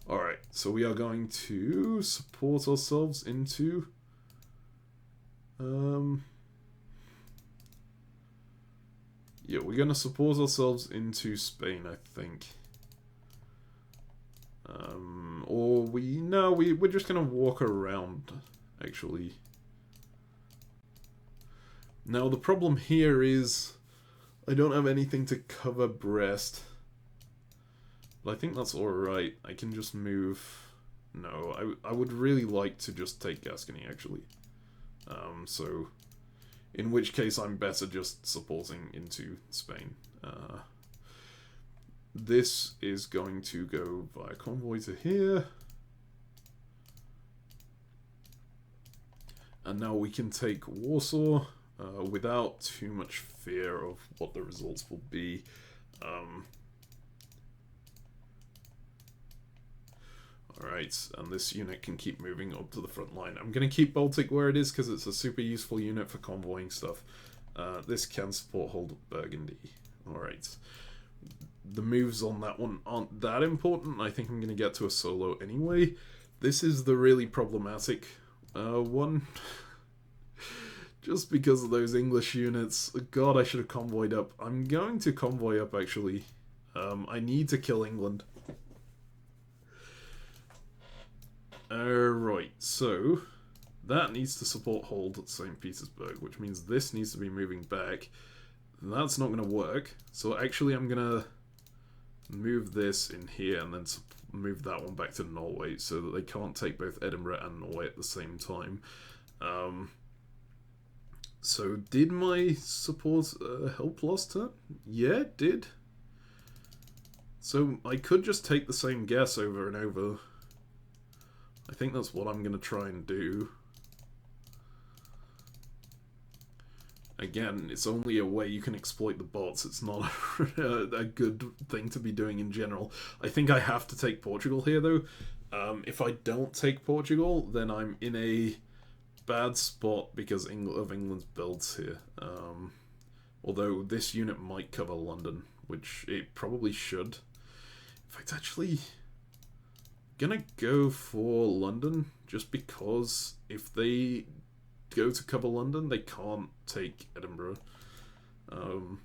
Alright, so we are going to support ourselves into... yeah, we're going to support ourselves into Spain, I think. Or we're just gonna walk around, actually. Now the problem here is I don't have anything to cover Brest. But I think that's alright. I can just move... No, I would really like to just take Gascony, actually. So, in which case I'm better just supporting into Spain. This is going to go via convoy to here. And now we can take Warsaw without too much fear of what the results will be. Alright, and this unit can keep moving up to the front line. I'm going to keep Baltic where it is because it's a super useful unit for convoying stuff. This can support hold of Burgundy. Alright. The moves on that one aren't that important. I think I'm going to get to a solo anyway. This is the really problematic one. Just because of those English units. God, I should have convoyed up. I'm going to convoy up, actually. I need to kill England. Right, so that needs to support hold at St. Petersburg, which means this needs to be moving back. That's not going to work, so actually I'm going to move this in here and then move that one back to Norway so that they can't take both Edinburgh and Norway at the same time. So did my support help last turn? Yeah, it did. So I could just take the same guess over and over. I think that's what I'm going to try and do. Again, it's only a way you can exploit the bots. It's not a good thing to be doing in general. I think I have to take Portugal here, though. If I don't take Portugal, then I'm in a bad spot because of England's builds here. Although this unit might cover London, which it probably should. In fact, actually... gonna go for London just because if they go to cover London they can't take Edinburgh, and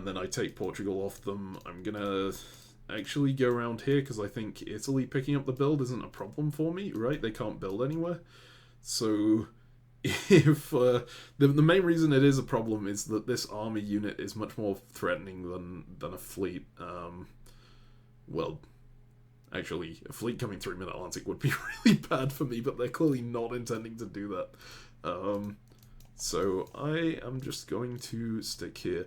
then I take Portugal off them. I'm gonna actually go around here because I think Italy picking up the build isn't a problem for me, right? They can't build anywhere, so if the main reason it is a problem is that this army unit is much more threatening than a fleet. Well, actually, a fleet coming through Mid-Atlantic would be really bad for me, but they're clearly not intending to do that. So I am just going to stick here.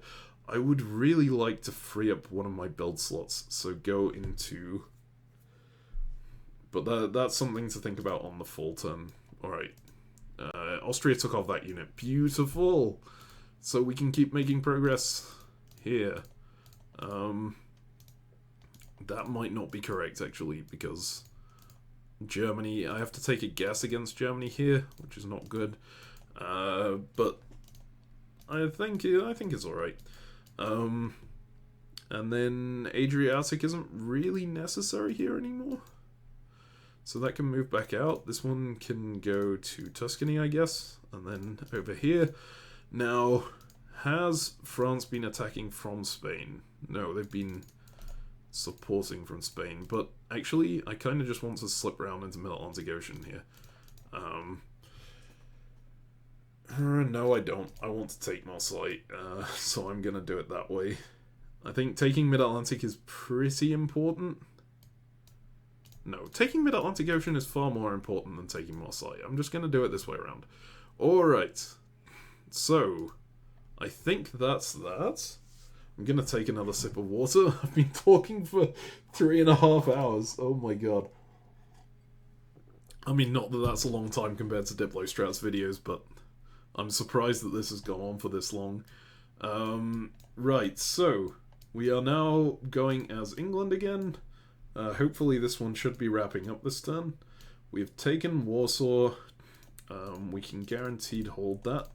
I would really like to free up one of my build slots, so go into... But that's something to think about on the fall turn. Alright. Austria took off that unit. Beautiful! So we can keep making progress here. That might not be correct, actually, because Germany... I have to take a guess against Germany here, which is not good. But I think it's alright. And then Adriatic isn't really necessary here anymore. So that can move back out. This one can go to Tuscany, I guess. And then over here. Now, has France been attacking from Spain? No, they've been supporting from Spain. But actually, I kind of just want to slip around into Mid-Atlantic Ocean here. No, I don't. I want to take Marseille, so I'm going to do it that way. I think taking Mid-Atlantic is pretty important. No, taking Mid-Atlantic Ocean is far more important than taking Marseille. I'm just going to do it this way around. Alright. So, I think that's that. I'm going to take another sip of water. I've been talking for 3.5 hours. Oh my god. I mean, not that that's a long time compared to Diplostrats videos, but I'm surprised that this has gone on for this long. Right, so we are now going as England again. Hopefully this one should be wrapping up this turn. We've taken Warsaw. We can guaranteed hold that.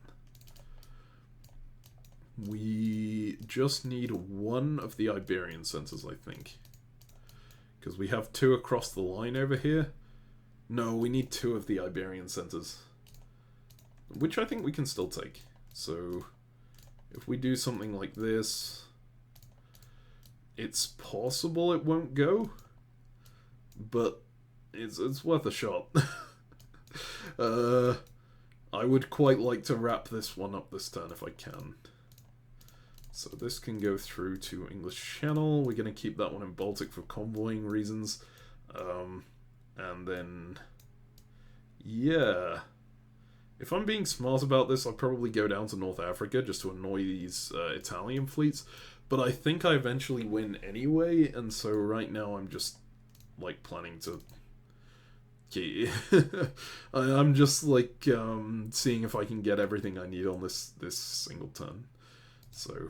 We just need one of the Iberian centres, I think. Because we have 2 across the line over here. No, we need 2 of the Iberian centres. Which I think we can still take. So, if we do something like this, it's possible it won't go. but it's worth a shot. I would quite like to wrap this one up this turn if I can. So this can go through to English Channel. We're going to keep that one in Baltic for convoying reasons. And then, yeah. If I'm being smart about this, I'll probably go down to North Africa just to annoy these Italian fleets. But I think I eventually win anyway, and so right now I'm just, like, planning to... I'm just, like, seeing if I can get everything I need on this single turn. So...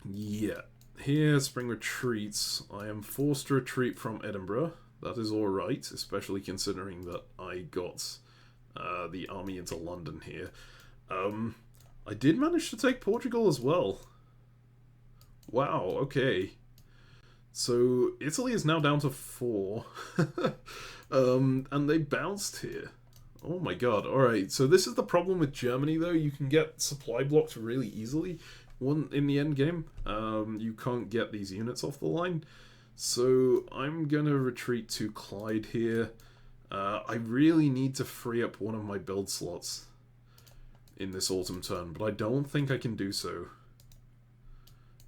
yeah, here, Spring retreats. I am forced to retreat from Edinburgh. That is alright, especially considering that I got the army into London here. I did manage to take Portugal as well. Wow, okay. So, Italy is now down to 4. And they bounced here. Oh my god, alright. So this is the problem with Germany, though. You can get supply blocked really easily. In the end game, you can't get these units off the line. So I'm gonna retreat to Clyde here. I really need to free up one of my build slots in this autumn turn, but I don't think I can do so.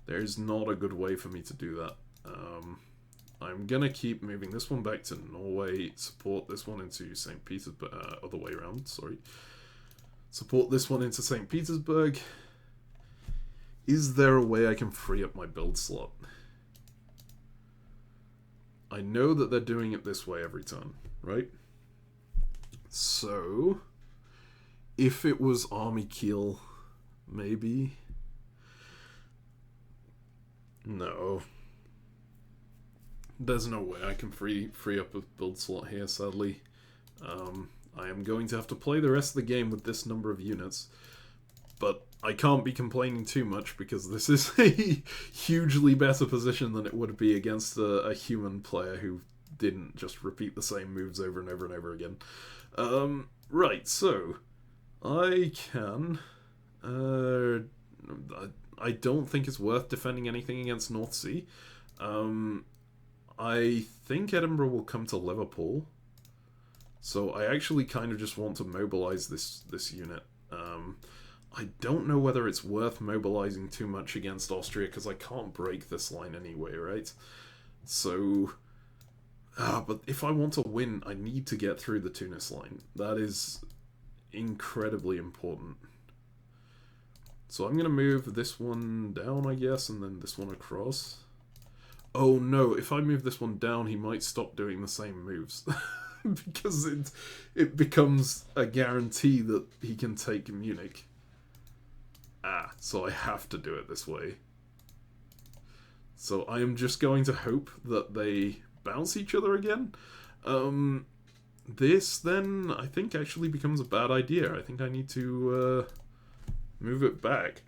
There's not a good way for me to do that. I'm gonna keep moving this one back to Norway, support this one into St. Petersburg, other way around, sorry. Support this one into St. Petersburg. Is there a way I can free up my build slot? I know that they're doing it this way every turn, right? So, if it was Army Kiel, maybe? No. There's no way I can free up a build slot here, sadly. I am going to have to play the rest of the game with this number of units. But I can't be complaining too much because this is a hugely better position than it would be against a human player who didn't just repeat the same moves over and over and over again. Right, so I can... I don't think it's worth defending anything against North Sea. I think Edinburgh will come to Liverpool. So I actually kind of just want to mobilize this unit. I don't know whether it's worth mobilizing too much against Austria, because I can't break this line anyway, right? So... but if I want to win, I need to get through the Tunis line. That is incredibly important. So I'm going to move this one down, I guess, and then this one across. Oh no, if I move this one down, he might stop doing the same moves. Because it becomes a guarantee that he can take Munich. So I have to do it this way. So I am just going to hope that they bounce each other again. This then, I think, actually becomes a bad idea. I think I need to move it back.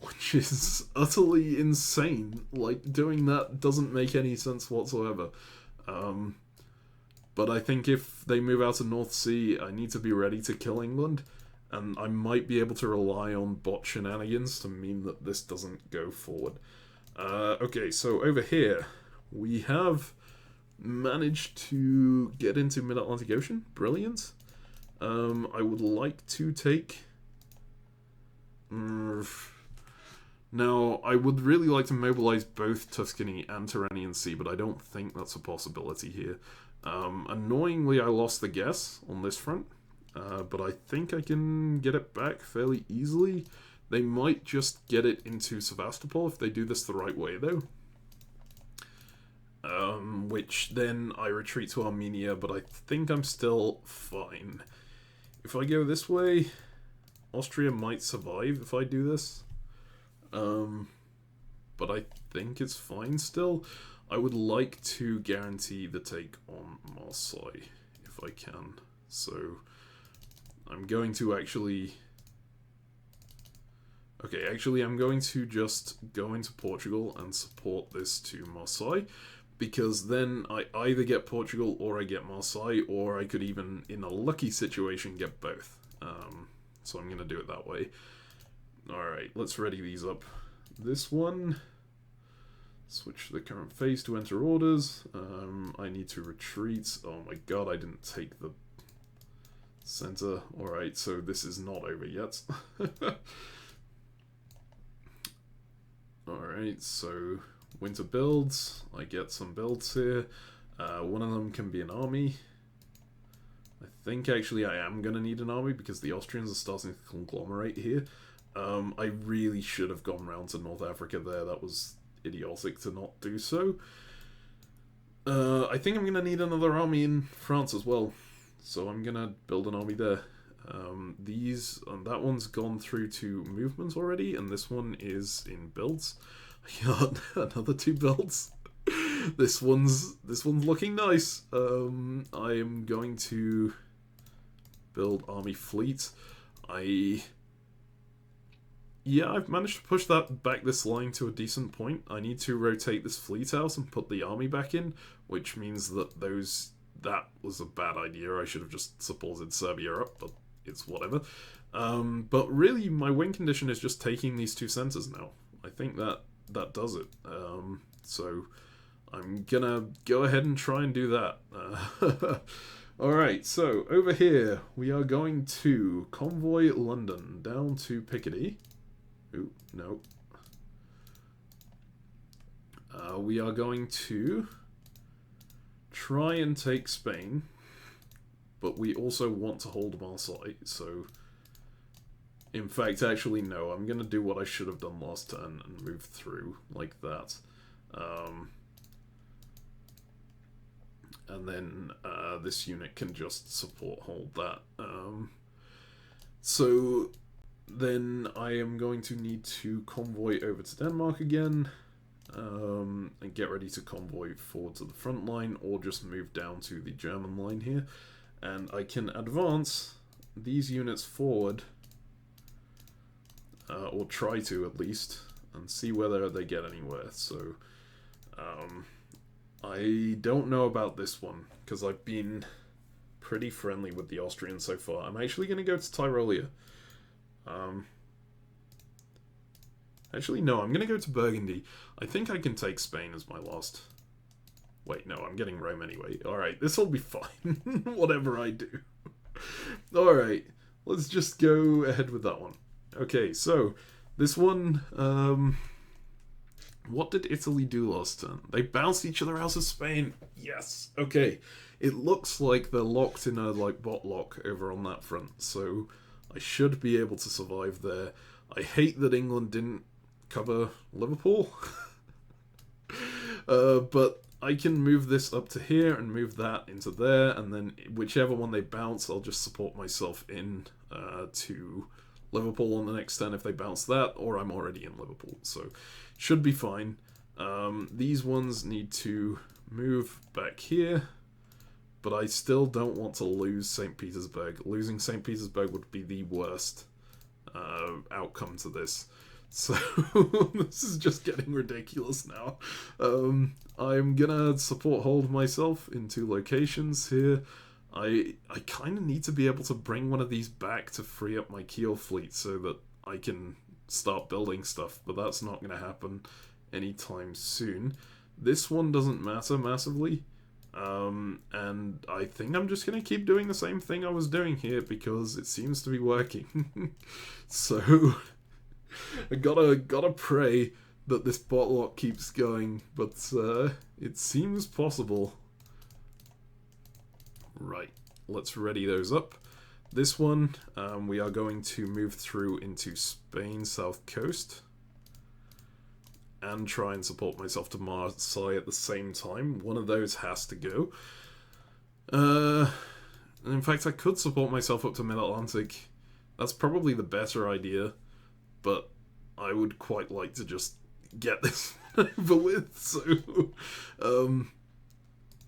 Which is utterly insane. Like, doing that doesn't make any sense whatsoever. But I think if they move out of North Sea, I need to be ready to kill England. And I might be able to rely on bot shenanigans to mean that this doesn't go forward. Okay, so over here, we have managed to get into Mid-Atlantic Ocean. Brilliant. I would like to take... Now, I would really like to mobilize both Tuscany and Tyrrhenian Sea, but I don't think that's a possibility here. Annoyingly, I lost the guess on this front. But I think I can get it back fairly easily. They might just get it into Sevastopol if they do this the right way, though. Which then I retreat to Armenia, but I think I'm still fine. If I go this way, Austria might survive if I do this. But I think it's fine still. I would like to guarantee the take on Marseille, if I can. So... I'm going to actually... Okay, actually I'm going to just go into Portugal and support this to Marseille, because then I either get Portugal or I get Marseille, or I could even, in a lucky situation, get both. So I'm going to do it that way. Alright, let's ready these up. This one... Switch to the current phase to enter orders. I need to retreat. Oh my god, I didn't take the center. Alright, so this is not over yet. Alright, so winter builds. I get some builds here. One of them can be an army. I think actually I am going to need an army because the Austrians are starting to conglomerate here. I really should have gone round to North Africa there. That was idiotic to not do so. I think I'm going to need another army in France as well. So I'm going to build an army there. That one's gone through to movement already, and this one is in builds. I got another 2 builds. This one's looking nice. I am going to build army fleet. I've managed to push that back this line to a decent point. I need to rotate this fleet out and put the army back in, which means that that was a bad idea. I should have just supported Serbia up, but it's whatever. But really, my win condition is just taking these 2 centers now. I think that does it. So I'm gonna go ahead and try and do that. Alright, so over here, we are going to convoy London down to Picardy. Ooh, no. We are going to try and take Spain, but we also want to hold Marseille, so... In fact, actually, no, I'm going to do what I should have done last turn and move through like that. And then this unit can just support hold that. So then I am going to need to convoy over to Denmark again, and get ready to convoy forward to the front line, or just move down to the German line here. And I can advance these units forward, or try to at least, and see whether they get anywhere. So I don't know about this one, because I've been pretty friendly with the Austrians so far. I'm actually going to go to Tyrolia. Actually, no, I'm going to go to Burgundy. I think I can take Spain as my last... Wait, no, I'm getting Rome anyway. Alright, this will be fine, whatever I do. Alright, let's just go ahead with that one. Okay, so, this one, what did Italy do last turn? They bounced each other out of Spain. Yes, okay. It looks like they're locked in a, bot lock over on that front, so I should be able to survive there. I hate that England didn't cover Liverpool. But I can move this up to here and move that into there, and then whichever one they bounce, I'll just support myself in to Liverpool on the next turn if they bounce that, or I'm already in Liverpool, so should be fine. These ones need to move back here, but I still don't want to lose St. Petersburg. Losing St. Petersburg would be the worst outcome to this. So, this is just getting ridiculous now. I'm gonna support hold myself in 2 locations here. I kind of need to be able to bring one of these back to free up my Kiel fleet so that I can start building stuff, but that's not going to happen anytime soon. This one doesn't matter massively, and I think I'm just going to keep doing the same thing I was doing here because it seems to be working. So, I gotta pray that this bot lock keeps going, but it seems possible. Right, let's ready those up. This one, we are going to move through into Spain, south coast, and try and support myself to Marseille at the same time. One of those has to go. In fact, I could support myself up to Mid-Atlantic. That's probably the better idea, but I would quite like to just get this over with, so...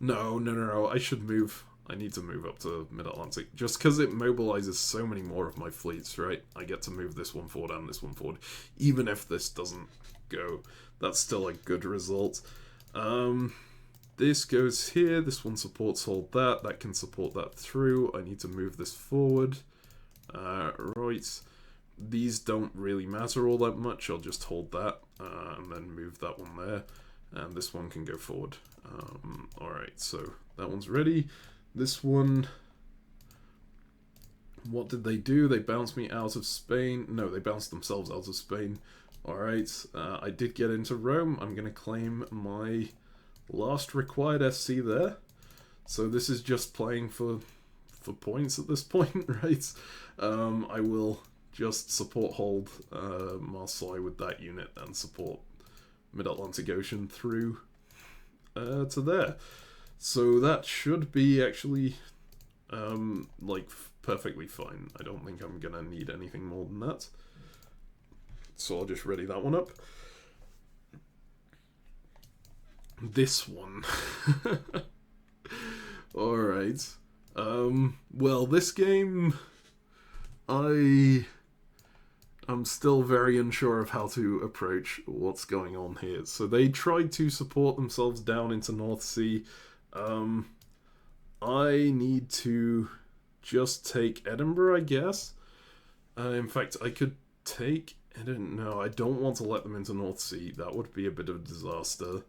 No, I should move. I need to move up to Mid-Atlantic, just because it mobilizes so many more of my fleets, right? I get to move this one forward and this one forward. Even if this doesn't go, that's still a good result. This goes here, this one supports hold that, that can support that through. I need to move this forward. Right, these don't really matter all that much, I'll just hold that, and then move that one there. and this one can go forward. Alright, so that one's ready. This one, what did they do? They bounced me out of Spain. No, they bounced themselves out of Spain. Alright, I did get into Rome. I'm going to claim my last required SC there. So this is just playing for points at this point, right? I will just support hold Marseille with that unit and support Mid-Atlantic Ocean through to there. So that should be actually like perfectly fine. I don't think I'm gonna need anything more than that. So I'll just ready that one up. This one. Alright. Well, this game, I'm still very unsure of how to approach what's going on here. So they tried to support themselves down into North Sea. I need to just take Edinburgh, I guess. In fact, I could take... I don't know. I don't want to let them into North Sea. That would be a bit of a disaster.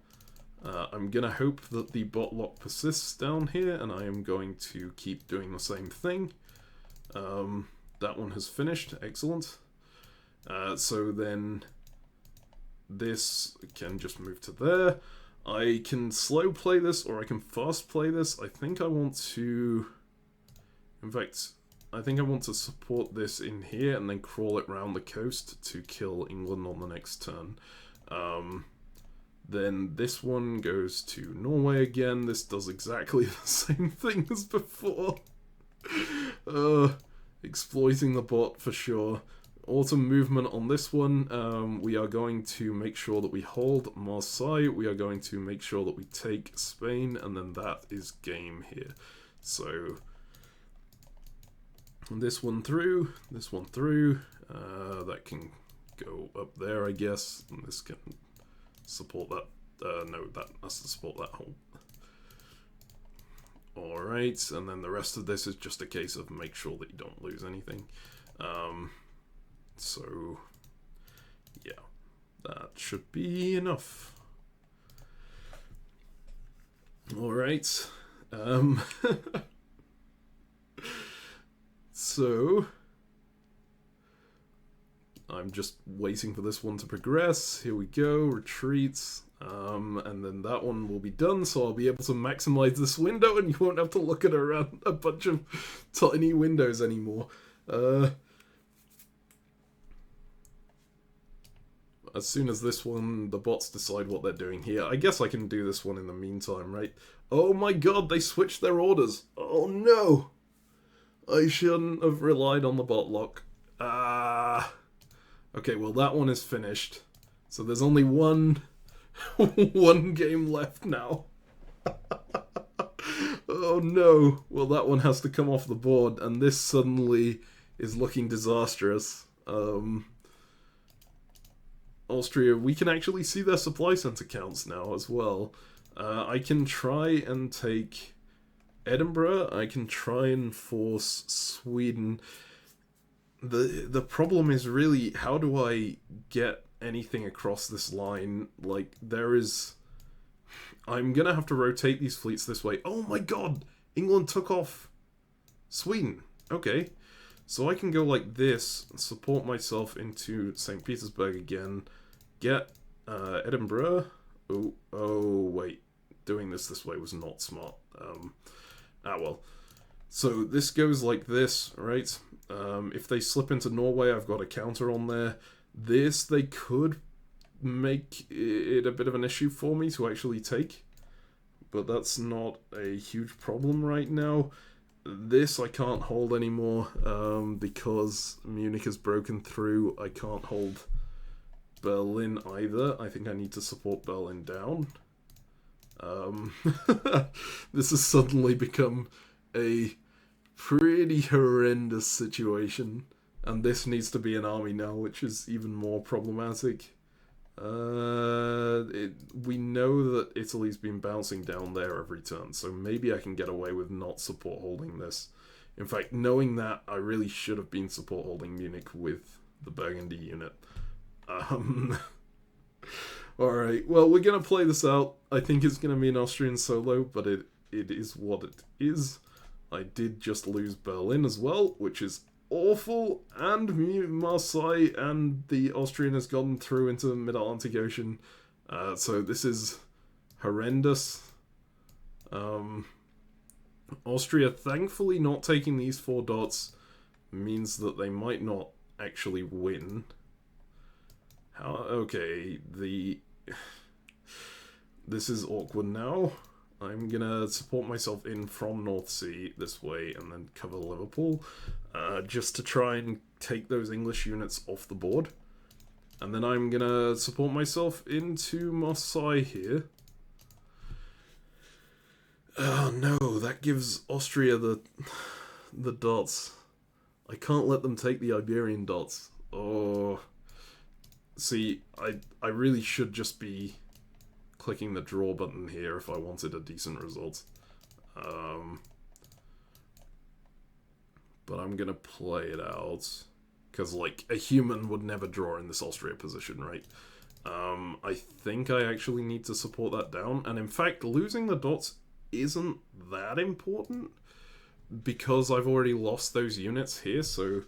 I'm going to hope that the bot lock persists down here, and I am going to keep doing the same thing. That one has finished. Excellent. So then this can just move to there. I can slow play this, or I can fast play this. I think I want to... In fact, I think I want to support this in here and then crawl it round the coast to kill England on the next turn. Then this one goes to Norway again. This does exactly the same thing as before. Exploiting the bot for sure. Autumn movement on this one. We are going to make sure that we hold Marseille. We are going to make sure that we take Spain, and then that is game here. So this one through, this one through. That can go up there, I guess. And this can support that. No, that has to support that whole. Alright, and then the rest of this is just a case of make sure that you don't lose anything. So, yeah, that should be enough. Alright. So, I'm just waiting for this one to progress. Here we go, retreats. And then that one will be done, so I'll be able to maximize this window and you won't have to look at around a bunch of tiny windows anymore. As soon as this one, the bots decide what they're doing here, I guess I can do this one in the meantime, right? Oh my god, they switched their orders. Oh no! I shouldn't have relied on the bot lock. Okay, well that one is finished. So there's only one game left now. Oh no. Well, that one has to come off the board, and this suddenly is looking disastrous. Austria, we can actually see their supply center counts now as well. I can try and take Edinburgh. I can try and force Sweden. The problem is really, how do I get anything across this line? Like, there is... I'm gonna have to rotate these fleets this way. Oh my god! England took off Sweden. Okay. So I can go like this, support myself into St. Petersburg again, get Edinburgh. Oh, wait. Doing this way was not smart. Well. So this goes like this, right? If they slip into Norway, I've got a counter on there. This, they could make it a bit of an issue for me to actually take. But that's not a huge problem right now. This I can't hold anymore because Munich has broken through. I can't hold Berlin either. I think I need to support Berlin down. This has suddenly become a pretty horrendous situation, and this needs to be an army now, which is even more problematic. We know that Italy's been bouncing down there every turn, so maybe I can get away with not support holding this. In fact, knowing that, I really should have been support holding Munich with the Burgundy unit. Alright, well, we're gonna play this out. I think it's gonna be an Austrian solo, but it is what it is. I did just lose Berlin as well, which is awful, and Marseille and the Austrian has gotten through into the Mid-Atlantic Ocean. So this is horrendous. Austria, thankfully not taking these 4 dots means that they might not actually win. Okay, this is awkward now. I'm gonna support myself in from North Sea this way and then cover Liverpool, just to try and take those English units off the board. And then I'm gonna support myself into Marseille here. Oh no, that gives Austria the dots. I can't let them take the Iberian dots. Oh, see, I really should just be clicking the draw button here if I wanted a decent result. But I'm gonna play it out. Because, like, a human would never draw in this Austria position, right? I think I actually need to support that down. And in fact, losing the dots isn't that important. Because I've already lost those units here, so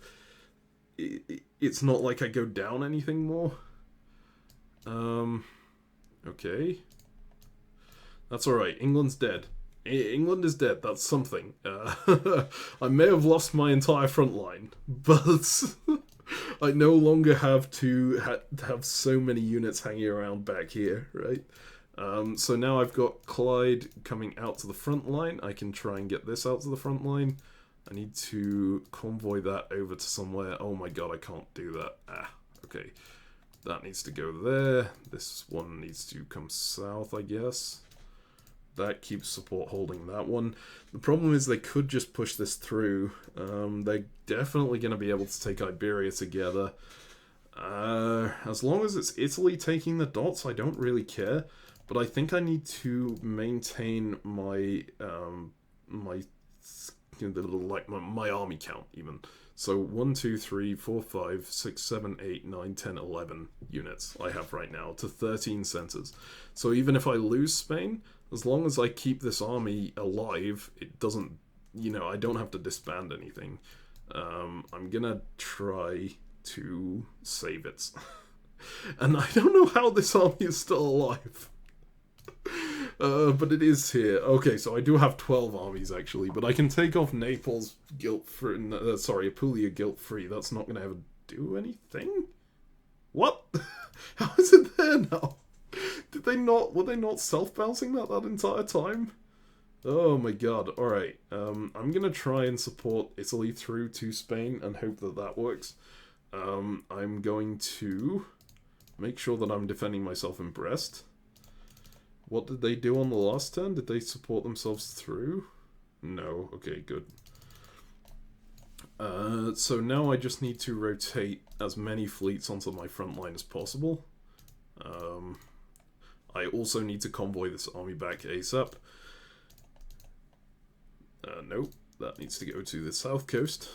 it's not like I go down anything more. Okay. That's alright, England's dead. England is dead, that's something. I may have lost my entire front line, but I no longer have to have so many units hanging around back here, right? So now I've got Clyde coming out to the front line. I can try and get this out to the front line. I need to convoy that over to somewhere. Oh my god, I can't do that. Okay. That needs to go there. This one needs to come south, I guess. That keeps support holding that one. The problem is they could just push this through. They're definitely going to be able to take Iberia together. As long as it's Italy taking the dots, I don't really care. But I think I need to maintain my my army count even. So 1, 2, 3, 4, 5, 6, 7, 8, 9, 10, 11 units I have right now to 13 centers. So even if I lose Spain, as long as I keep this army alive, it doesn't, I don't have to disband anything. I'm gonna try to save it. And I don't know how this army is still alive. But it is here. Okay, so I do have 12 armies actually, but I can take off Naples guilt-free. Sorry, Apulia guilt-free. That's not going to ever do anything? What? How is it there now? Were they not self-bouncing that entire time? Oh my god. Alright, I'm going to try and support Italy through to Spain and hope that that works. I'm going to make sure that I'm defending myself in Brest. What did they do on the last turn? Did they support themselves through? No. Okay, good. So now I just need to rotate as many fleets onto my front line as possible. I also need to convoy this army back ASAP. Nope. That needs to go to the south coast.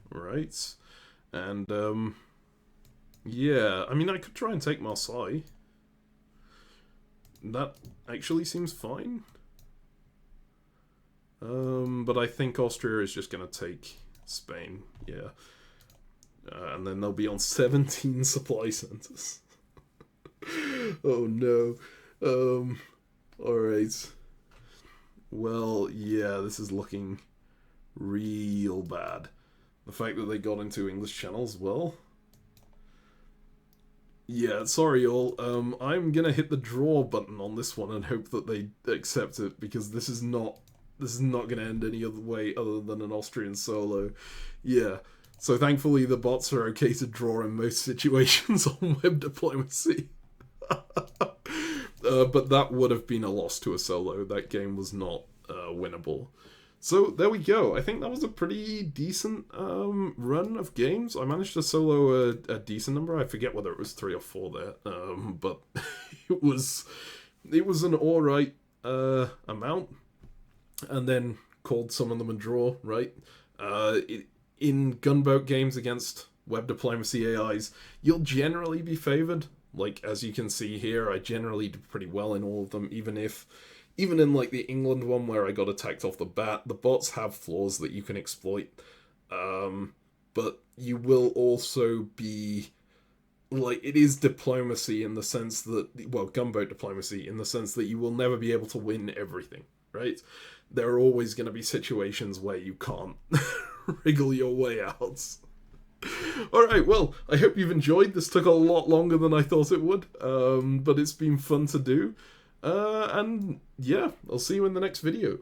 Right. And, yeah, I mean, I could try and take Marseille. That actually seems fine. But I think Austria is just going to take Spain, yeah. And then they'll be on 17 supply centers. Oh no. Alright. Well, yeah, this is looking real bad. The fact that they got into English Channel as well. Yeah, sorry all. I'm gonna hit the draw button on this one and hope that they accept it, because this is not gonna end any other way other than an Austrian solo. Yeah. So thankfully the bots are okay to draw in most situations on Web Diplomacy. But that would have been a loss to a solo. That game was not winnable. So there we go. I think that was a pretty decent run of games. I managed to solo a decent number. I forget whether it was 3 or 4 there, but it was an alright amount. And then called some of them a draw, right? In gunboat games against web diplomacy AIs, you'll generally be favored. Like, as you can see here, I generally do pretty well in all of them, even in like the England one where I got attacked off the bat, the bots have flaws that you can exploit. But you will also be, like, it is diplomacy in the sense that, well, gunboat diplomacy in the sense that you will never be able to win everything, right? There are always going to be situations where you can't wriggle your way out. Alright, well, I hope you've enjoyed. This took a lot longer than I thought it would, but it's been fun to do. And yeah, I'll see you in the next video.